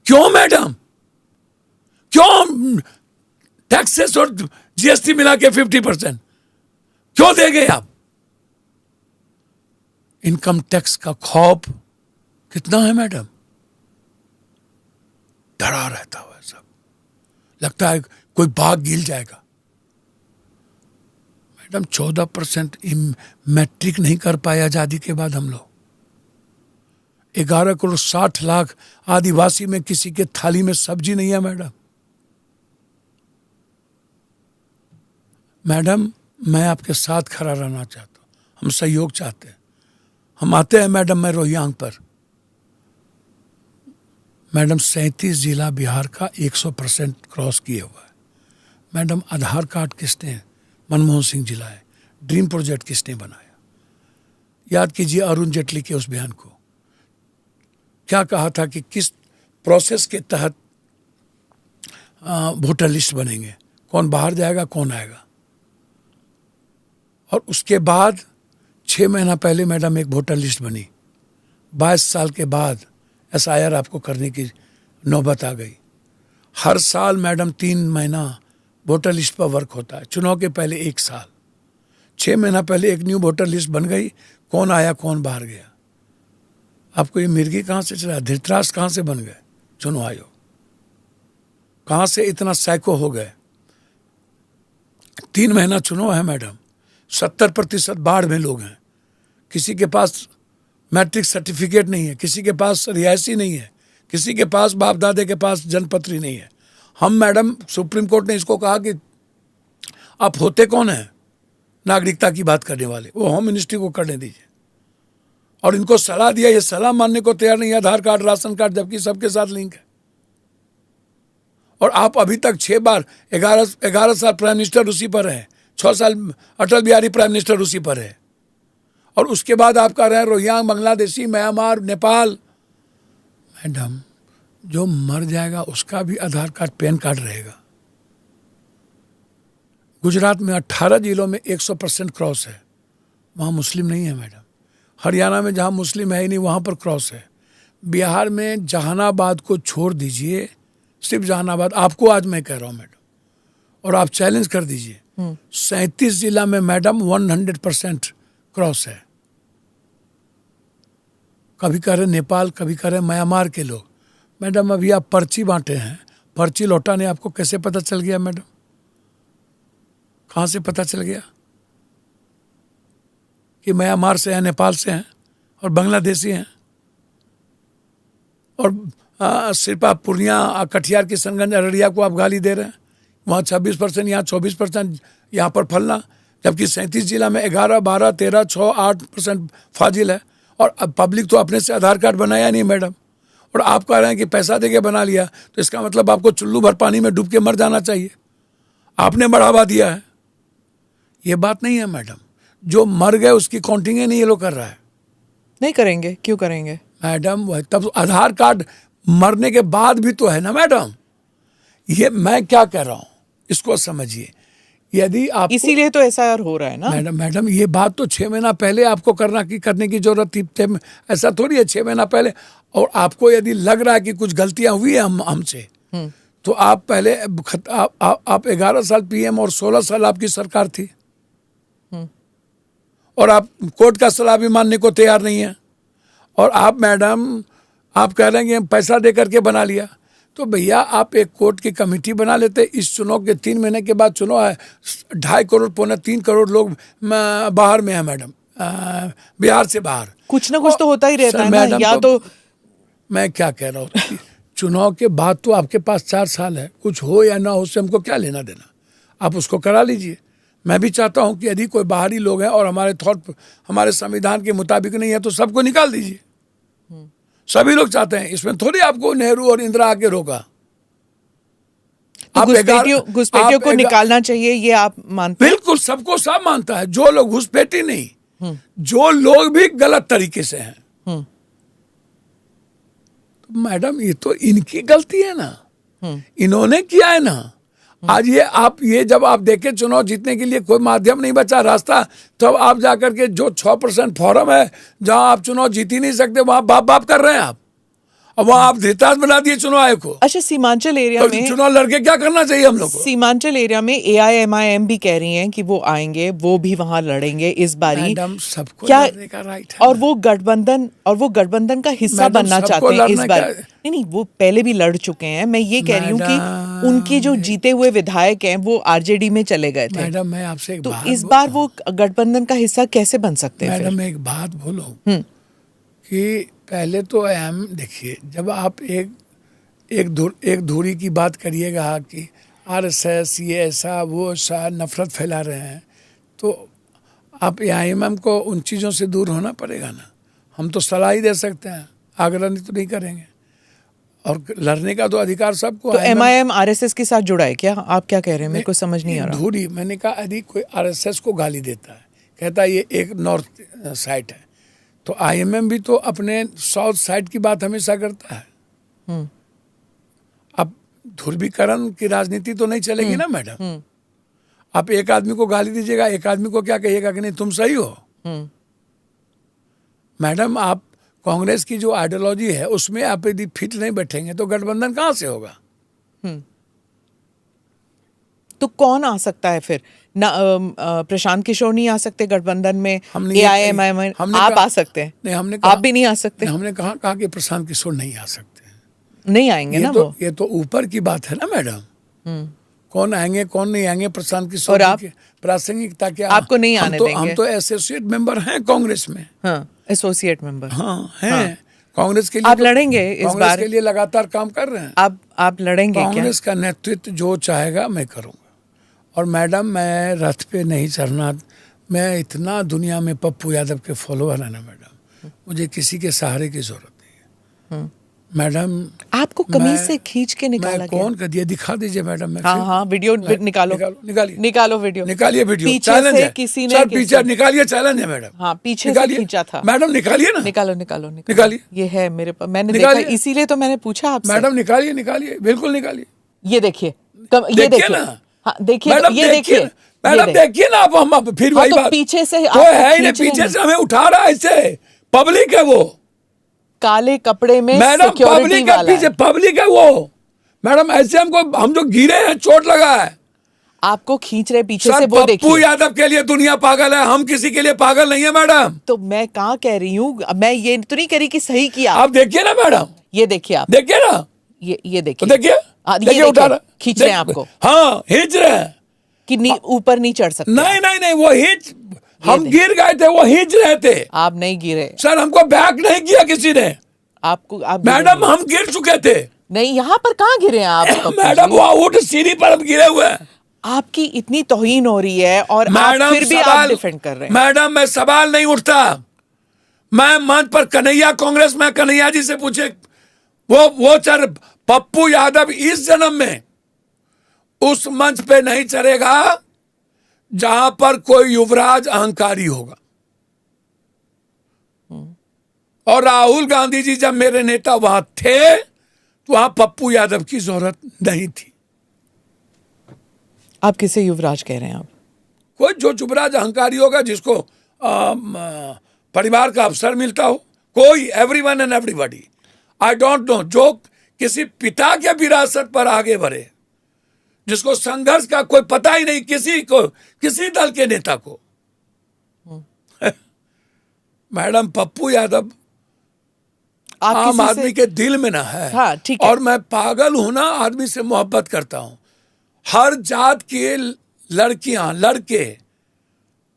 A: क्यों मैडम, क्यों टैक्सेस और जीएसटी मिला के 50% क्यों देंगे आप? इनकम टैक्स का खौफ कितना है मैडम, डरा रहता है सब, लगता है कोई बाग गिर जाएगा। मैडम, 14% मैट्रिक नहीं कर पाए आजादी के बाद हम लोग। 11 करोड़ 60 लाख आदिवासी में किसी के थाली में सब्जी नहीं है मैडम। मैडम, मैं आपके साथ खड़ा रहना चाहता हूँ, हम सहयोग चाहते हैं, हम आते हैं मैडम। मैं रोहिंग्यांग पर मैडम 37 जिला बिहार का 100% क्रॉस किए हुआ है मैडम। आधार कार्ड किसने, मनमोहन सिंह जिला है। ड्रीम प्रोजेक्ट किसने बनाया, याद कीजिए अरुण जेटली के उस बयान को। क्या कहा था कि किस प्रोसेस के तहत वोटर लिस्ट बनेंगे, कौन बाहर जाएगा कौन आएगा। और उसके बाद 6 महीना पहले मैडम एक वोटर लिस्ट बनी, 22 साल के बाद SIR आपको करने की नौबत आ गई। हर साल मैडम 3 महीना वोटर लिस्ट पर वर्क होता है, चुनाव के पहले 1 साल। 6 महीना पहले एक न्यू वोटर लिस्ट बन गई, कौन आया कौन बाहर गया। आपको ये मिर्गी कहाँ से चला, धृतराष्ट्र कहाँ से बन गए चुनाव आयोग, कहाँ से इतना साइको हो गए। 3 महीना चुनाव है मैडम, 70% बाढ़ में लोग हैं, किसी के पास मैट्रिक सर्टिफिकेट नहीं है, किसी के पास रिहायशी नहीं है, किसी के पास बाप दादे के पास जन्मपत्री नहीं है। हम मैडम सुप्रीम कोर्ट ने इसको कहा कि आप होते कौन हैं नागरिकता की बात करने वाले, वो होम मिनिस्ट्री को करने दीजिए। और इनको सलाह दिया, ये सलाह मानने को तैयार नहीं है, आधार कार्ड राशन कार्ड जबकि सबके साथ लिंक है। और आप अभी तक 6 बार 11 साल प्राइम मिनिस्टर उसी पर रहे, 6 साल अटल बिहारी प्राइम मिनिस्टर उसी पर है। और उसके बाद आप कह रहे हैं Rohingya, Bangladeshi, Myanmar, Nepal. Madam जो मर जाएगा उसका भी आधार कार्ड पैन कार्ड रहेगा। गुजरात में 18 जिलों में 100% क्रॉस है, वहाँ मुस्लिम नहीं है मैडम। हरियाणा में जहाँ मुस्लिम है ही नहीं वहाँ पर क्रॉस है। बिहार में जहानाबाद को छोड़ दीजिए, सिर्फ जहानाबाद, आपको आज मैं कह रहा हूँ मैडम, और आप चैलेंज कर दीजिए, 37 जिला में मैडम 100% क्रॉस है। कभी कह रहे नेपाल, कभी कह रहे म्यांमार के लोग। मैडम अभी आप पर्ची बांटे हैं, पर्ची लौटाने आपको कैसे पता चल गया मैडम, कहाँ से पता चल गया कि म्यांमार से हैं, नेपाल से हैं और बांग्लादेशी हैं। और सिर्फ आप पूर्णिया, कटिहार, किशनगंज, अररिया को आप गाली दे रहे हैं, वहाँ 26%, यहाँ 24%, यहाँ पर फलना, जबकि 37 जिला में 11, 12, 13, 6, 8% फाजिल है। और अब पब्लिक तो अपने से आधार कार्ड बनाया नहीं मैडम, और आप कह रहे हैं कि पैसा देके बना लिया, तो इसका मतलब आपको चुल्लू भर पानी में डूब के मर जाना चाहिए, आपने बढ़ावा दिया है। ये बात नहीं है मैडम, जो मर गए उसकी काउंटिंग ही नहीं ये लोग कर रहा है।
B: नहीं करेंगे, क्यों करेंगे
A: मैडम? वह तब आधार कार्ड मरने के बाद भी तो है ना मैडम। ये मैं क्या कह रहा हूँ इसको समझिए। यदि आप,
B: इसीलिए तो SIR हो रहा है ना
A: मैडम ये बात तो 6 महीना पहले आपको करने की जरूरत थी। ऐसा थोड़ी है 6 महीना पहले। और आपको यदि लग रहा है कि कुछ गलतियां हुई है हमसे, तो आप पहले आप 11 साल PM और 16 साल आपकी सरकार थी, और आप कोर्ट का सलाह भी मानने को तैयार नहीं है। और आप मैडम आप कह रहे हैं कि हम पैसा दे करके बना लिया, तो भैया आप एक कोर्ट की कमेटी बना लेते। इस चुनाव के 3 महीने के बाद चुनाव है, 2.5 करोड़, 3 करोड़ लोग बाहर में है मैडम, बिहार से बाहर।
B: कुछ ना कुछ तो होता ही रहता है ना, या तो
A: मैं क्या कह रहा हूँ, चुनाव के बाद तो आपके पास 4 साल है, कुछ हो या ना हो उससे हमको क्या लेना देना, आप उसको करा लीजिए। मैं भी चाहता हूँ कि यदि कोई बाहरी लोग हैं और हमारे संविधान के मुताबिक नहीं है तो सबको निकाल दीजिए। सभी लोग चाहते हैं, इसमें थोड़ी आपको नेहरू और इंदिरा आके रोका।
B: तो घुसपैठियों को निकालना चाहिए, ये आप मानते हैं?
A: बिल्कुल, सबको सब मानता है, जो लोग घुसपैठी नहीं, जो लोग भी गलत तरीके से हैं। तो मैडम ये तो इनकी गलती है ना, इन्होंने किया है ना। आज ये जब आप देखें चुनाव जीतने के लिए कोई माध्यम नहीं बचा, रास्ता, तब आप जाकर के जो 6% फॉरम है जहां आप चुनाव जीत ही नहीं सकते, वहां बाप कर रहे हैं आप। अब वहां आप धृतराष्ट्र बना दिए चुनाव आयोग को।
B: अच्छा, सीमांचल एरिया में
A: चुनाव लड़के क्या करना चाहिए हम लोग को?
B: सीमांचल एरिया में AIMIM भी कह रही हैं कि वो आएंगे, वो भी वहां लड़ेंगे इस बारी।
A: मैडम सबको
B: क्या
A: लड़ने का राइट है,
B: और वो गठबंधन का हिस्सा बनना चाहते हैं इस बार। नहीं, वो पहले भी लड़ चुके हैं। मैं ये कह रही हूँ कि उनके जो जीते हुए विधायक हैं वो RJD में चले गए थे।
A: मैडम मैं आपसे एक
B: तो
A: बात
B: इस बार वो गठबंधन का हिस्सा कैसे बन सकते हैं?
A: मैडम मैं एक बात बोलूं कि पहले तो देखिए, जब आप एक धुरी की बात करिएगा कि RSS ये ऐसा वो ऐसा नफरत फैला रहे हैं, तो आप AIMM को उन चीज़ों से दूर होना पड़ेगा ना। हम तो सलाह ही दे सकते हैं, आग्रह तो नहीं करेंगे। और लड़ने का तो अधिकार सबको।
B: तो MIM RSS के साथ जुड़ा है क्या? आप क्या कह रहे हैं? मेरे को समझ नहीं आ रहा।
A: धुरी, मैंने कहा यदि कोई RSS को गाली देता है, कहता है ये एक नॉर्थ साइड है, तो IMM भी तो अपने साउथ साइड की बात हमेशा करता है। ध्रुवीकरण की राजनीति तो नहीं चलेगी ना मैडम। आप एक आदमी को गाली दीजिएगा, एक आदमी को क्या कहिएगा कि नहीं तुम सही हो। मैडम आप कांग्रेस की जो आइडियोलॉजी है उसमें आप यदि फिट नहीं बैठेंगे तो गठबंधन कहाँ से होगा।
B: तो कौन आ सकता है फिर? प्रशांत किशोर नहीं आ सकते गठबंधन में? AIMIM आप आ सकते हैं?
A: नहीं, हमने
B: आप भी नहीं आ सकते?
A: हमने कहा कि प्रशांत किशोर नहीं आ सकते,
B: नहीं आएंगे ना वो।
A: ये तो ऊपर की बात है ना मैडम। कौन आएंगे कौन नहीं आएंगे प्रशांत किशोर
B: और आप
A: प्रासंगिकता के
B: आपको नहीं आने देंगे?
A: हम तो एसोसिएट मेंबर हैं कांग्रेस में।
B: हाँ, एसोसिएट मेंबर
A: हैं कांग्रेस के लिए।
B: आप लड़ेंगे इस बार?
A: कांग्रेस के लिए लगातार काम कर रहे हैं।
B: आप लड़ेंगे?
A: कांग्रेस का नेतृत्व जो चाहेगा मैं करूंगा। और मैडम मैं रथ पे नहीं चढ़ना, मैं इतना दुनिया में पप्पू यादव के फॉलोअर है ना मैडम, मुझे किसी के सहारे की जरूरत नहीं है मैडम।
B: आपको कमीज से खींच के निकाला
A: मैं कौन कर दिया? दिखा दीजिए मैडम।
B: हाँ, वीडियो निकालो वीडियो,
A: निकालिए वीडियो।
B: पीछे
A: चैलेंज
B: से
A: है
B: किसी ने
A: सर, पीछे निकालिए, चैलेंज है मैडम।
B: हाँ, पीछे से खींचा था
A: मैडम, निकालिए ना।
B: निकालिए। ये है मेरे पास, मैंने देखा, इसीलिए तो मैंने पूछा आपसे।
A: मैडम निकालिए, बिल्कुल निकालिए।
B: ये देखिए ना। हाँ, देखिए ये देखिए
A: मैडम, देखिए ना। अब हम फिर वही बात,
B: पीछे से
A: तो है ही नहीं, पीछे से हमें उठा रहा है ऐसे। पब्लिक है वो,
B: काले कपड़े में
A: मैडम,
B: सिक्योरिटी वाला
A: पीछे पब्लिक है वो मैडम। ऐसे हम जो गिरे हैं, चोट लगा है,
B: आपको खींच रहे पीछे से। वो देखिए,
A: पप्पू यादव के लिए दुनिया पागल है, हम किसी के लिए पागल नहीं है मैडम।
B: तो मैं कहाँ कह रही हूँ, मैं ये तो नहीं कह रही कि सही किया।
A: आप देखिए ना मैडम,
B: ये देखिए, आप
A: देखिए ना,
B: ये देखिए,
A: देखिए उठा रहा,
B: खींच रहे हैं आपको।
A: हाँ, खींच रहे हैं
B: कि ऊपर नहीं चढ़ सकते।
A: नहीं, वो हिंच, हम गिर गए थे, वो हिंच रहे थे।
B: आप नहीं गिरे
A: सर, हमको बैक नहीं किया किसी ने। आप मैडम, हम गिर चुके थे।
B: नहीं, यहाँ पर कहाँ गिरे आप
A: मैडम? वो ऊँट सीढ़ी पर हम गिरे हुए हैं।
B: आपकी इतनी तौहीन हो रही है और आप फिर भी आप डिफेंड कर रहे हैं।
A: मैडम, मैं सवाल नहीं उठता। मैं मंच पर कन्हैया, कांग्रेस में कन्हैया जी से पूछे, वो सर, पप्पू यादव इस जन्म में उस मंच पे नहीं चढ़ेगा जहां पर कोई युवराज अहंकारी होगा। और राहुल गांधी जी जब मेरे नेता वहां थे तो वहां पप्पू यादव की जरूरत नहीं थी।
B: आप किसे युवराज कह रहे हैं? आप
A: कोई जो युवराज अहंकारी होगा, जिसको परिवार का अवसर मिलता हो, कोई, everyone and everybody, I don't know, जो किसी पिता के विरासत पर आगे बढ़े, जिसको संघर्ष का कोई पता ही नहीं, किसी दल के नेता को। मैडम, पप्पू यादव आम आदमी के दिल में ना है।
B: हाँ, ठीक है।
A: और मैं पागल हूं ना, आदमी से मोहब्बत करता हूं। हर जात के लड़कियां, लड़के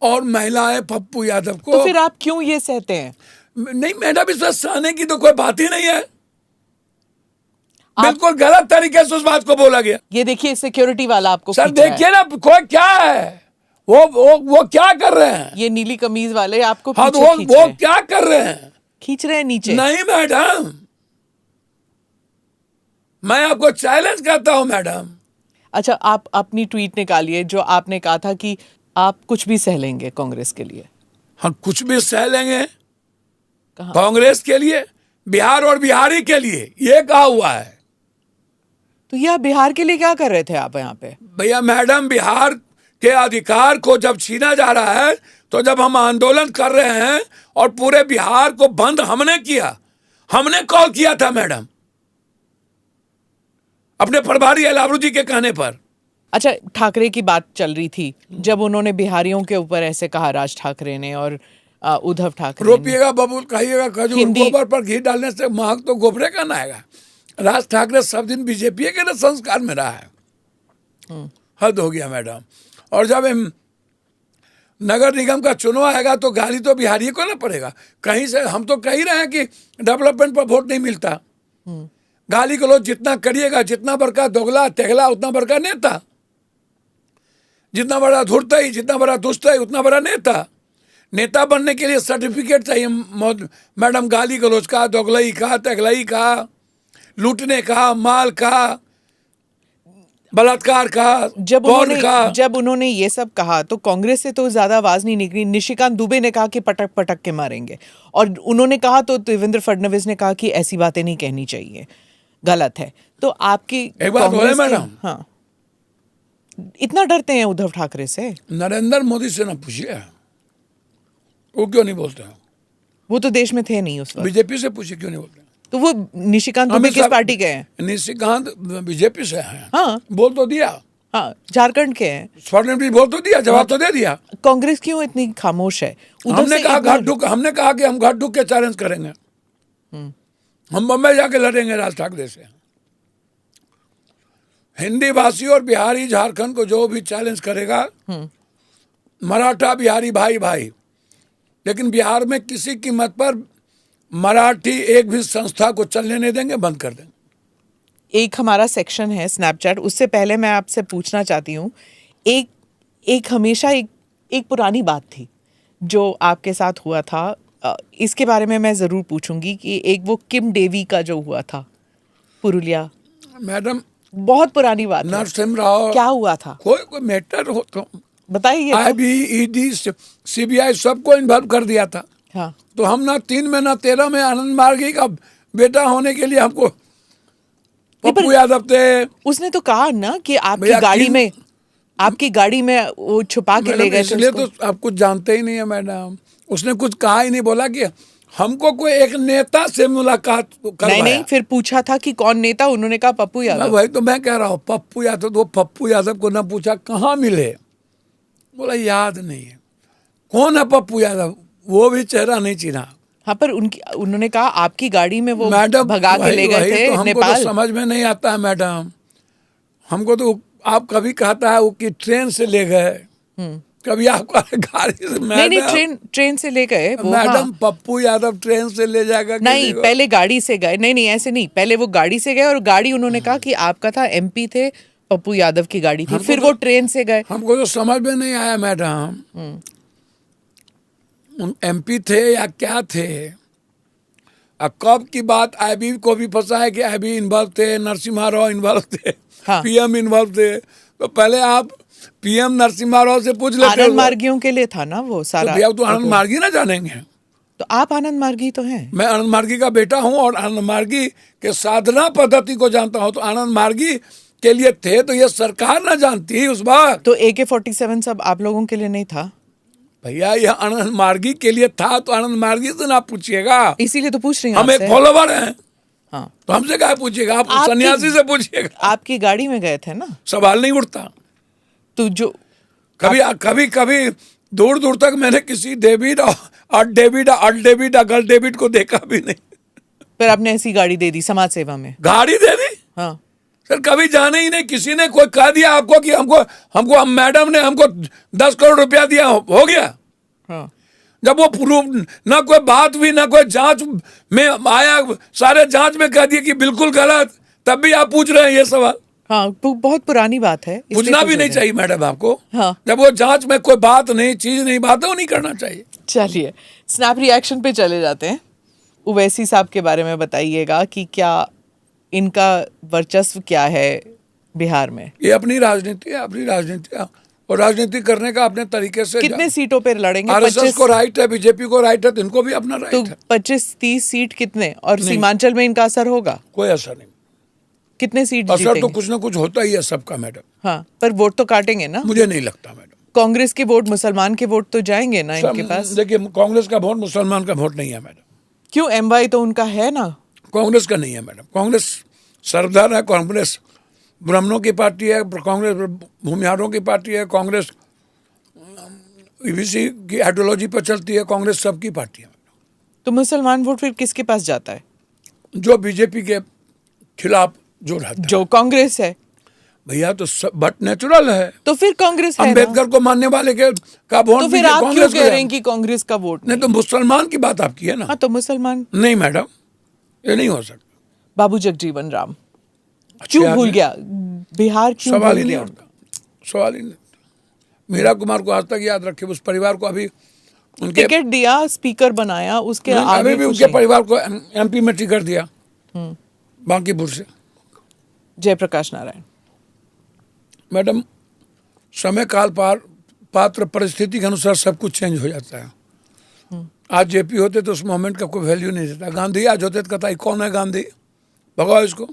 A: और महिलाएं पप्पू यादव को।
B: तो फिर आप क्यों ये सहते हैं?
A: नहीं मैडम, इसमें सहने की तो कोई बात ही नहीं है। बिल्कुल गलत तरीके से उस बात को बोला गया।
B: ये देखिए, सिक्योरिटी वाला आपको
A: सर देखिए ना, कोई क्या है, वो क्या कर रहे हैं?
B: ये नीली कमीज वाले आपको
A: हाँ, वो क्या कर रहे हैं?
B: खींच रहे हैं नीचे।
A: नहीं मैडम, मैं आपको चैलेंज करता हूं मैडम।
B: अच्छा, आप अपनी ट्वीट निकालिए जो आपने कहा था कि आप कुछ भी सह लेंगे कांग्रेस के लिए।
A: हम कुछ भी सह लेंगे कांग्रेस के लिए, बिहार और बिहारी के लिए, ये कहा हुआ है।
B: तो यह बिहार के लिए क्या कर रहे थे आप यहाँ पे?
A: भैया मैडम, बिहार के अधिकार को जब छीना जा रहा है, तो जब हम आंदोलन कर रहे हैं और पूरे बिहार को बंद हमने किया, हमने कॉल किया था मैडम, अपने प्रभारी एलावरू जी के कहने पर।
B: अच्छा, ठाकरे की बात चल रही थी, जब उन्होंने बिहारियों के ऊपर ऐसे कहा, राज ठाकरे ने और उद्धव ठाकरे।
A: रोपिएगा बबूल, खाइएगा खजूर, गोबर पर घी डालने से महक तो गोबरे का ना आएगा। राज ठाकरे सब दिन बीजेपी के ना संस्कार में रहा है। हद हो गया मैडम। और जब नगर निगम का चुनाव आएगा तो गाली तो बिहारी को ना पड़ेगा कहीं से। हम तो कह ही रहे हैं कि डेवलपमेंट पर वोट नहीं मिलता। गाली गलौज जितना करिएगा, जितना बड़का दोगला तेगला उतना बड़का नेता, जितना बड़ा धुरतई, जितना बड़ा दुष्टई उतना बड़ा नेता। नेता बनने के लिए सर्टिफिकेट चाहिए मैडम, गाली गलौज का, दोगलई का, तेगलई का, लूटने का, माल का, बलात्कार का,
B: जब उन्होंने ये सब कहा तो कांग्रेस से तो ज्यादा आवाज नहीं निकली। निशिकांत दुबे ने कहा कि पटक पटक के मारेंगे, और उन्होंने कहा तो देवेंद्र फडणवीस ने कहा कि ऐसी बातें नहीं कहनी चाहिए। गलत है। तो आपकी
A: एक बात बोले
B: कांग्रेस के-
A: मैडम,
B: हाँ, इतना डरते हैं उद्धव ठाकरे से?
A: नरेंद्र मोदी से ना पूछिए, वो क्यों नहीं बोलते हैं।
B: वो तो देश में थे नहीं उस वक्त।
A: बीजेपी से पूछिए क्यों नहीं बोलते हैं।
B: तो वो निशिकांत दुबे
A: अमित
B: किस
A: शाह-
B: पार्टी के हैं?
A: निशिकांत बीजेपी से हैं।
B: हाँ।
A: बोल तो दिया,
B: हाँ, झारखंड के हैं।
A: स्वर्ण भी बोल तो दिया, जवाब तो दे दिया।
B: कांग्रेस क्यों इतनी खामोश है? उद्धव
A: हमने
B: से
A: कहा
B: एक बार-
A: घाट ढुक, हमने कहा कि हम घाट ढुक के चैलेंज करेंगे, हम बम्बई जाके लड़ेंगे राज ठाकरे से। हिंदी भाषी और बिहारी झारखंड को जो भी चैलेंज करेगा, मराठा बिहारी भाई भाई, लेकिन बिहार में किसी कीमत पर मराठी एक भी संस्था को चलने नहीं देंगे, बंद कर देंगे।
B: एक हमारा सेक्शन है स्नैपचैट, उससे पहले मैं आपसे पूछना चाहती हूँ, एक हमेशा एक पुरानी बात थी जो आपके साथ हुआ था, इसके बारे में मैं जरूर पूछूंगी कि एक वो किम डेवी का जो हुआ था पुरुलिया,
A: मैडम
B: बहुत पुरानी बात है।
A: नरसिम्हा राव,
B: क्या हुआ था
A: कोई मैटर हो तो
B: बताइए तो।
A: IB, ED, CBI सबको इन्वॉल्व कर दिया था।
B: हाँ,
A: तो हम ना 3 में ना 13 में आनंद मार्गी का बेटा होने के लिए हमको पप्पू यादव थे।
B: उसने तो कहा ना कि आपकी
A: भैया,
B: आपकी गाड़ी में वो छुपा के ले
A: मैडम,
B: गए थे
A: इसलिए
B: उसको।
A: तो आप कुछ जानते ही नहीं है मैडम। उसने कुछ कहा ही नहीं, बोला कि हमको कोई एक नेता से मुलाकात करवाया।
B: नहीं, फिर पूछा था कि कौन नेता, उन्होंने कहा पप्पू
A: मैं
B: यादव।
A: वही तो मैं कह रहा हूँ, पप्पू यादव। तो पप्पू यादव को ना पूछा कहाँ मिले, बोला याद नहीं है। कौन है पप्पू यादव, वो भी चेहरा नहीं चिन्हा।
B: हाँ, पर उन्होंने कहा आपकी गाड़ी में वो
A: मैडम
B: भगा के ले गए थे
A: तो हमको
B: नेपाल।
A: तो समझ में नहीं आता है मैडम। हमको तो आप कभी कहता है वो कि ट्रेन से ले गए, कभी आपको गाड़ी से।
B: नहीं, ट्रेन से ले गए वो।
A: मैडम
B: हाँ।
A: पप्पू यादव ट्रेन से ले जाएगा कि
B: नहीं, पहले गाड़ी से गए। नहीं, ऐसे नहीं, पहले वो गाड़ी से गए और गाड़ी उन्होंने कहा कि आपका था, MP थे, पप्पू यादव की गाड़ी थी, फिर वो ट्रेन से गए।
A: हमको तो समझ में नहीं आया मैडम, MP थे या क्या थे। कब की बात IB को भी फंसा है कि IB इन्वॉल्व थे, नरसिम्हा राव इन्वॉल्व थे,
B: हाँ।
A: PM इन्वॉल्व थे। तो पहले आप PM नरसिम्हा राव से पूछ लेते।
B: आनंद मार्गियों के लिए था ना वो
A: तो
B: सारा।
A: भैया तो आनंद मार्गी ना जानेंगे।
B: तो आप आनंद मार्गी तो हैं।
A: मैं आनंद मार्गी का बेटा हूं और आनंद मार्गी के साधना पद्धति को जानता हूं। तो आनंद मार्गी के लिए थे तो ये सरकार ना जानती उस वक्त।
B: तो AK-47 सब आप लोगों के लिए नहीं था?
A: भैया ये आनंद मार्गी के लिए था, तो आनंद मार्गी से ना पूछिएगा।
B: इसीलिए तो पूछ रही हूँ
A: हम एक
B: आपसे।
A: फॉलोवर हैं,
B: हाँ,
A: तो हमसे क्या पूछिएगा, आप
B: आपकी-
A: सन्यासी से पूछिएगा।
B: आपकी गाड़ी में गए थे ना,
A: सवाल नहीं उठता।
B: तो जो
A: कभी दूर दूर तक मैंने किसी डेविड और गर्ल डेविड को देखा भी नहीं।
B: फिर आपने ऐसी गाड़ी दे दी समाज सेवा में।
A: गाड़ी दे दी
B: हाँ,
A: सर, कभी जाने ही नहीं। किसी ने कोई कह दिया आपको कि हमको मैडम ने हमको 10 करोड़ रुपया दिया, हो गया।
B: हाँ,
A: जब वो प्रूफ ना कोई बात हुई ना कोई जांच में आया, सारे जांच में कह दिया कि बिल्कुल गलत, तब भी आप पूछ रहे हैं ये सवाल।
B: हाँ, बहुत पुरानी बात है, इसलिए
A: पूछना
B: पूछ
A: भी
B: रहे
A: नहीं
B: थे।
A: चाहिए मैडम आपको।
B: हाँ।
A: जब वो जांच में कोई बात नहीं, चीज नहीं, बात वो नहीं करना चाहिए।
B: चलिए स्नैप रिएक्शन पे चले जाते हैं। उवैसी साहब के बारे में बताइएगा कि क्या इनका वर्चस्व क्या है बिहार में?
A: ये अपनी राजनीति है, और राजनीति करने का अपने तरीके से।
B: कितने सीटों पर लड़ेंगे?
A: RSS को राइट है, बीजेपी को राइट है, तो इनको भी अपना
B: तो
A: राइट है।
B: 25-30 सीट कितने? और
A: नहीं।
B: सीमांचल में इनका असर होगा?
A: कोई असर नहीं।
B: कितने सीट
A: असर तो
B: जीतेंगे?
A: कुछ ना कुछ होता ही है सबका मैडम।
B: हाँ, पर वोट तो काटेंगे ना?
A: मुझे नहीं लगता मैडम।
B: कांग्रेस के वोट, मुसलमान के वोट तो जाएंगे ना इनके पास?
A: देखिए, कांग्रेस का वोट मुसलमान का वोट नहीं है मैडम।
B: क्यों? MY तो उनका है ना।
A: कांग्रेस का नहीं है मैडम। कांग्रेस सरदार है, कांग्रेस ब्राह्मणों की पार्टी है, कांग्रेस भूमिहारों की पार्टी है, कांग्रेस EBC की आइडियोलॉजी पर चलती है, कांग्रेस सबकी पार्टी है।
B: तो मुसलमान वोट फिर किसके पास जाता है?
A: जो बीजेपी के खिलाफ जो रहता है।
B: जो कांग्रेस है।
A: भैया तो बट नेचुरल है।
B: तो फिर कांग्रेस है ना।
A: अम्बेडकर को मानने वाले का वोट
B: तो फिर आप क्यों कह रहे हैं कि कांग्रेस का वोट
A: नहीं? तो मुसलमान की बात आपकी है ना।
B: हाँ, तो मुसलमान
A: नहीं मैडम, ये नहीं हो सकता।
B: बाबू जगजीवन राम
A: अच्छे
B: क्यों भूल
A: आदमी।
B: गया? बिहार क्यों
A: सवाल
B: भूल
A: ही नहीं
B: गया?
A: उठता, सवाल ही नहीं उठता। मीरा कुमार को आज तक याद रखे, उस परिवार को अभी उनके
B: टिकट दिया, स्पीकर बनाया, उसके आगे
A: अभी भी
B: कुछ
A: उनके
B: नहीं।
A: परिवार को MP में टिकट दिया बांकीपुर से।
B: जयप्रकाश नारायण।
A: मैडम समय काल पात्र परिस्थिति के अनुसार सब कुछ चेंज हो जाता है। आज JP होते तो उस मोमेंट का कोई वैल्यू नहीं देता। गांधी आज होते तो कहता कौन है गांधी, भगाओ इसको।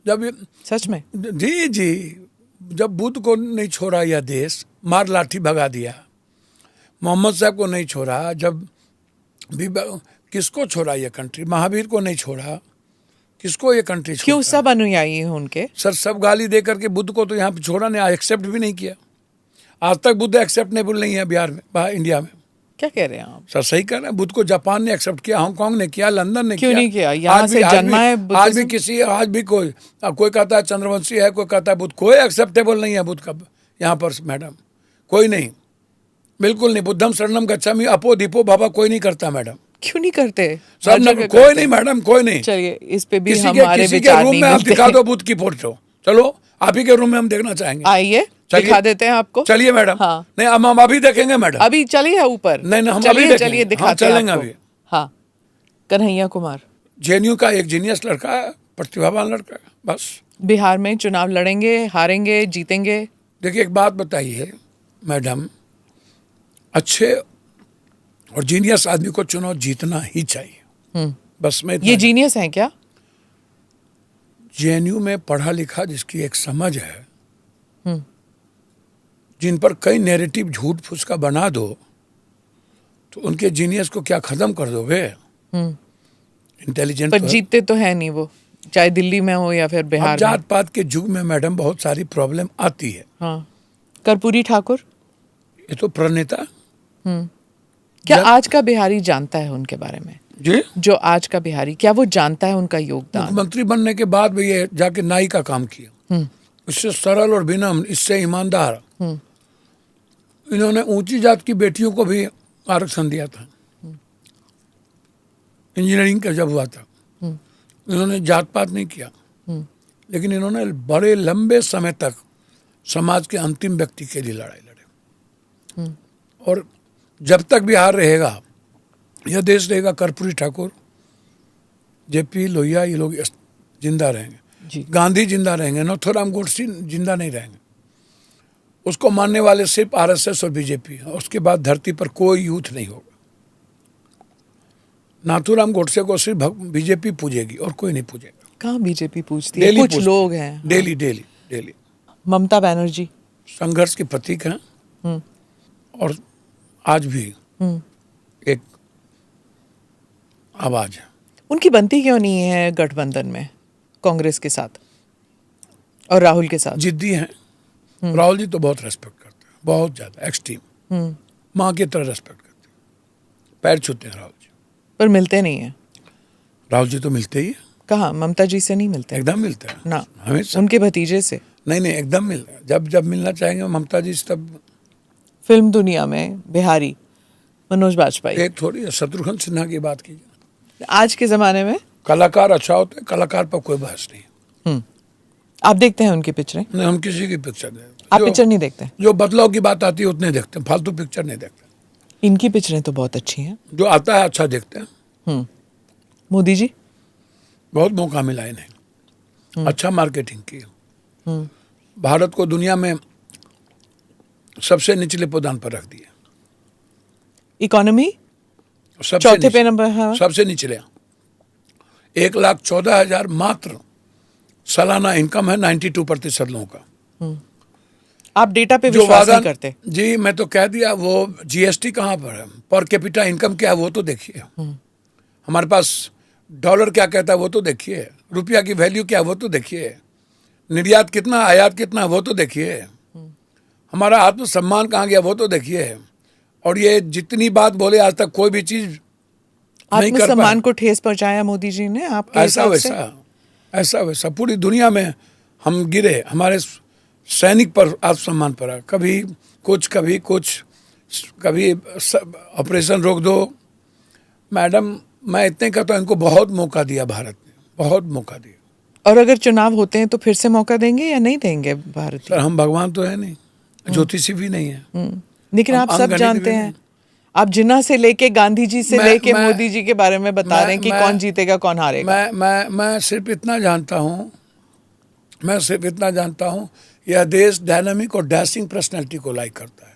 A: जब
B: सच में?
A: जी जी, जब बुद्ध को नहीं छोड़ा यह देश, मार लाठी भगा दिया, मोहम्मद साहब को नहीं छोड़ा, जब भी किसको छोड़ा यह कंट्री, महावीर को नहीं छोड़ा, किसको ये कंट्री छोड़ा?
B: क्यों? सब अनुयायी हैं उनके।
A: सर सब गाली दे करके बुद्ध को तो यहाँ पे छोड़ा नहीं, एक्सेप्ट भी नहीं किया। आज तक बुद्ध एक्सेप्टेबल नहीं है बिहार में, इंडिया में।
B: क्या कह रहे हैं आप?
A: सर सही कर रहे हैं, बुद्ध को जापान ने एक्सेप्ट किया, हांगकांग ने किया, लंदन ने
B: क्यों
A: किया।
B: नहीं किया? यहाँ से जन्मा है
A: आज भी किसी, आज भी कोई कहता है चंद्रवंशी है, कोई कहता है बुद्ध, कोई एक्सेप्टेबल नहीं है बुद्ध का यहाँ पर मैडम, कोई नहीं, बिल्कुल नहीं। बुद्धम शरणम गच्छामि अपो दीपो बाबा कोई नहीं करता मैडम।
B: क्यों नहीं करते?
A: सब कोई नहीं मैडम, कोई नहीं।
B: चलिए इस पे भी
A: किसी
B: हमारे
A: के
B: विचार
A: रूम
B: नहीं
A: में आप
B: मिलते।
A: दिखा दो बुद्ध की फोटो, चलो आप ही के रूम में हम देखना चाहेंगे।
B: आइए दिखा देते हैं आपको।
A: चलिए मैडम।
B: हाँ।
A: नहीं हम अभी देखेंगे मैडम।
B: अभी चलिए ऊपर।
A: नहीं हम अभी
B: चलिए
A: देखेंगे।
B: चलिए दिखाते
A: चलेंगे
B: हैं आपको।
A: अभी।
B: हाँ, कन्हैया कुमार
A: जेएनयू का एक जीनियस लड़का है, प्रतिभावान लड़का है, बस।
B: बिहार में चुनाव लड़ेंगे, हारेंगे, जीतेंगे?
A: देखिए एक बात बताइए मैडम, अच्छे और जीनियस आदमी को चुनाव जीतना ही चाहिए, बस में
B: ये जीनियस है क्या?
A: जेएनयू में पढ़ा लिखा जिसकी एक समझ है, जिन पर कई नैरेटिव झूठ फूस का बना दो तो उनके जीनियस को क्या खत्म कर दोगे? इंटेलिजेंट
B: पर जीतते तो है नहीं वो, चाहे दिल्ली में हो या फिर बिहार में।
A: जात पात के युग में मैडम बहुत सारी प्रॉब्लम आती है।
B: हाँ, कर्पूरी ठाकुर
A: ये तो प्रणेता।
B: क्या आज का बिहारी जानता है उनके बारे में?
A: जी,
B: जो आज का बिहारी, क्या वो जानता है उनका योगदान?
A: मुख्यमंत्री बनने के बाद भी ये जाके नाई का काम किया, इससे सरल और विनम्र, इससे ईमानदार। इन्होंने ऊंची जात की बेटियों को भी आरक्षण दिया था, इंजीनियरिंग का जब हुआ था। इन्होंने जात पात नहीं किया, लेकिन इन्होंने बड़े लंबे समय तक समाज के अंतिम व्यक्ति के लिए लड़ाई लड़े। और जब तक बिहार रहेगा, यह देश रहेगा, कर्पूरी ठाकुर, जेपी लोहिया, ये लोग जिंदा रहेंगे, गांधी जिंदा रहेंगे, नाथूराम गोडसे जिंदा नहीं रहेंगे। उसको मानने वाले सिर्फ आरएसएस और बीजेपी, और उसके बाद धरती पर कोई यूथ नहीं होगा। नाथूराम गोडसे को सिर्फ बीजेपी पूजेगी और कोई नहीं पूजेगा।
B: कहाँ बीजेपी पूछती है? कुछ लोग हैं।
A: Daily daily daily.
B: Mamata Banerjee
A: संघर्ष के प्रतीक हैं और आज भी एक आवाज है।
B: उनकी बनती क्यों नहीं है गठबंधन में कांग्रेस के साथ और राहुल के साथ?
A: जिद्दी हैं। राहुल जी तो बहुत रेस्पेक्ट करते हैं, बहुत ज्यादा, एक्सट्रीम, माँ की तरह रेस्पेक्ट करते हैं, पैर छूते हैं राहुल जी।
B: पर मिलते नहीं है।
A: राहुल जी तो मिलते ही है।
B: कहाँ? ममता जी से नहीं मिलते?
A: एकदम मिलते हैं
B: ना,
A: हमेशा।
B: उनके भतीजे से?
A: नहीं एकदम मिल, जब जब मिलना चाहेंगे ममता जी से तब।
B: फिल्म दुनिया में बिहारी मनोज बाजपेयी,
A: एक थोड़ी शत्रुघ्न सिन्हा की बात कीजिए।
B: आज के जमाने में
A: कलाकार अच्छा होता है, कलाकार पर कोई बहस नहीं।
B: आप देखते हैं उनकी पिक्चरें?
A: नहीं, हम किसी की पिक्चर नहीं देखते।
B: आप पिक्चर नहीं देखते?
A: जो बदलाव की बात आती है उतने देखते हैं, फालतू पिक्चर नहीं देखते।
B: इनकी पिक्चरें तो बहुत अच्छी हैं।
A: जो आता है अच्छा देखते हैं।
B: मोदी जी?
A: बहुत मौका मिला इन्हें, अच्छा मार्केटिंग की, भारत को दुनिया में सबसे निचले पदान पर रख दिया।
B: इकोनॉमी चौथे पे नंबर है,
A: सबसे निचले। 1,14,000 मात्र सालाना इनकम है 92% लोगों का।
B: आप डेटा पे विश्वास नहीं करते?
A: जी मैं तो कह दिया, वो जीएसटी कहाँ पर है, पर कैपिटा इनकम क्या है वो तो देखिए। हमारे पास डॉलर क्या कहता है वो तो देखिए, रुपया की वैल्यू क्या है वो तो देखिए, निर्यात कितना, आयात कितना वो तो देखिए, हमारा आत्मसम्मान कहाँ गया वो तो देखिए। और ये जितनी बात बोले आज तक कोई भी चीज नहीं कर पाए।
B: आत्मसम्मान को ठेस पहुंचाया मोदी जी ने आपके हिसाब से?
A: ऐसा वैसा पूरी दुनिया में हम गिरे, हमारे सैनिक पर आत्मसम्मान पड़ा, कभी कुछ कभी ऑपरेशन रोक दो। मैडम मैं इतने कहता हूँ, इनको बहुत मौका दिया भारत ने, बहुत मौका दिया।
B: और अगर चुनाव होते हैं तो फिर से मौका देंगे या नहीं देंगे भारत?
A: सर हम भगवान तो है नहीं, ज्योतिषी भी नहीं है,
B: लेकिन आप सब जानते हैं। आप जिन्ना से लेके गांधी जी से लेके मोदी जी के बारे में बता रहे हैं कि कौन जीतेगा कौन हारेगा।
A: मैं सिर्फ इतना जानता हूँ, यह देश डायनामिक और डैशिंग पर्सनालिटी को लाइक करता है।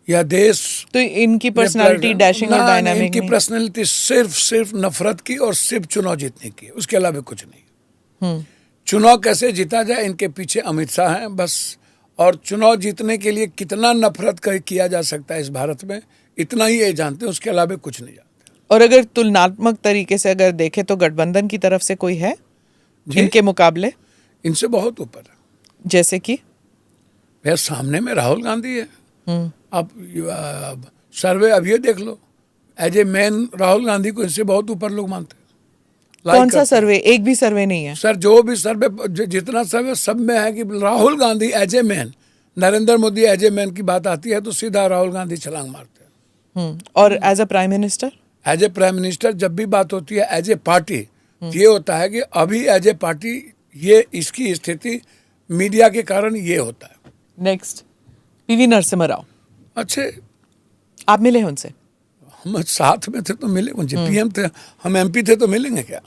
A: यह देश
B: तो इनकी पर्सनालिटी डैशिंग और डायनामिक,
A: इनकी पर्सनालिटी सिर्फ नफरत की और सिर्फ चुनाव जीतने की, उसके अलावा कुछ नहीं। चुनाव कैसे जीता जाए इनके पीछे अमित शाह हैं बस। और चुनाव जीतने के लिए कितना नफरत किया जा सकता है इस भारत में, इतना ही ये जानते हैं, उसके अलावा कुछ नहीं जानते।
B: और अगर तुलनात्मक तरीके से अगर देखें तो गठबंधन की तरफ से कोई है इनके मुकाबले?
A: इनसे बहुत ऊपर है।
B: जैसे कि
A: भैया सामने में राहुल गांधी है। आप सर्वे अब ये देख लो, as a man Rahul Gandhi को इनसे बहुत ऊपर लोग मानते हैं।
B: कौन सा सर्वे? एक भी सर्वे नहीं है
A: सर, जो भी सर्वे, जितना सर्वे सब में है कि Rahul Gandhi as a man, Narendra Modi as a man की बात आती है तो सीधा राहुल गांधी छलांग मारते हैं।
B: और as a prime minister?
A: As a prime minister जब भी बात होती है एज ए पार्टी, ये होता है कि अभी एज ए पार्टी ये इसकी स्थिति मीडिया के कारण ये होता है।
B: Next, PV Narasimha Rao.
A: अच्छे,
B: आप मिले हैं उनसे?
A: हम साथ में थे तो मिले, मुझे पीएम थे, हम एमपी थे तो मिलेंगे क्या?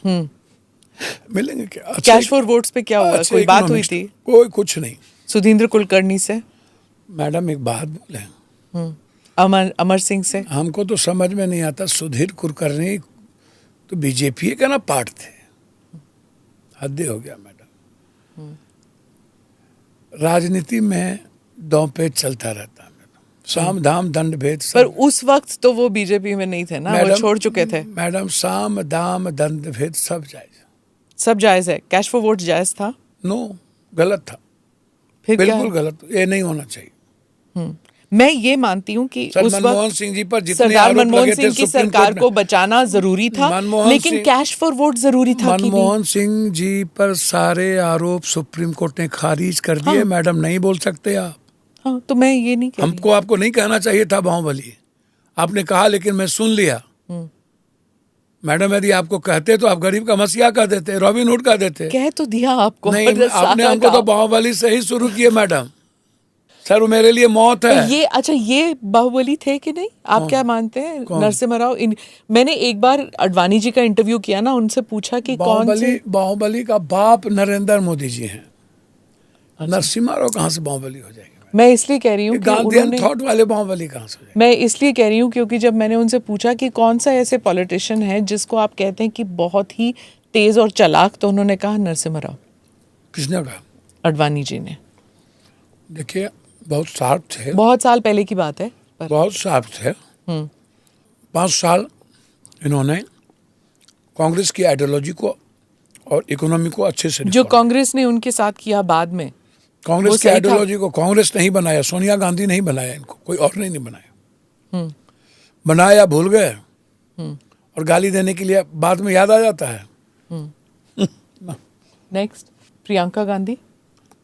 A: मिलेंगे क्या?
B: कैश फॉर वोट्स पे क्या हुआ? कोई बात हुई थी?
A: कोई कुछ नहीं।
B: सुधींद्र कुलकर्णी से?
A: मैडम एक बात बोले,
B: अमर सिंह से?
A: हमको तो समझ में नहीं आता, सुधीर कुलकर्णी तो बीजेपी का ना पार्ट थे। हद हो गया मैडम। राजनीति में दो पेज चलता रहता है मैडम, साम दाम दंड भेद।
B: पर उस वक्त तो वो बीजेपी में नहीं थे ना, वो छोड़ चुके थे।
A: मैडम साम दाम दंड भेद सब जायज,
B: सब जायज है। कैश फॉर वोट जायज था?
A: नो, गलत था,
B: फिर
A: बिल्कुल गलत, ये नहीं होना चाहिए।
B: मैं ये मानती हूँ कि उस
A: मनमोहन सिंह जी पर जितने
B: सरदार
A: आरोप
B: मनमोहन
A: लगे थे
B: सिंह की
A: सुप्रीम
B: सरकार
A: कोर्ट
B: को बचाना जरूरी था, लेकिन कैश फॉर वोट जरूरी था कि नहीं?
A: मनमोहन सिंह जी पर सारे आरोप सुप्रीम कोर्ट ने खारिज कर दिए। मैडम नहीं बोल सकते आप।
B: हाँ, तो मैं ये नहीं कह रही।
A: हमको आपको नहीं कहना चाहिए था बाहुबली, आपने कहा लेकिन मैं सुन लिया। मैडम यदि आपको कहते तो आप गरीब का मसीहा कह देते, रॉबिन हुड कह देते।
B: कह तो दिया आपको।
A: नहीं, आपने हमको तो बाहुबली से ही शुरू किए मैडम। सर वो मेरे लिए मौत है।
B: ये अच्छा, ये बाहुबली थे कि नहीं? आप क्या मानते हैं? नरसिम्हा राव, मैंने एक बार अडवाणी जी का इंटरव्यू किया ना, उनसे पूछा कि
A: बाहुबली का बाप नरेंद्र मोदी जी हैं। नरसिम्हा राव कहाँ से बाहुबली हो जाएंगे?
B: मैं इसलिए कह रही हूँ कि
A: गांधीयन थॉट वाले बाहुबली कहाँ से हो जाएंगे?
B: मैं इसलिए कह रही हूँ क्योंकि जब मैंने उनसे पूछा कि कौन सा ऐसे पॉलिटिशियन है जिसको आप कहते हैं कि बहुत ही तेज और चालाक, तो उन्होंने कहा नरसिम्हा राव।
A: किसने कहा?
B: अडवाणी जी ने।
A: देखिए बहुत शार्प थे,
B: बहुत साल पहले की बात है पर।
A: बहुत शार्प थे। 5 साल इन्होंने कांग्रेस की आइडियोलॉजी को और इकोनॉमी को अच्छे से,
B: जो कांग्रेस ने उनके साथ किया बाद में,
A: कांग्रेस की आइडियोलॉजी को कांग्रेस नहीं बनाया, सोनिया गांधी नहीं बनाया, इनको कोई और नहीं बनाया। बनाया, भूल गए और गाली देने के लिए बाद में याद आ जाता है।
B: नेक्स्ट, प्रियंका गांधी।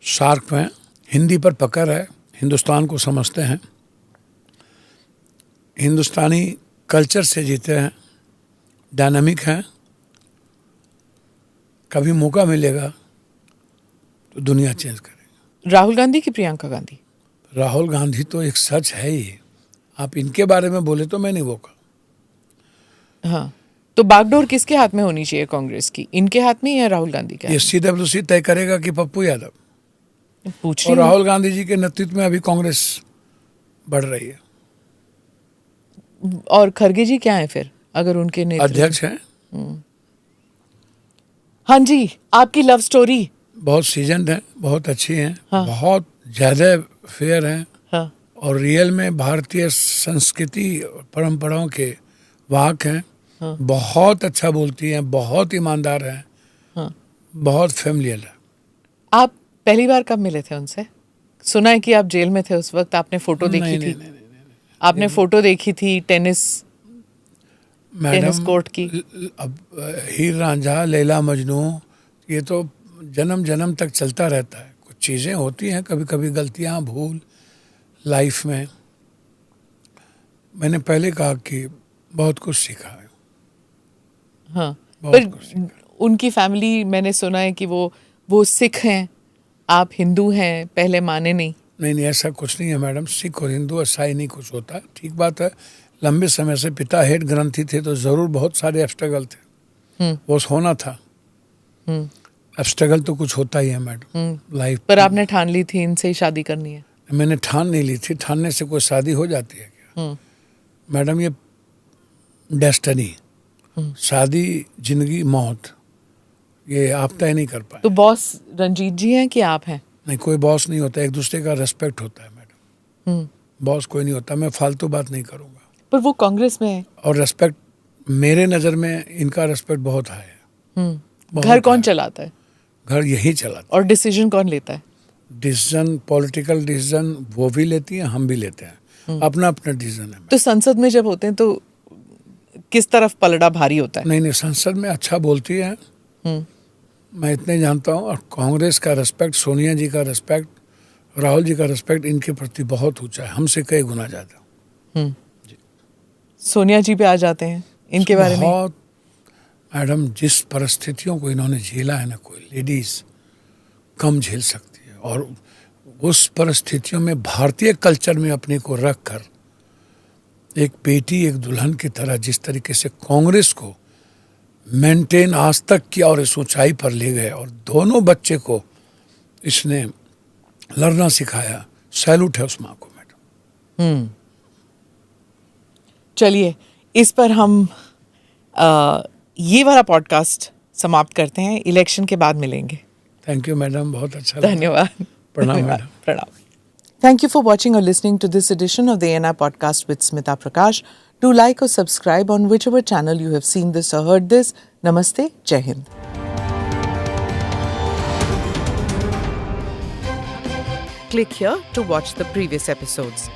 A: शार्प हैं, हिंदी पर पकड़ है, हिंदुस्तान को समझते हैं, हिंदुस्तानी कल्चर से जीते हैं, डायनामिक हैं। कभी मौका मिलेगा तो दुनिया चेंज करेगी।
B: राहुल गांधी की प्रियंका गांधी?
A: राहुल गांधी तो एक सच है ही, आप इनके बारे में बोले तो मैं नहीं बोका।
B: हाँ, तो बागडोर किसके हाथ में होनी चाहिए कांग्रेस की, इनके हाथ में या राहुल गांधी के?
A: ये CWC तय करेगा कि पप्पू यादव।
B: पूछिए।
A: और राहुल गांधी जी के नेतृत्व में अभी कांग्रेस बढ़ रही है।
B: और खड़गे जी क्या है फिर, अगर उनके
A: अध्यक्ष हैं?
B: हाँ जी, आपकी लव स्टोरी?
A: बहुत सीजन्ड है, बहुत अच्छी हैं। हाँ। बहुत ज्यादा फेयर हैं।
B: हाँ।
A: और रियल में भारतीय संस्कृति परंपराओं के वाहक हैं। हाँ। बहुत अच्छा बोलती हैं, बहुत ईमानदार हैं। हाँ। बहुत फैमिलियल है।
B: आप पहली बार कब मिले थे उनसे? सुना है कि आप जेल में थे उस वक्त, आपने फोटो देखी थी। नहीं। आपने फोटो देखी थी टेनिस कोर्ट की।
A: अब हीर रांझा, लैला मजनू, ये तो जन्म जन्म तक चलता रहता है। कुछ चीज़ें होती हैं, कभी कभी गलतियां, भूल लाइफ में। मैंने पहले कहा कि बहुत कुछ सीखा है।
B: हाँ, पर उनकी फैमिली, मैंने सुना है कि वो सिख हैं, आप हिंदू हैं, पहले माने नहीं।
A: नहीं, ऐसा कुछ नहीं है मैडम। सिख और हिंदू ऐसा ही नहीं कुछ होता। ठीक बात है, लंबे समय से पिता हेड ग्रंथी थे तो जरूर बहुत सारे स्ट्रगल थे, वो होना था। स्ट्रगल तो कुछ होता ही है मैडम लाइफ।
B: पर आपने ठान ली थी इनसे ही शादी करनी है?
A: मैंने ठान नहीं ली थी। ठानने से कोई शादी हो जाती है क्या मैडम? ये डेस्टिनी, शादी, जिंदगी, मौत, ये आप तय नहीं कर पाए।
B: तो बॉस रंजीत जी हैं कि आप हैं?
A: नहीं, कोई बॉस नहीं होता, एक दूसरे का रेस्पेक्ट होता है मैडम। बॉस कोई नहीं होता, मैं फालतू बात नहीं करूँगा।
B: पर वो कांग्रेस में है।
A: और रेस्पेक्ट, मेरे नज़र में इनका रेस्पेक्ट बहुत हाई है।
B: घर कौन चलाता है?
A: घर यही चलाता
B: और डिसीजन कौन लेता है?
A: है। डिसीजन, पॉलिटिकल डिसीजन वो भी लेती हैं, हम भी लेते हैं। अपना अपना डिसीजन है।
B: तो संसद में जब होते हैं तो किस तरफ पलड़ा भारी होता है?
A: नहीं, संसद में अच्छा बोलती है, मैं इतने जानता हूँ। और कांग्रेस का रेस्पेक्ट, सोनिया जी का रेस्पेक्ट, राहुल जी का रेस्पेक्ट इनके प्रति बहुत ऊंचा है, हमसे कई गुना ज़्यादा।
B: सोनिया जी पे आ जाते हैं इनके बारे में।
A: बहुत मैडम, जिस परिस्थितियों को इन्होंने झेला है ना, कोई लेडीज कम झेल सकती है। और उस परिस्थितियों में भारतीय कल्चर में अपने को रख कर एक बेटी, एक दुल्हन की तरह जिस तरीके से कांग्रेस को मेंटेन आज तक किया और इस ऊंचाई पर ले गए, और दोनों बच्चे को इसने लड़ना सिखाया, सैल्यूट है उस माँ को मैडम।
B: चलिए, इस पर हम ये वाला पॉडकास्ट समाप्त करते हैं। इलेक्शन के बाद मिलेंगे।
A: थैंक यू मैडम, बहुत अच्छा लगा।
B: धन्यवाद।
A: प्रणाम मैडम।
B: प्रणाम। Thank you for watching or listening to this edition of the ANI podcast with Smita Prakash. Do like or subscribe on whichever channel you have seen this or heard this. Namaste. Jai Hind. Click here to watch the previous episodes.